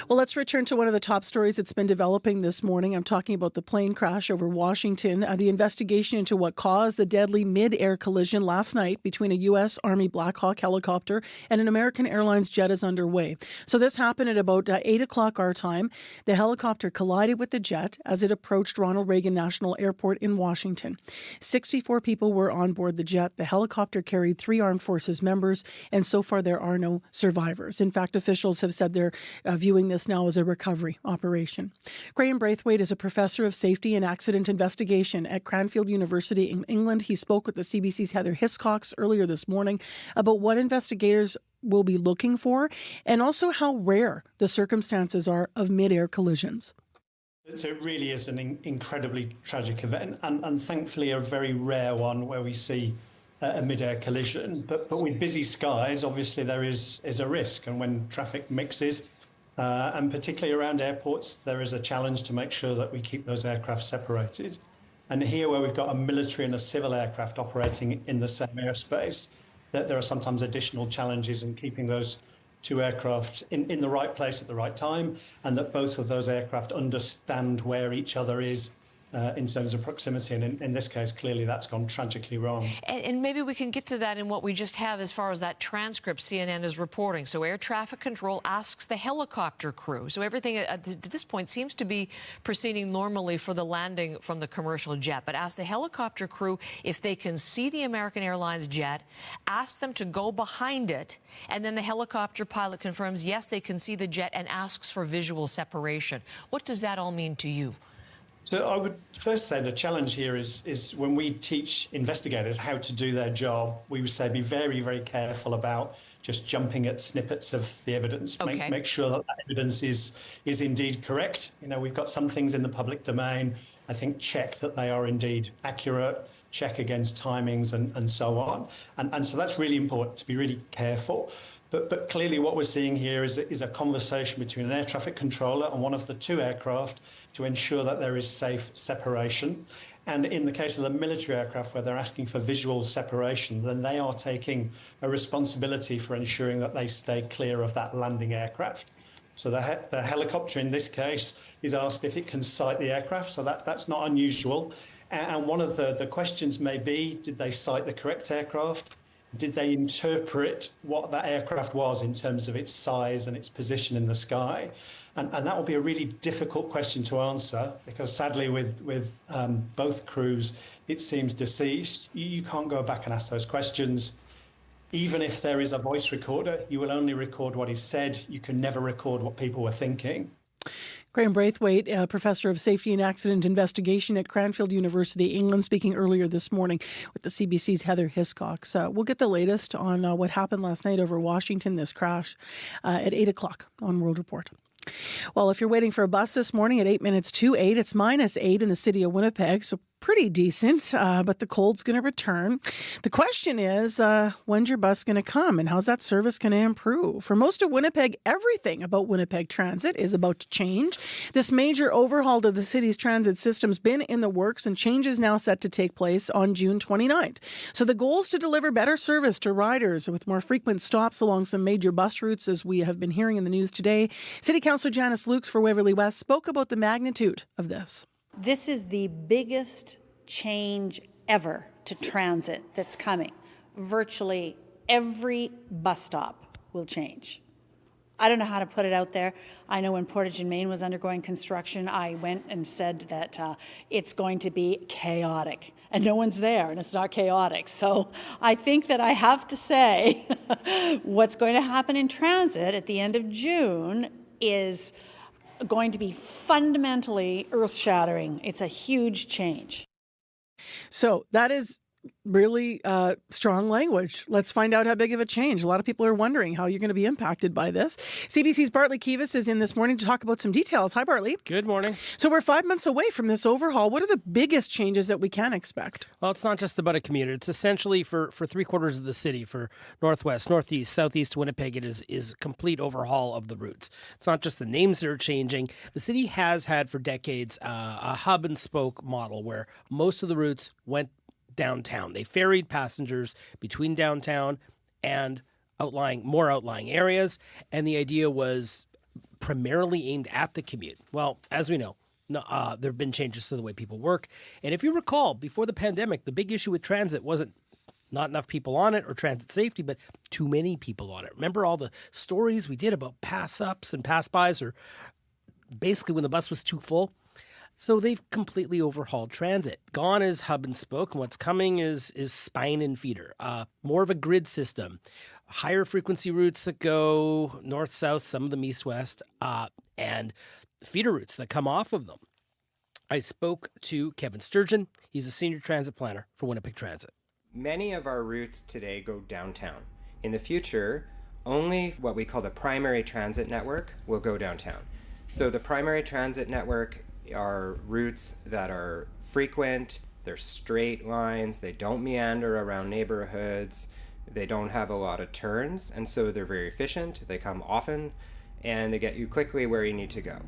Well, let's return to one of the top stories that's been developing this morning. I'm talking about the plane crash over Washington. The investigation into what caused the deadly mid-air collision last night between a U.S. Army Black Hawk helicopter and an American Airlines jet is underway. So this happened at about 8 o'clock our time. The helicopter collided with the jet as it approached Ronald Reagan National Airport in Washington. 64 people were on board the jet. The helicopter carried 3 armed forces members, and so far there are no survivors. In fact, officials have said they're viewing this now as a recovery operation. Graham Braithwaite is a professor of safety and accident investigation at Cranfield University in England. He spoke with the CBC's Heather Hiscox earlier this morning about what investigators will be looking for and also how rare the circumstances are of mid-air collisions. So it really is an incredibly tragic event and thankfully a very rare one where we see a mid-air collision. But with busy skies, obviously there is a risk, and when traffic mixes, and particularly around airports, there is a challenge to make sure that we keep those aircraft separated. And here, where we've got a military and a civil aircraft operating in the same airspace, that there are sometimes additional challenges in keeping those 2 aircraft in the right place at the right time, and that both of those aircraft understand where each other is in terms of proximity. And in this case, clearly that's gone tragically wrong. And maybe we can get to that in what we just have as far as that transcript CNN is reporting. So air traffic control asks the helicopter crew. So everything to this point seems to be proceeding normally for the landing from the commercial jet. But ask the helicopter crew if they can see the American Airlines jet, ask them to go behind it, and then the helicopter pilot confirms, yes, they can see the jet and asks for visual separation. What does that all mean to you? So I would first say the challenge here is when we teach investigators how to do their job, we would say be very, very careful about just jumping at snippets of the evidence. Okay. Make sure that evidence is indeed correct. You know, we've got some things in the public domain. I think check that they are indeed accurate. check against timings and so on. And so that's really important to be really careful. But clearly what we're seeing here is a conversation between an air traffic controller and one of the two aircraft to ensure that there is safe separation. And in the case of the military aircraft where they're asking for visual separation, then they are taking a responsibility for ensuring that they stay clear of that landing aircraft. So the helicopter in this case is asked if it can sight the aircraft, so that's not unusual. And one of the questions may be, did they sight the correct aircraft? Did they interpret what that aircraft was in terms of its size and its position in the sky? And that will be a really difficult question to answer because sadly with both crews, it seems deceased. You can't go back and ask those questions. Even if there is a voice recorder, you will only record what is said. You can never record what people were thinking. Graham Braithwaite, professor of safety and accident investigation at Cranfield University, England, speaking earlier this morning with the CBC's Heather Hiscox. We'll get the latest on what happened last night over Washington, this crash, at 8 o'clock on World Report. Well, if you're waiting for a bus this morning at 8 minutes to 8, it's -8 in the city of Winnipeg, so pretty decent, but the cold's going to return. The question is, when's your bus going to come and how's that service going to improve? For most of Winnipeg, everything about Winnipeg Transit is about to change. This major overhaul to the city's transit system's been in the works and change is now set to take place on June 29th. So the goal is to deliver better service to riders with more frequent stops along some major bus routes, as we have been hearing in the news today. City Councillor Janice Lukes for Waverley West spoke about the magnitude of this. This is the biggest change ever to transit that's coming. Virtually every bus stop will change. I don't know how to put it out there. I know when Portage and Main was undergoing construction, I went and said that it's going to be chaotic. And no one's there, and it's not chaotic. So I think that I have to say what's going to happen in transit at the end of June is going to be fundamentally earth-shattering. It's a huge change. So that is really strong language. Let's find out how big of a change. A lot of people are wondering how you're going to be impacted by this. CBC's Bartley Kivas is in this morning to talk about some details. Hi, Bartley. Good morning. So we're 5 months away from this overhaul. What are the biggest changes that we can expect? Well, it's not just about a commuter. It's essentially for 3/4 of the city, for northwest, northeast, southeast Winnipeg. It is a complete overhaul of the routes. It's not just the names that are changing. The city has had for decades a hub and spoke model where most of the routes went downtown. They ferried passengers between downtown and more outlying areas, and the idea was primarily aimed at the commute. Well, as we know, there have been changes to the way people work, and if you recall, before the pandemic, the big issue with transit wasn't not enough people on it or transit safety, but too many people on it. Remember all the stories we did about pass-ups and pass-bys, or basically when the bus was too full? So they've completely overhauled transit. Gone is hub and spoke, and what's coming is spine and feeder. More of a grid system. Higher frequency routes that go north-south, some of them east-west, and feeder routes that come off of them. I spoke to Kevin Sturgeon. He's a senior transit planner for Winnipeg Transit. Many of our routes today go downtown. In the future, only what we call the primary transit network will go downtown. So the primary transit network are routes that are frequent, they're straight lines, they don't meander around neighborhoods, they don't have a lot of turns, and so they're very efficient, they come often, and they get you quickly where you need to go.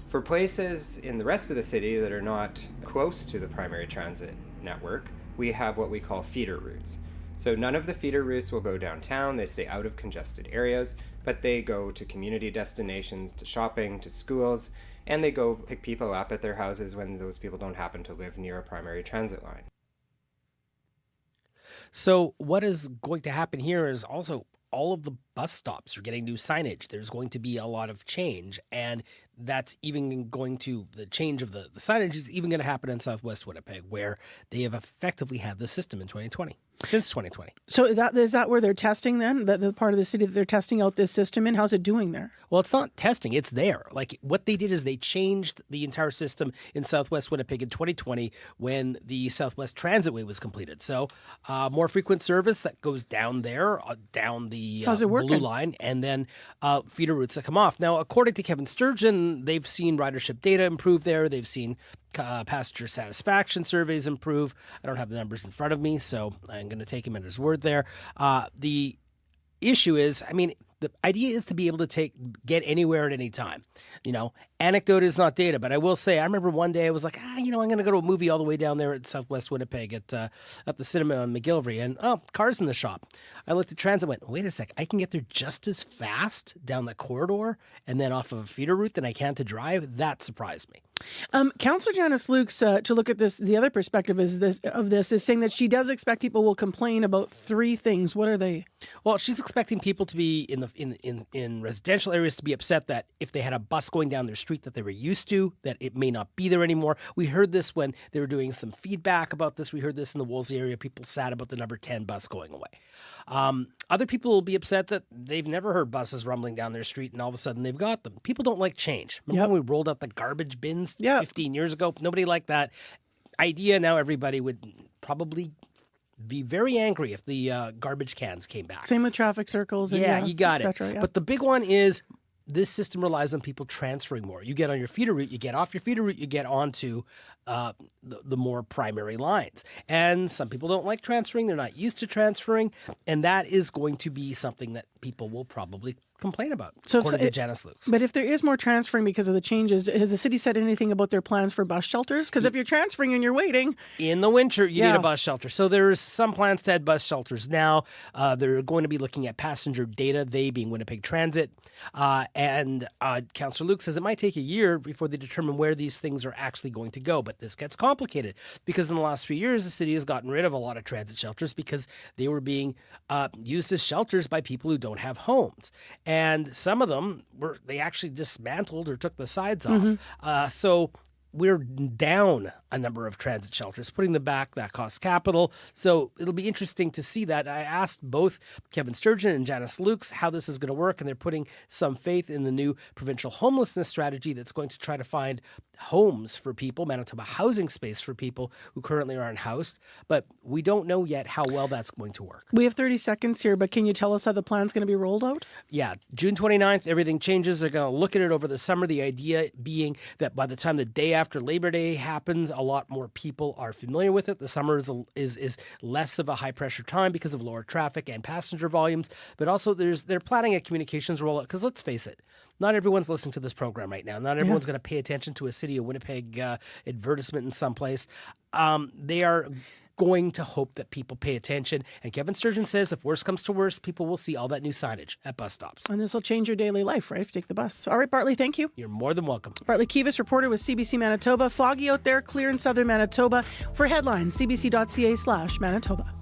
For places in the rest of the city that are not close to the primary transit network, we have what we call feeder routes. So none of the feeder routes will go downtown, they stay out of congested areas, but they go to community destinations, to shopping, to schools, and they go pick people up at their houses when those people don't happen to live near a primary transit line. So what is going to happen here is also all of the bus stops are getting new signage. There's going to be a lot of change, and that's even going to, the change of the signage is even going to happen in Southwest Winnipeg, where they have effectively had the system in 2020. Since 2020. So is that where they're testing then? The part of the city that they're testing out this system in? How's it doing there? Well, it's not testing. It's there. Like what they did is they changed the entire system in Southwest Winnipeg in 2020 when the Southwest Transitway was completed. So more frequent service that goes down there, down the blue line, and then feeder routes that come off. Now, according to Kevin Sturgeon, and they've seen ridership data improve there. They've seen passenger satisfaction surveys improve. I don't have the numbers in front of me, so I'm going to take him at his word there. The issue is, the idea is to be able to get anywhere at any time. Anecdote is not data, but I will say, I remember one day I was like, I'm going to go to a movie all the way down there at Southwest Winnipeg at the cinema on McGillivray, and cars in the shop. I looked at transit and went, wait a sec, I can get there just as fast down the corridor and then off of a feeder route than I can to drive. That surprised me. Councillor Janice Lukes, to look at this, the other perspective is saying that she does expect people will complain about three things. What are they? Well, she's expecting people to be in residential areas to be upset that if they had a bus going down their street that they were used to, that it may not be there anymore. We heard this when they were doing some feedback about this. We heard this in the Wolsey area. People sad about the number 10 bus going away. Other people will be upset that they've never heard buses rumbling down their street and all of a sudden they've got them. People don't like change. Remember when we rolled out the garbage bins 15 years ago? Nobody liked that idea. Now everybody would probably be very angry if the garbage cans came back. Same with traffic circles. And you got it. Yeah. But the big one is this system relies on people transferring more. You get on your feeder route, you get off your feeder route, you get onto the more primary lines. And some people don't like transferring. They're not used to transferring. And that is going to be something that people will probably complain about, according to Janice Lukes. But if there is more transferring because of the changes, has the city said anything about their plans for bus shelters? Because if you're transferring and you're waiting... In the winter, you need a bus shelter. So there's some plans to add bus shelters now. They're going to be looking at passenger data, they being Winnipeg Transit. And Councillor Luke says it might take a year before they determine where these things are actually going to go. But this gets complicated because in the last few years, the city has gotten rid of a lot of transit shelters because they were being used as shelters by people who don't have homes. And some of them they actually dismantled or took the sides off. So we're down a number of transit shelters. Putting them back, that costs capital. So it'll be interesting to see that. I asked both Kevin Sturgeon and Janice Lukes how this is going to work, and they're putting some faith in the new provincial homelessness strategy that's going to try to find homes for people, Manitoba housing space for people who currently are unhoused. But we don't know yet how well that's going to work. We have 30 seconds here, but can you tell us how the plan's going to be rolled out? Yeah, June 29th, everything changes. They're going to look at it over the summer. The idea being that by the time the day after Labor Day happens, a lot more people are familiar with it. The summer is less of a high-pressure time because of lower traffic and passenger volumes. But also they're planning a communications rollout because let's face it, not everyone's listening to this program right now. Not everyone's going to pay attention to a City of Winnipeg advertisement in some place. They are going to hope that people pay attention. And Kevin Sturgeon says if worse comes to worse, people will see all that new signage at bus stops. And this will change your daily life, right, if you take the bus. All right, Bartley, thank you. You're more than welcome. Bartley Kivas, reporter with CBC Manitoba. Foggy out there, clear in southern Manitoba. For headlines, cbc.ca/Manitoba.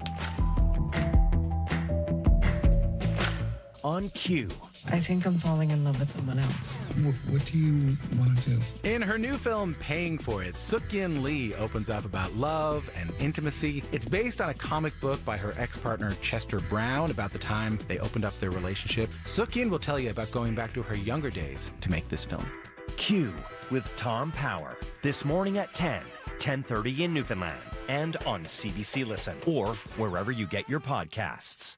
On cue. I think I'm falling in love with someone else. What do you want to do? In her new film, Paying for It, Suk-Yin Lee opens up about love and intimacy. It's based on a comic book by her ex-partner Chester Brown about the time they opened up their relationship. Suk-Yin will tell you about going back to her younger days to make this film. Q with Tom Power. This morning at 10:30 in Newfoundland. And on CBC Listen or wherever you get your podcasts.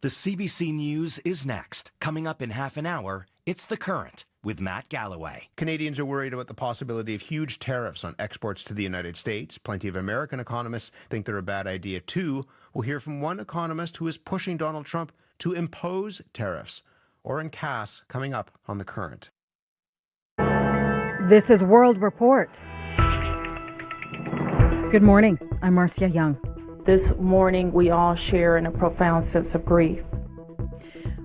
The CBC News is next. Coming up in half an hour, it's The Current with Matt Galloway. Canadians are worried about the possibility of huge tariffs on exports to the United States. Plenty of American economists think they're a bad idea too. We'll hear from one economist who is pushing Donald Trump to impose tariffs. Oren Cass coming up on The Current. This is World Report. Good morning. I'm Marcia Young. This morning, we all share in a profound sense of grief.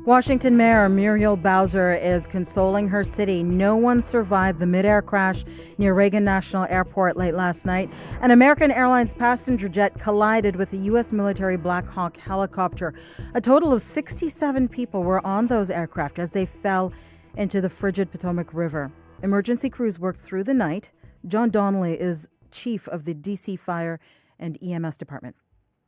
Washington Mayor Muriel Bowser is consoling her city. No one survived the midair crash near Reagan National Airport late last night. An American Airlines passenger jet collided with a U.S. military Black Hawk helicopter. A total of 67 people were on those aircraft as they fell into the frigid Potomac River. Emergency crews worked through the night. John Donnelly is chief of the D.C. Fire and EMS Department.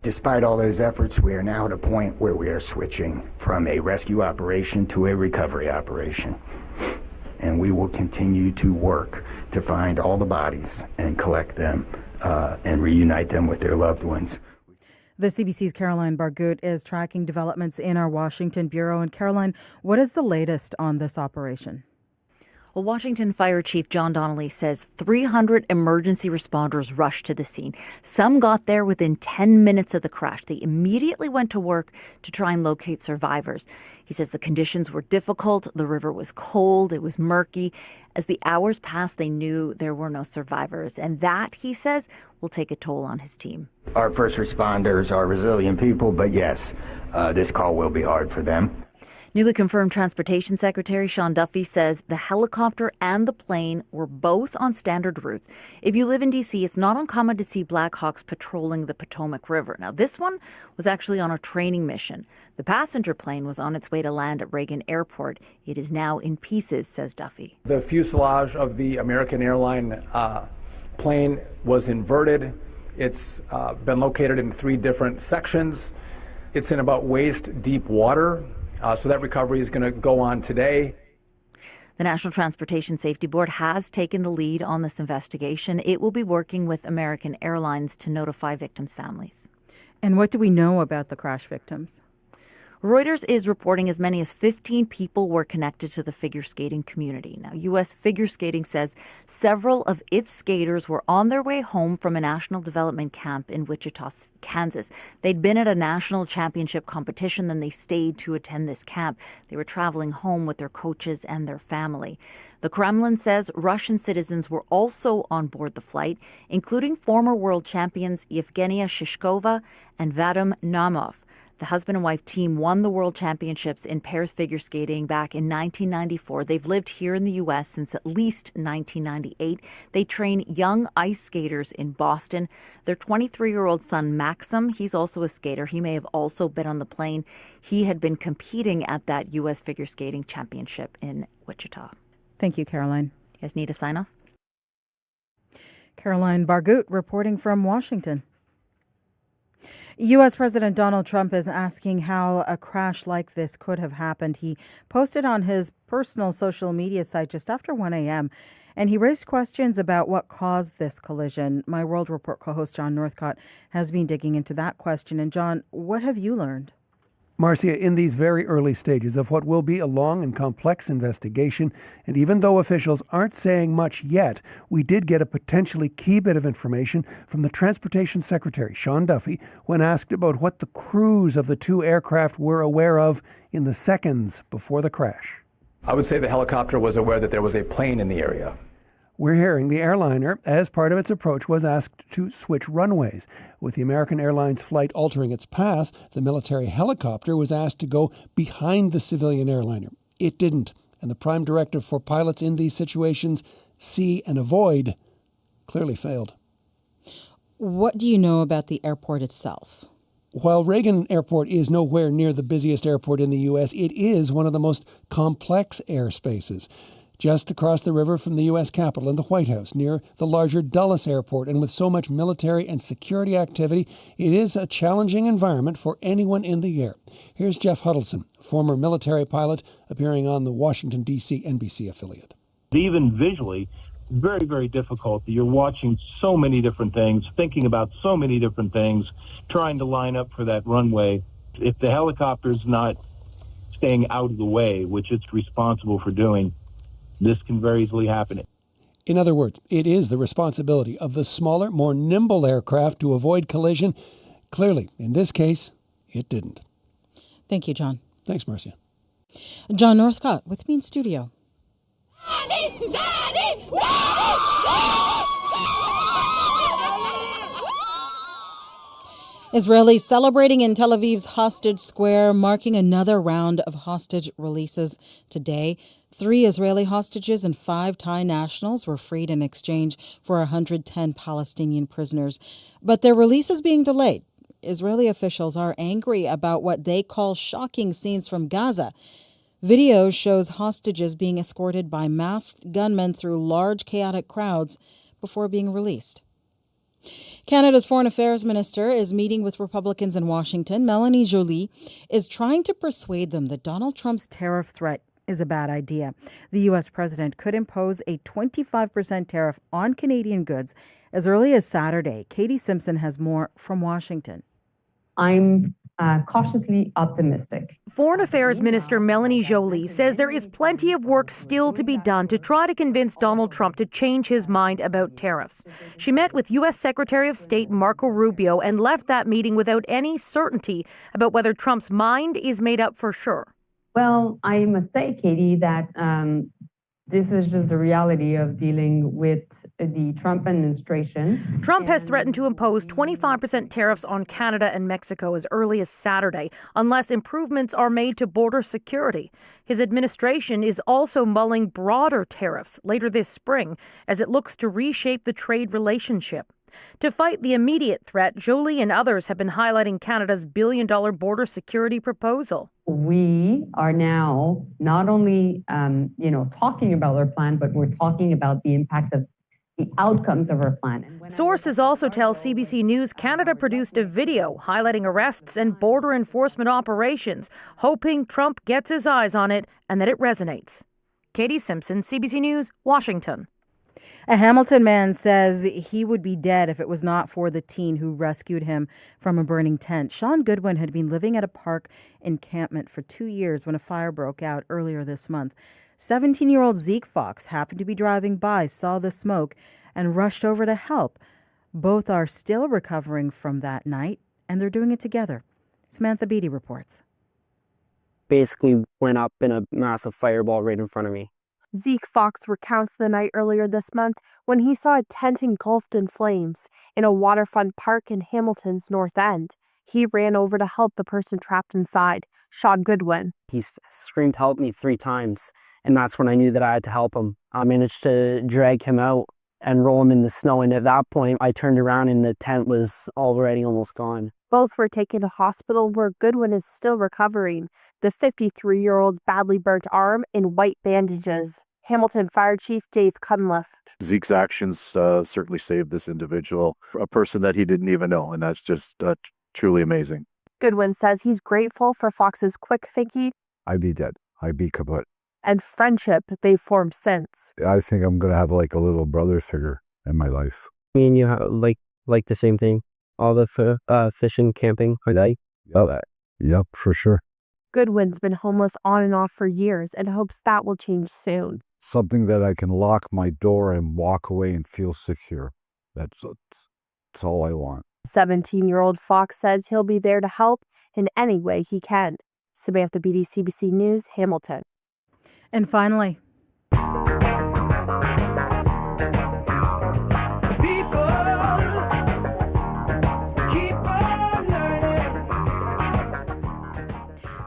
Despite all those efforts, we are now at a point where we are switching from a rescue operation to a recovery operation. And we will continue to work to find all the bodies and collect them and reunite them with their loved ones. The CBC's Caroline Bargut is tracking developments in our Washington bureau. And Caroline, what is the latest on this operation? Well, Washington Fire Chief John Donnelly says 300 emergency responders rushed to the scene. Some got there within 10 minutes of the crash. They immediately went to work to try and locate survivors. He says the conditions were difficult. The river was cold. It was murky. As the hours passed, they knew there were no survivors. And that, he says, will take a toll on his team. Our first responders are resilient people, but yes, this call will be hard for them. Newly confirmed Transportation Secretary Sean Duffy says the helicopter and the plane were both on standard routes. If you live in D.C., it's not uncommon to see Black Hawks patrolling the Potomac River. Now, this one was actually on a training mission. The passenger plane was on its way to land at Reagan Airport. It is now in pieces, says Duffy. The fuselage of the American airline plane was inverted. It's been located in 3 different sections. It's in about waist-deep water. So that recovery is going to go on today. The National Transportation Safety Board has taken the lead on this investigation. It will be working with American Airlines to notify victims' families. And what do we know about the crash victims? Reuters is reporting as many as 15 people were connected to the figure skating community. Now, U.S. Figure Skating says several of its skaters were on their way home from a national development camp in Wichita, Kansas. They'd been at a national championship competition, then they stayed to attend this camp. They were traveling home with their coaches and their family. The Kremlin says Russian citizens were also on board the flight, including former world champions Yevgenia Shishkova and Vadim Naumov. The husband and wife team won the world championships in pairs figure skating back in 1994. They've lived here in the U.S. since at least 1998. They train young ice skaters in Boston. Their 23-year-old son, Maxim, he's also a skater. He may have also been on the plane. He had been competing at that U.S. figure skating championship in Wichita. Thank you, Caroline. You guys need a sign-off? Caroline Bargut reporting from Washington. U.S. President Donald Trump is asking how a crash like this could have happened. He posted on his personal social media site just after 1 a.m., and he raised questions about what caused this collision. My World Report co-host John Northcott has been digging into that question. And John, what have you learned? Marcia, in these very early stages of what will be a long and complex investigation, and even though officials aren't saying much yet, we did get a potentially key bit of information from the Transportation Secretary, Sean Duffy, when asked about what the crews of the 2 aircraft were aware of in the seconds before the crash. I would say the helicopter was aware that there was a plane in the area. We're hearing the airliner, as part of its approach, was asked to switch runways. With the American Airlines flight altering its path, the military helicopter was asked to go behind the civilian airliner. It didn't, and the prime directive for pilots in these situations, see and avoid, clearly failed. What do you know about the airport itself? While Reagan Airport is nowhere near the busiest airport in the U.S., it is one of the most complex airspaces. Just across the river from the U.S. Capitol and the White House, near the larger Dulles Airport, and with so much military and security activity, it is a challenging environment for anyone in the air. Here's Jeff Huddleston, former military pilot, appearing on the Washington, D.C. NBC affiliate. Even visually, very, very difficult. You're watching so many different things, thinking about so many different things, trying to line up for that runway. If the helicopter's not staying out of the way, which it's responsible for doing, this can very easily happen. In other words, it is the responsibility of the smaller, more nimble aircraft to avoid collision. Clearly, in this case, it didn't. Thank you, John. Thanks, Marcia. John Northcott with me in studio. Israelis celebrating in Tel Aviv's Hostage Square, marking another round of hostage releases today. 3 Israeli hostages and 5 Thai nationals were freed in exchange for 110 Palestinian prisoners. But their release is being delayed. Israeli officials are angry about what they call shocking scenes from Gaza. Video shows hostages being escorted by masked gunmen through large chaotic crowds before being released. Canada's Foreign Affairs Minister is meeting with Republicans in Washington. Melanie Joly is trying to persuade them that Donald Trump's tariff threat is a bad idea. The U.S. president could impose a 25% tariff on Canadian goods as early as Saturday. Katie Simpson has more from Washington. I'm cautiously optimistic. Foreign Affairs Minister Melanie Joly says there is plenty of work still to be done to try to convince Donald Trump to change his mind about tariffs. She met with U.S. Secretary of State Marco Rubio and left that meeting without any certainty about whether Trump's mind is made up for sure. Well, I must say, Katie, that this is just the reality of dealing with the Trump administration. Trump has threatened to impose 25% tariffs on Canada and Mexico as early as Saturday, unless improvements are made to border security. His administration is also mulling broader tariffs later this spring as it looks to reshape the trade relationship. To fight the immediate threat, Joly and others have been highlighting Canada's billion-dollar border security proposal. We are now not only, talking about our plan, but we're talking about the impacts of the outcomes of our plan. Sources also tell CBC News Canada produced a video highlighting arrests and border enforcement operations, hoping Trump gets his eyes on it and that it resonates. Katie Simpson, CBC News, Washington. A Hamilton man says he would be dead if it was not for the teen who rescued him from a burning tent. Sean Goodwin had been living at a park encampment for 2 years when a fire broke out earlier this month. 17-year-old Zeke Fox happened to be driving by, saw the smoke, and rushed over to help. Both are still recovering from that night, and they're doing it together. Samantha Beatty reports. Basically went up in a massive fireball right in front of me. Zeke Fox recounts the night earlier this month when he saw a tent engulfed in flames in a waterfront park in Hamilton's North End. He ran over to help the person trapped inside, Sean Goodwin. He screamed, "Help me," 3 times, and that's when I knew that I had to help him. I managed to drag him out and roll him in the snow, and at that point, I turned around and the tent was already almost gone. Both were taken to hospital where Goodwin is still recovering, the 53-year-old's badly burnt arm in white bandages. Hamilton Fire Chief Dave Cunliffe. Zeke's actions certainly saved this individual, a person that he didn't even know, and that's just truly amazing. Goodwin says he's grateful for Fox's quick thinking. I'd be dead. I'd be kaput. And friendship they've formed since. I think I'm going to have like a little brother figure in my life. Me and you have like the same thing. All the fishing, camping, I love that. Yep, for sure. Goodwin's been homeless on and off for years and hopes that will change soon. Something that I can lock my door and walk away and feel secure. That's all I want. 17-year-old Fox says he'll be there to help in any way he can. Samantha Beatty, CBC News, Hamilton. And finally,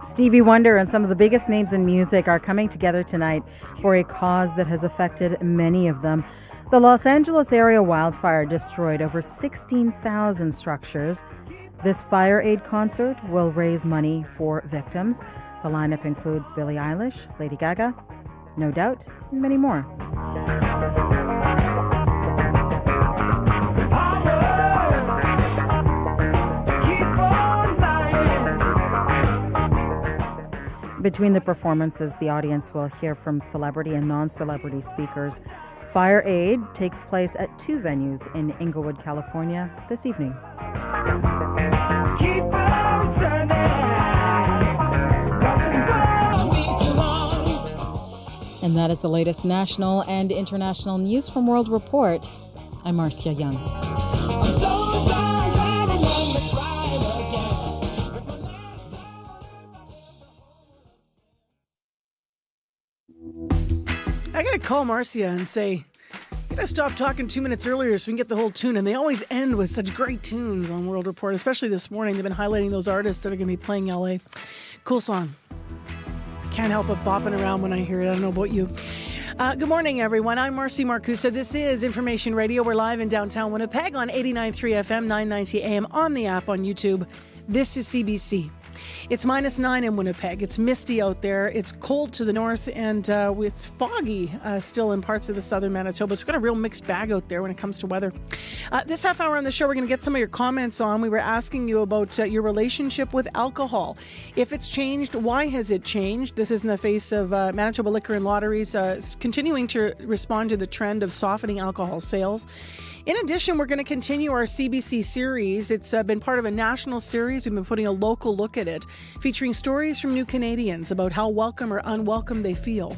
Stevie Wonder and some of the biggest names in music are coming together tonight for a cause that has affected many of them. The Los Angeles area wildfire destroyed over 16,000 structures. This fire aid concert will raise money for victims. The lineup includes Billie Eilish, Lady Gaga, No Doubt, and many more. Between the performances, the audience will hear from celebrity and non-celebrity speakers. Fire Aid takes place at 2 venues in Inglewood, California this evening. And that is the latest national and international news from World Report. I'm Marcia Young. I gotta call Marcia and say, I gotta stop talking 2 minutes earlier so we can get the whole tune. And they always end with such great tunes on World Report, especially this morning. They've been highlighting those artists that are gonna be playing LA. Cool song. Can't help but bopping around when I hear it. I don't know about you. Good morning, everyone. I'm Marcy Marcusa. This is Information Radio. We're live in downtown Winnipeg on 89.3 FM, 990 AM, on the app, on YouTube. This is CBC. It's -9 in Winnipeg. It's misty out there. It's cold to the north and it's foggy still in parts of the southern Manitoba. So we've got a real mixed bag out there when it comes to weather. This half hour on the show, we're going to get some of your comments on. We were asking you about your relationship with alcohol. If it's changed, why has it changed? This is in the face of Manitoba Liquor and Lotteries continuing to respond to the trend of softening alcohol sales. In addition, we're going to continue our CBC series. It's been part of a national series. We've been putting a local look at it, featuring stories from new Canadians about how welcome or unwelcome they feel.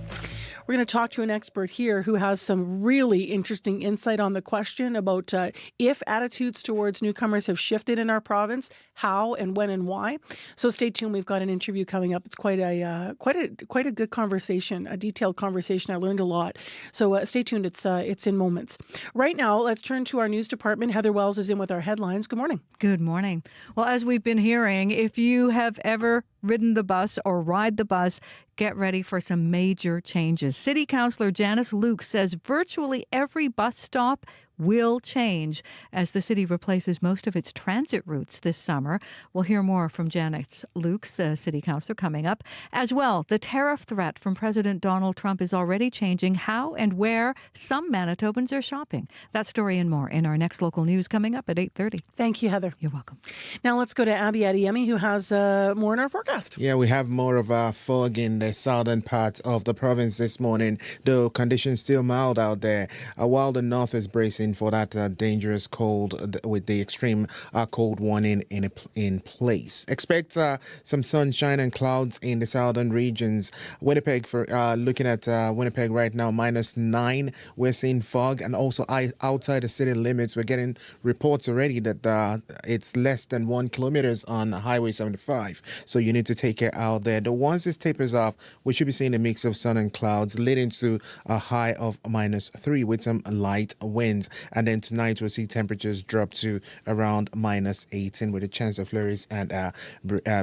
We're going to talk to an expert here who has some really interesting insight on the question about if attitudes towards newcomers have shifted in our province, how and when and why. So stay tuned. We've got an interview coming up. It's quite a good conversation, a detailed conversation. I learned a lot. So stay tuned. It's in moments. Right now, let's turn to our news department. Heather Wells is in with our headlines. Good morning. Good morning. Well, as we've been hearing, if you have ever ridden the bus or ride the bus, get ready for some major changes. City Councillor Janice Luke says virtually every bus stop will change as the city replaces most of its transit routes this summer. We'll hear more from Janice Luke, city councillor, coming up. As well, the tariff threat from President Donald Trump is already changing how and where some Manitobans are shopping. That story and more in our next local news coming up at 8:30. Thank you, Heather. You're welcome. Now let's go to Abby Adeyemi, who has more in our forecast. Yeah, we have more of a fog in the southern part of the province this morning, though conditions still mild out there, while the north is bracing for that dangerous cold with the extreme cold warning in place. Expect some sunshine and clouds in the southern regions. Winnipeg, for looking at Winnipeg right now, -9. We're seeing fog, and also outside the city limits, we're getting reports already that it's less than 1 kilometers on Highway 75. So you need to take care out there. The once this tapers off, we should be seeing a mix of sun and clouds, leading to a high of -3 with some light winds. And then tonight we'll see temperatures drop to around -18 with a chance of flurries and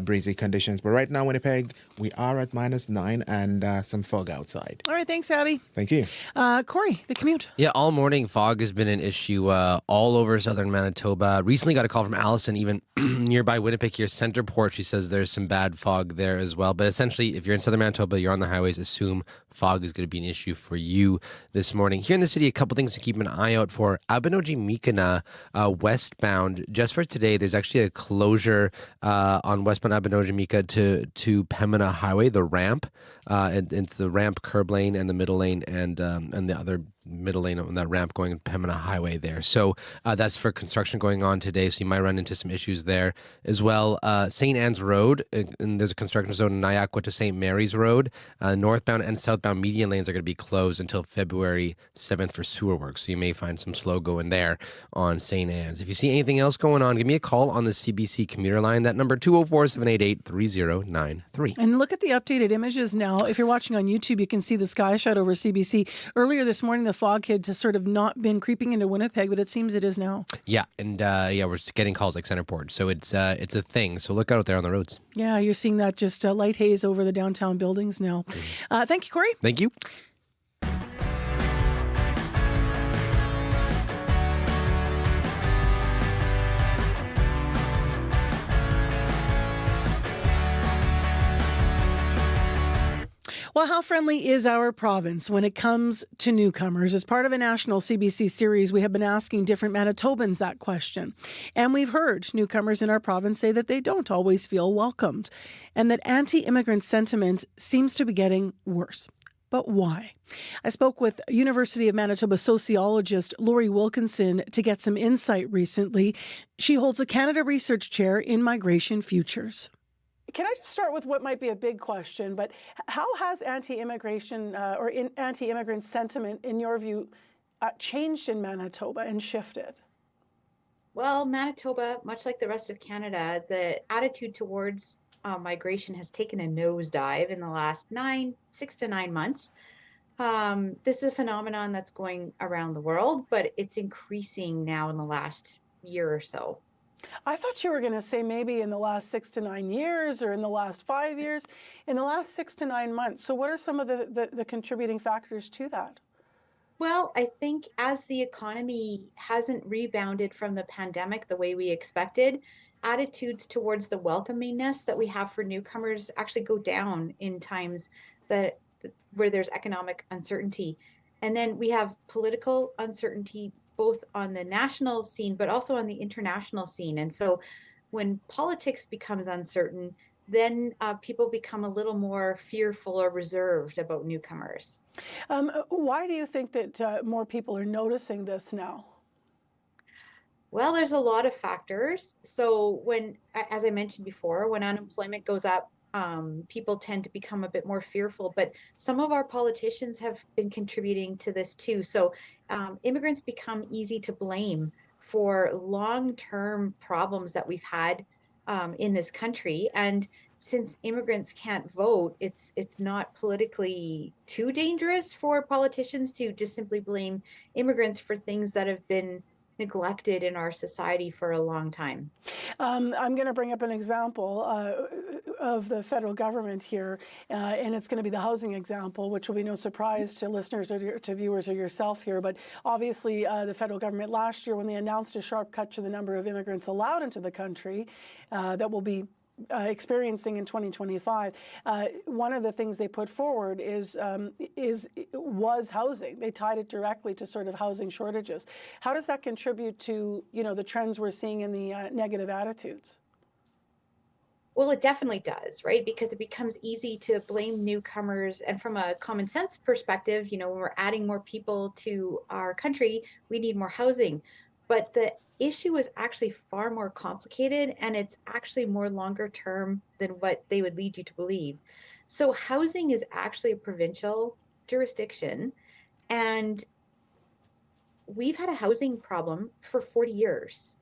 breezy conditions. But right now, Winnipeg, we are at -9 and some fog outside. All right, thanks, Abby. Thank you. Corey, the commute. Yeah, all morning fog has been an issue all over southern Manitoba. Recently got a call from Allison, even nearby Winnipeg here, Centerport. She says there's some bad fog there as well. But essentially, if you're in southern Manitoba, you're on the highways, assume fog is going to be an issue for you this morning. Here in the city, a couple things to keep an eye out for. Abinogi-Mikana westbound, just for today, there's actually a closure on westbound Abinogi-Mika to Pembina Highway, the ramp. And it's the ramp curb lane and the middle lane and the other middle lane on that ramp going Pembina Highway there. So that's for construction going on today, so you might run into some issues there as well. St. Anne's Road, and there's a construction zone in Niagara to St. Mary's Road. Northbound and southbound median lanes are going to be closed until February 7th for sewer work, so you may find some slow going there on St. Anne's. If you see anything else going on, give me a call on the CBC commuter line. That number 204-788-3093. And look at the updated images now. If you're watching on YouTube, you can see the sky shot over CBC. Earlier this morning, the fog had sort of not been creeping into Winnipeg, but it seems it is now. Yeah, and we're getting calls like Centerport, so it's a thing. So look out there on the roads. Yeah, you're seeing that just light haze over the downtown buildings now. Thank you, Corey. Thank you. Well, how friendly is our province when it comes to newcomers? As part of a national CBC series, we have been asking different Manitobans that question. And we've heard newcomers in our province say that they don't always feel welcomed and that anti-immigrant sentiment seems to be getting worse. But why? I spoke with University of Manitoba sociologist Laurie Wilkinson to get some insight recently. She holds a Canada Research Chair in Migration Futures. Can I just start with what might be a big question, but how has anti-immigration or anti-immigrant sentiment, in your view, changed in Manitoba and shifted? Well, Manitoba, much like the rest of Canada, the attitude towards migration has taken a nosedive in the last 6 to 9 months. This is a phenomenon that's going around the world, but it's increasing now in the last year or so. I thought you were going to say maybe in the last 6 to 9 years or in the last 5 years. In the last 6 to 9 months. So what are some of the contributing factors to that? Well, I think as the economy hasn't rebounded from the pandemic the way we expected, attitudes towards the welcomingness that we have for newcomers actually go down in times where there's economic uncertainty. And then we have political uncertainty both on the national scene, but also on the international scene. And so when politics becomes uncertain, then people become a little more fearful or reserved about newcomers. Why do you think that more people are noticing this now? Well, there's a lot of factors. So as I mentioned before, when unemployment goes up, people tend to become a bit more fearful. But some of our politicians have been contributing to this too. So immigrants become easy to blame for long-term problems that we've had in this country. And since immigrants can't vote, it's not politically too dangerous for politicians to just simply blame immigrants for things that have been neglected in our society for a long time. I'm going to bring up an example of the federal government here, and it's going to be the housing example, which will be no surprise to listeners or to viewers or yourself here. But obviously, the federal government last year, when they announced a sharp cut to the number of immigrants allowed into the country, that will be experiencing in 2025, one of the things they put forward was housing. They tied it directly to sort of housing shortages. How does that contribute to the trends we're seeing in the negative attitudes? Well, it definitely does, right? Because it becomes easy to blame newcomers. And from a common sense perspective, when we're adding more people to our country, we need more housing. But the issue is actually far more complicated, and it's actually more longer term than what they would lead you to believe. So housing is actually a provincial jurisdiction, and we've had a housing problem for 40 years.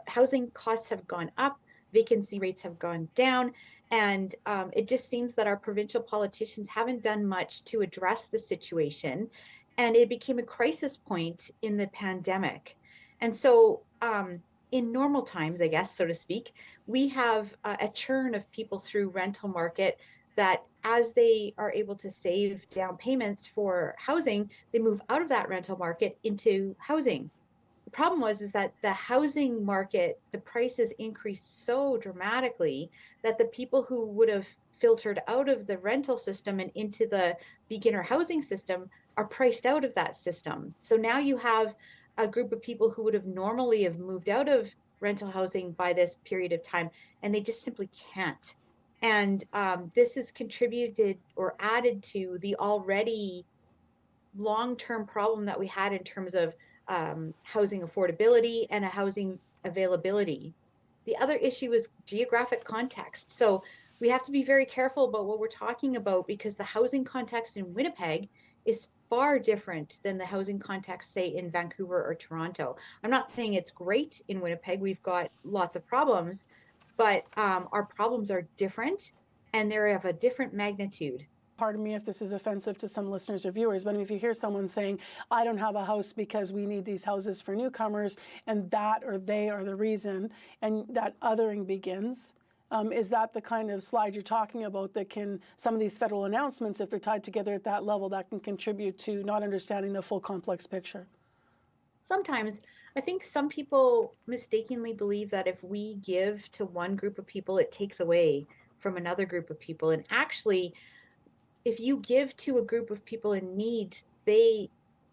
Housing costs have gone up, vacancy rates have gone down, and it just seems that our provincial politicians haven't done much to address the situation. And it became a crisis point in the pandemic. And so in normal times, I guess, so to speak, we have a churn of people through rental market that as they are able to save down payments for housing, they move out of that rental market into housing. The problem is that the housing market, the prices increased so dramatically that the people who would have filtered out of the rental system and into the beginner housing system are priced out of that system. So now you have a group of people who would have normally have moved out of rental housing by this period of time, and they just simply can't. And this has contributed or added to the already long-term problem that we had in terms of housing affordability and a housing availability. The other issue is geographic context. So we have to be very careful about what we're talking about, because the housing context in Winnipeg is far different than the housing context, say, in Vancouver or Toronto. I'm not saying it's great in Winnipeg. We've got lots of problems, but our problems are different and they're of a different magnitude. Pardon me if this is offensive to some listeners or viewers, but if you hear someone saying, I don't have a house because we need these houses for newcomers, and that or they are the reason, and that othering begins, is that the kind of slide you're talking about that can, some of these federal announcements, if they're tied together at that level, that can contribute to not understanding the full complex picture? Sometimes. I think some people mistakenly believe that if we give to one group of people, it takes away from another group of people. And actually, if you give to a group of people in need, they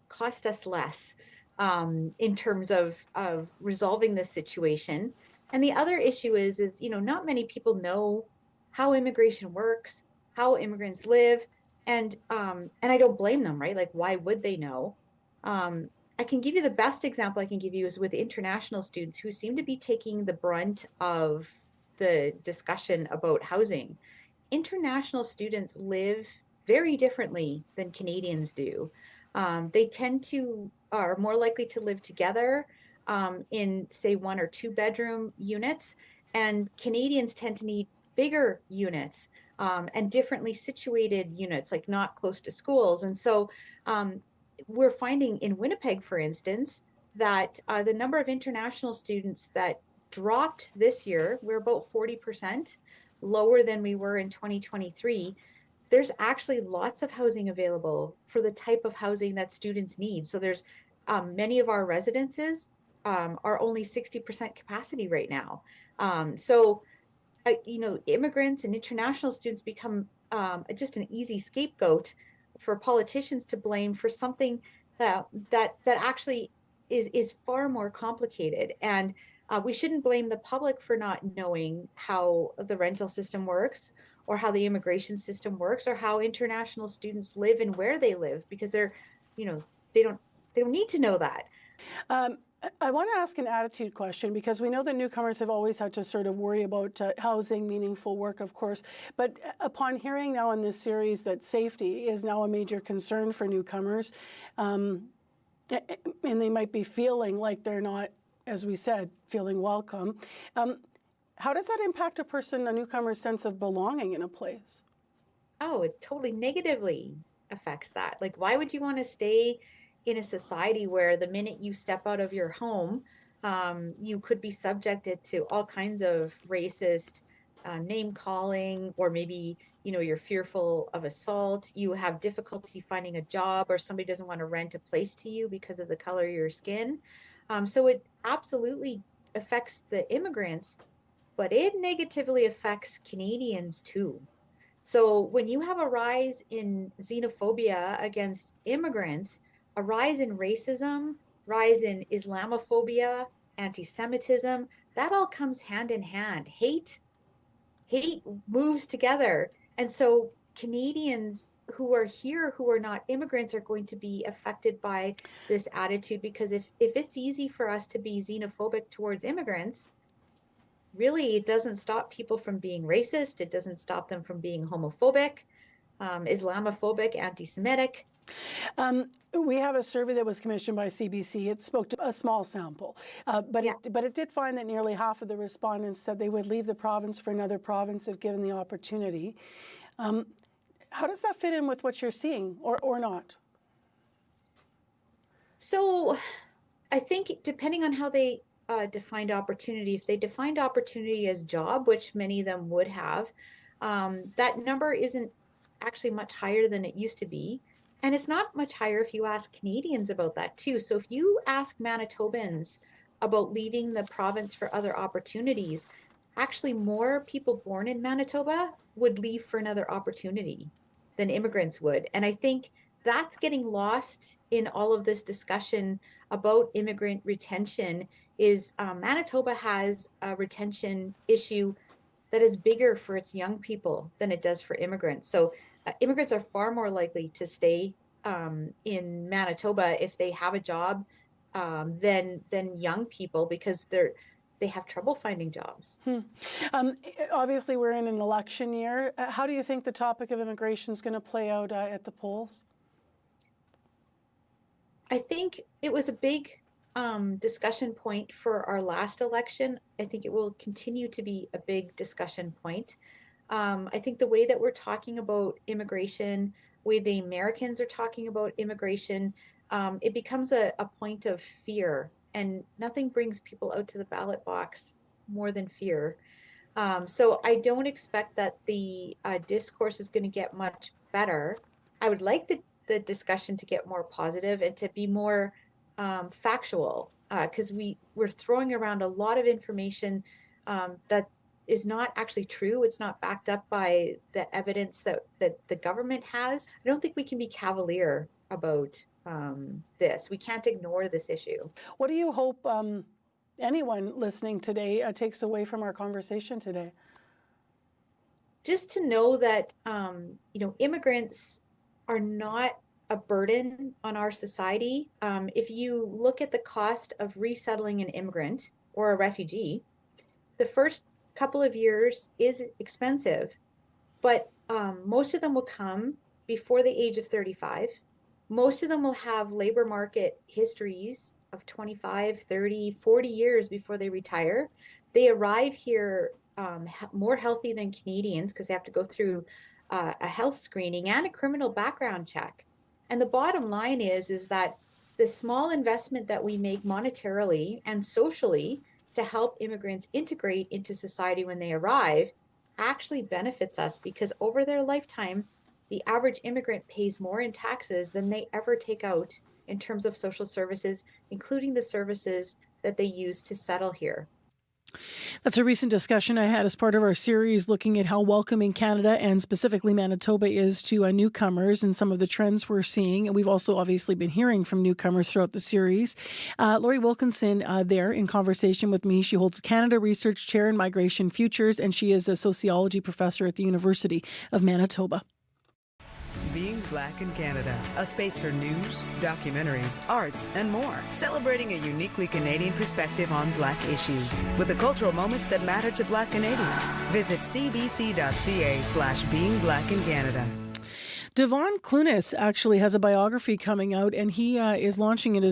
cost us less in terms of resolving this situation. And the other issue is not many people know how immigration works, how immigrants live, and I don't blame them, right? Like, why would they know? I can give you the best example I can give you is with international students who seem to be taking the brunt of the discussion about housing. International students live very differently than Canadians do. They are more likely to live together in, say, 1 or 2 bedroom units, and Canadians tend to need bigger units and differently situated units, like not close to schools. And so we're finding in Winnipeg, for instance, that the number of international students that dropped this year, we're about 40% lower than we were in 2023. There's actually lots of housing available for the type of housing that students need. So there's many of our residences are only 60% capacity right now. Immigrants and international students become just an easy scapegoat for politicians to blame for something that actually is far more complicated. And we shouldn't blame the public for not knowing how the rental system works, or how the immigration system works, or how international students live and where they live, because they don't need to know that. I want to ask an attitude question, because we know that newcomers have always had to sort of worry about housing, meaningful work, of course. But upon hearing now in this series that safety is now a major concern for newcomers, and they might be feeling like they're not, as we said, feeling welcome, how does that impact a newcomer's sense of belonging in a place? Oh, it totally negatively affects that. Like, why would you want to stay in a society where the minute you step out of your home, you could be subjected to all kinds of racist name calling, or maybe, you're fearful of assault, you have difficulty finding a job, or somebody doesn't want to rent a place to you because of the color of your skin. So it absolutely affects the immigrants, but it negatively affects Canadians too. So when you have a rise in xenophobia against immigrants, a rise in racism, rise in Islamophobia, anti-Semitism, that all comes hand in hand. Hate moves together. And so Canadians who are here, who are not immigrants, are going to be affected by this attitude, because if it's easy for us to be xenophobic towards immigrants, really, it doesn't stop people from being racist. It doesn't stop them from being homophobic, Islamophobic, anti-Semitic. We have a survey that was commissioned by CBC. It spoke to a small sample, but it did find that nearly half of the respondents said they would leave the province for another province if given the opportunity. How does that fit in with what you're seeing, or not? So I think depending on how they defined opportunity, if they defined opportunity as job, which many of them would have, that number isn't actually much higher than it used to be. And it's not much higher if you ask Canadians about that too. So if you ask Manitobans about leaving the province for other opportunities, actually more people born in Manitoba would leave for another opportunity than immigrants would. And I think that's getting lost in all of this discussion about immigrant retention. Is Manitoba has a retention issue that is bigger for its young people than it does for immigrants. So immigrants are far more likely to stay in Manitoba if they have a job than young people, because they have trouble finding jobs. Obviously, we're in an election year. How do you think the topic of immigration is going to play out at the polls? I think it was a big discussion point for our last election. I think it will continue to be a big discussion point. I think the way that we're talking about immigration, the way the Americans are talking about immigration, it becomes a point of fear, and nothing brings people out to the ballot box more than fear. So I don't expect that the discourse is going to get much better. I would like the discussion to get more positive and to be more factual, because we're throwing around a lot of information that is not actually true. It's not backed up by the evidence that the government has. I don't think we can be cavalier about this. We can't ignore this issue. What do you hope anyone listening today takes away from our conversation today? Just to know that immigrants are not a burden on our society. If you look at the cost of resettling an immigrant or a refugee, the first couple of years is expensive, but most of them will come before the age of 35. Most of them will have labor market histories of 25, 30, 40 years before they retire. They arrive here more healthy than Canadians, because they have to go through a health screening and a criminal background check. And the bottom line is that the small investment that we make monetarily and socially to help immigrants integrate into society when they arrive actually benefits us, because over their lifetime, the average immigrant pays more in taxes than they ever take out in terms of social services, including the services that they use to settle here. That's a recent discussion I had as part of our series looking at how welcoming Canada and specifically Manitoba is to newcomers and some of the trends we're seeing. And we've also obviously been hearing from newcomers throughout the series. Laurie Wilkinson there in conversation with me. She holds Canada Research Chair in Migration Futures, and she is a sociology professor at the University of Manitoba. Being Black in Canada, a space for news, documentaries, arts, and more, celebrating a uniquely Canadian perspective on Black issues, with the cultural moments that matter to Black Canadians. Visit cbc.ca/Being Black in Canada. Devon Clunis actually has a biography coming out, and he is launching it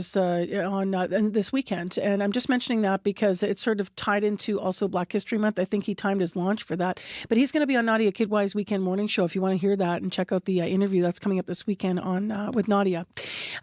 on this weekend. And I'm just mentioning that because it's sort of tied into also Black History Month. I think he timed his launch for that. But he's going to be on Nadia Kidwai's Weekend Morning Show if you want to hear that and check out the interview that's coming up this weekend on with Nadia.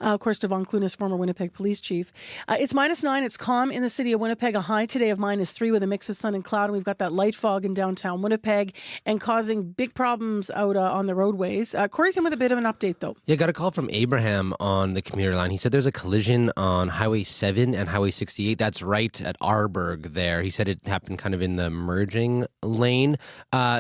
Of course, Devon Clunis, former Winnipeg police chief. It's -9. It's calm in the city of Winnipeg. A high today of -3 with a mix of sun and cloud. And we've got that light fog in downtown Winnipeg and causing big problems out on the roadways. Corey's in with a bit of an update, though. Yeah, got a call from Abraham on the commuter line. He said there's a collision on Highway 7 and Highway 68. That's right at Arberg there. He said it happened kind of in the merging lane.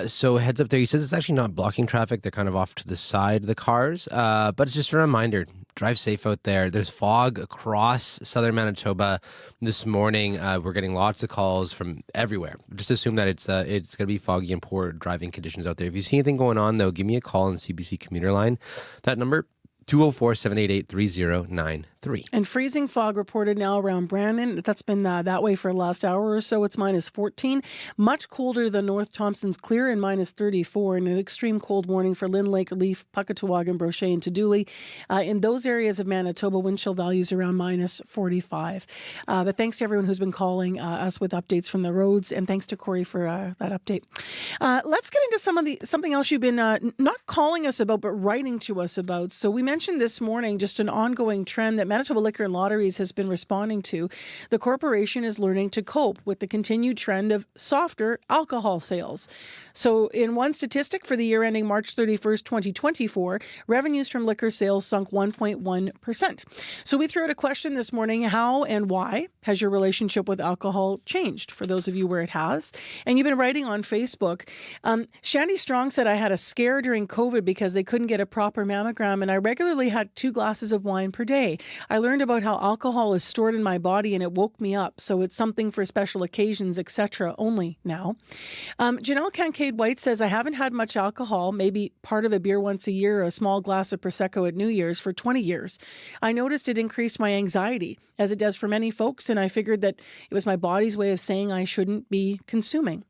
So heads up there. He says it's actually not blocking traffic. They're kind of off to the side, the cars. But it's just a reminder. Drive safe out there. There's fog across southern Manitoba this morning. We're getting lots of calls from everywhere. Just assume that it's going to be foggy and poor driving conditions out there. If you see anything going on, though, give me a call on CBC commuter line. That number, 204-788-3093. And freezing fog reported now around Brandon. That's been that way for the last hour or so. It's -14. Much colder than North Thompson's Clear and -34. And an extreme cold warning for Lynn Lake, Leaf, Puckatawagan, Brochet, and Tadouli. In those areas of Manitoba, wind chill values around -45. But thanks to everyone who's been calling us with updates from the roads. And thanks to Corey for that update. Let's get into something else you've been not calling us about, but writing to us about. So we mentioned this morning just an ongoing trend that Manitoba Liquor and Lotteries has been responding to. The corporation is learning to cope with the continued trend of softer alcohol sales. So in one statistic for the year ending March 31st, 2024, revenues from liquor sales sunk 1.1%. So we threw out a question this morning: how and why has your relationship with alcohol changed? For those of you where it has. And you've been writing on Facebook. Shandy Strong said, I had a scare during COVID because they couldn't get a proper mammogram, and I regularly had 2 glasses of wine per day. I learned about how alcohol is stored in my body and it woke me up. So it's something for special occasions, etc. only now. Janelle Kincaid-White says, I haven't had much alcohol, maybe part of a beer once a year, or a small glass of Prosecco at New Year's for 20 years. I noticed it increased my anxiety, as it does for many folks, and I figured that it was my body's way of saying I shouldn't be consuming.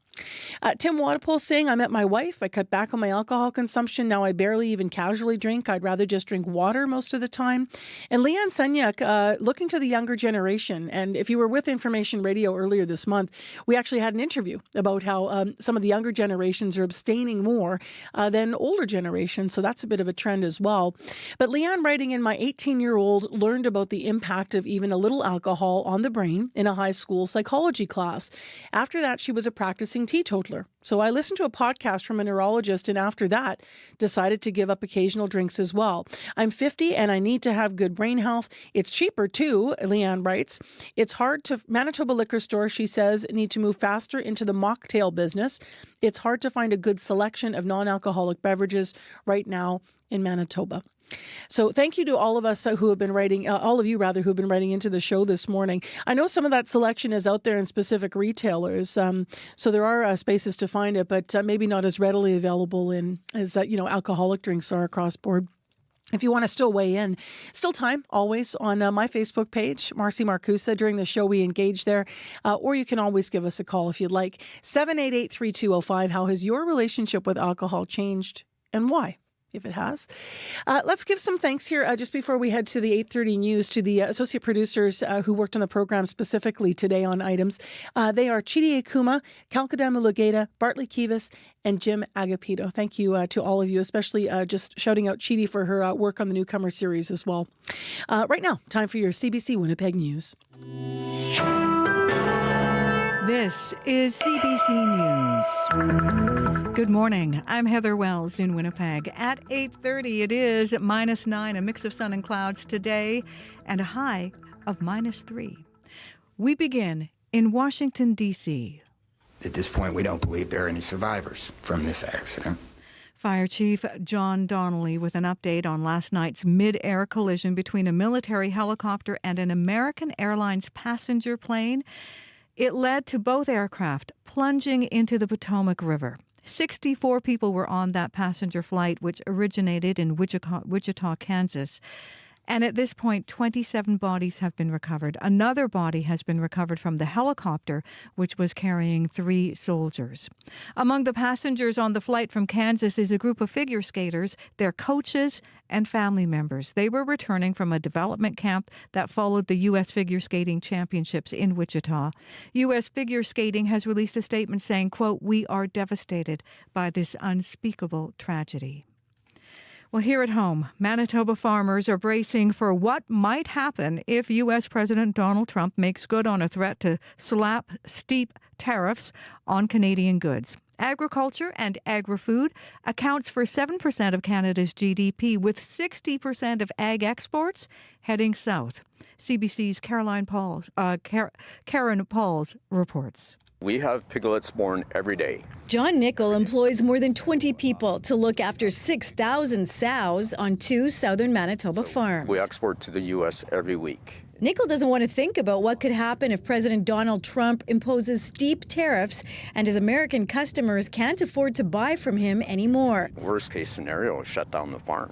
Tim Wadapole saying, I met my wife. I cut back on my alcohol consumption. Now I barely even casually drink. I'd rather just drink water most of the time. And Leanne Senyak, looking to the younger generation. And if you were with Information Radio earlier this month, we actually had an interview about how some of the younger generations are abstaining more than older generations. So that's a bit of a trend as well. But Leanne writing in, my 18-year-old learned about the impact of even a little alcohol on the brain in a high school psychology class. After that, she was a practicing teetotaler. So I listened to a podcast from a neurologist, and after that, decided to give up occasional drinks as well. I'm 50 and I need to have good brain health. It's cheaper too, Leanne writes. It's hard to, Manitoba liquor stores, she says, need to move faster into the mocktail business. It's hard to find a good selection of non-alcoholic beverages right now in Manitoba. So thank you to all of us who have been writing, all of you rather, who have been writing into the show this morning. I know some of that selection is out there in specific retailers, so there are spaces to find it, but maybe not as readily available as alcoholic drinks are across board. If you want to still weigh in, still time always on my Facebook page, Marcy Marcusa. During the show, we engage there. Or you can always give us a call if you'd like. 788-3205. How has your relationship with alcohol changed and why? If it has. Let's give some thanks here just before we head to the 8:30 news to the associate producers who worked on the program specifically today on items. They are Chidi Akuma, Kalkadamu Legeda, Bartley Kivas, and Jim Agapito. Thank you to all of you, especially just shouting out Chidi for her work on the Newcomer series as well. Right now, time for your CBC Winnipeg News. This is CBC News. Good morning. I'm Heather Wells in Winnipeg. At 8:30, it is -9, a mix of sun and clouds today, and a high of -3. We begin in Washington, D.C. At this point, we don't believe there are any survivors from this accident. Fire Chief John Donnelly with an update on last night's mid-air collision between a military helicopter and an American Airlines passenger plane. It led to both aircraft plunging into the Potomac River. 64 people were on that passenger flight, which originated in Wichita, Kansas. And at this point, 27 bodies have been recovered. Another body has been recovered from the helicopter, which was carrying 3 soldiers. Among the passengers on the flight from Kansas is a group of figure skaters, their coaches, and family members. They were returning from a development camp that followed the U.S. Figure Skating Championships in Wichita. U.S. Figure Skating has released a statement saying, quote, "We are devastated by this unspeakable tragedy." Well, here at home, Manitoba farmers are bracing for what might happen if U.S. President Donald Trump makes good on a threat to slap steep tariffs on Canadian goods. Agriculture and agri-food accounts for 7% of Canada's GDP, with 60% of ag exports heading south. CBC's Karen Pauls reports. We have piglets born every day. John Nickel employs more than 20 people to look after 6,000 sows on 2 southern Manitoba farms. We export to the U.S. every week. Nickel doesn't want to think about what could happen if President Donald Trump imposes steep tariffs and his American customers can't afford to buy from him anymore. Worst case scenario, shut down the farm.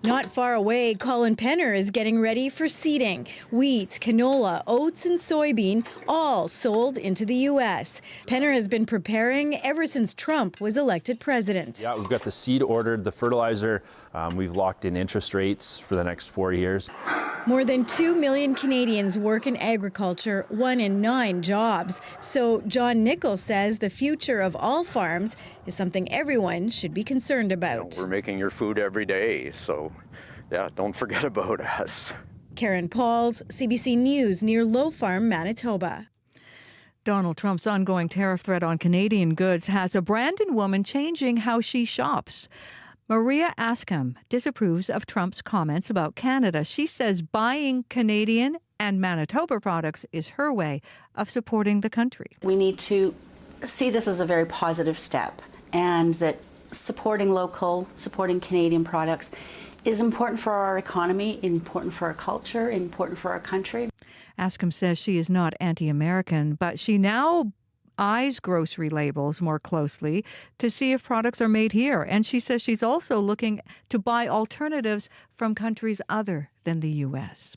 Not far away, Colin Penner is getting ready for seeding. Wheat, canola, oats, and soybean, all sold into the U.S. Penner has been preparing ever since Trump was elected president. Yeah, we've got the seed ordered, the fertilizer. We've locked in interest rates for the next 4 years. More than 2 million Canadians work in agriculture, 1 in 9 jobs. So John Nichols says the future of all farms is something everyone should be concerned about. We're making your food every day, so yeah, don't forget about us. Karen Pauls, CBC News, near Low Farm, Manitoba. Donald Trump's ongoing tariff threat on Canadian goods has a Brandon woman changing how she shops. Maria Askham disapproves of Trump's comments about Canada. She says buying Canadian and Manitoba products is her way of supporting the country. We need to see this as a very positive step, and that supporting local, supporting Canadian products is important for our economy, important for our culture, important for our country. Askham says she is not anti-American, but she now eyes grocery labels more closely to see if products are made here. And she says she's also looking to buy alternatives from countries other than the U.S.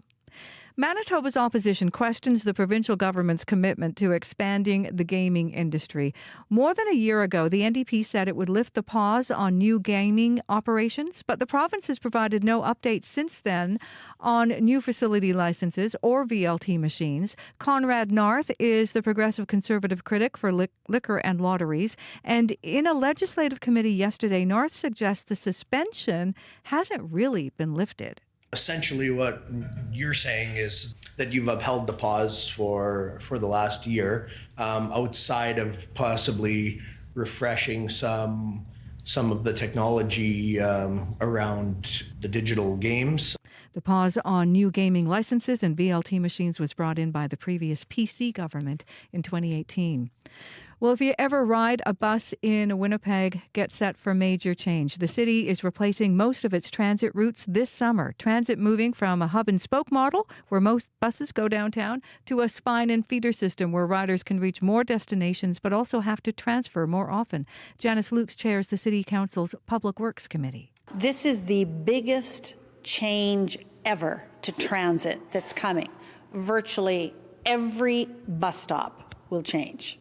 Manitoba's opposition questions the provincial government's commitment to expanding the gaming industry. More than a year ago, the NDP said it would lift the pause on new gaming operations, but the province has provided no updates since then on new facility licenses or VLT machines. Conrad Narth is the Progressive Conservative critic for liquor and lotteries, and in a legislative committee yesterday, Narth suggests the suspension hasn't really been lifted. Essentially, what you're saying is that you've upheld the pause for the last year, outside of possibly refreshing some of the technology around the digital games. The pause on new gaming licenses and VLT machines was brought in by the previous PC government in 2018. Well, if you ever ride a bus in Winnipeg, get set for major change. The city is replacing most of its transit routes this summer. Transit moving from a hub and spoke model, where most buses go downtown, to a spine and feeder system where riders can reach more destinations but also have to transfer more often. Janice Lukes chairs the City Council's Public Works Committee. This is the biggest change ever to transit that's coming. Virtually every bus stop will change.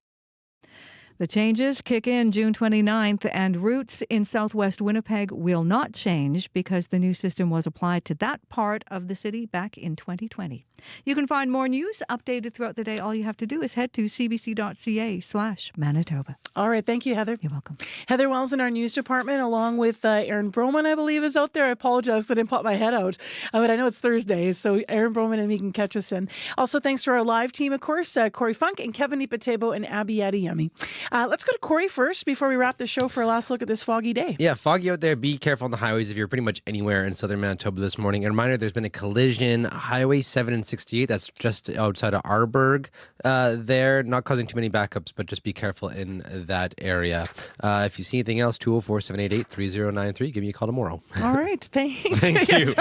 The changes kick in June 29th, and routes in southwest Winnipeg will not change because the new system was applied to that part of the city back in 2020. You can find more news updated throughout the day. All you have to do is head to cbc.ca/Manitoba. All right. Thank you, Heather. You're welcome. Heather Wells in our news department, along with Aaron Broman, I believe, is out there. I apologize. I didn't pop my head out. But I know it's Thursday, so Aaron Broman and me can catch us in. Also, thanks to our live team, of course, Corey Funk and Kevin Ipatebo and Abby Adiyemi. Let's go to Corey first before we wrap the show for a last look at this foggy day. Yeah, foggy out there. Be careful on the highways if you're pretty much anywhere in southern Manitoba this morning. A reminder, there's been a collision. Highway 7 and 68, that's just outside of Arborg there. Not causing too many backups, but just be careful in that area. If you see anything else, 204-788-3093. Give me a call tomorrow. All right. Thanks. Thank you.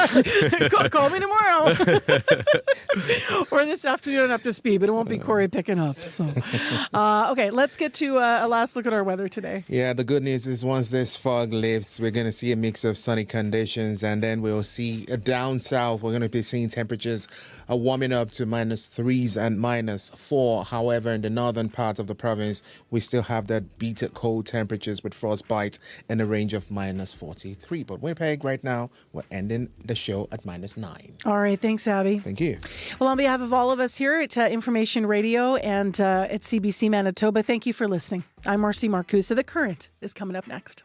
Call me tomorrow. Or this afternoon up to speed, but it won't be Corey picking up. So, okay, let's get to to a last look at our weather today. Yeah, the good news is once this fog lifts, we're going to see a mix of sunny conditions, and then we'll see down south, we're going to be seeing temperatures warming up to -3s and -4. However, in the northern part of the province, we still have that bitter cold temperatures with frostbite in the range of -43. But Winnipeg right now, we're ending the show at -9. All right. Thanks, Abby. Thank you. Well, on behalf of all of us here at Information Radio and at CBC Manitoba, thank you for listening. I'm Marcy Marcusa. The Current is coming up next.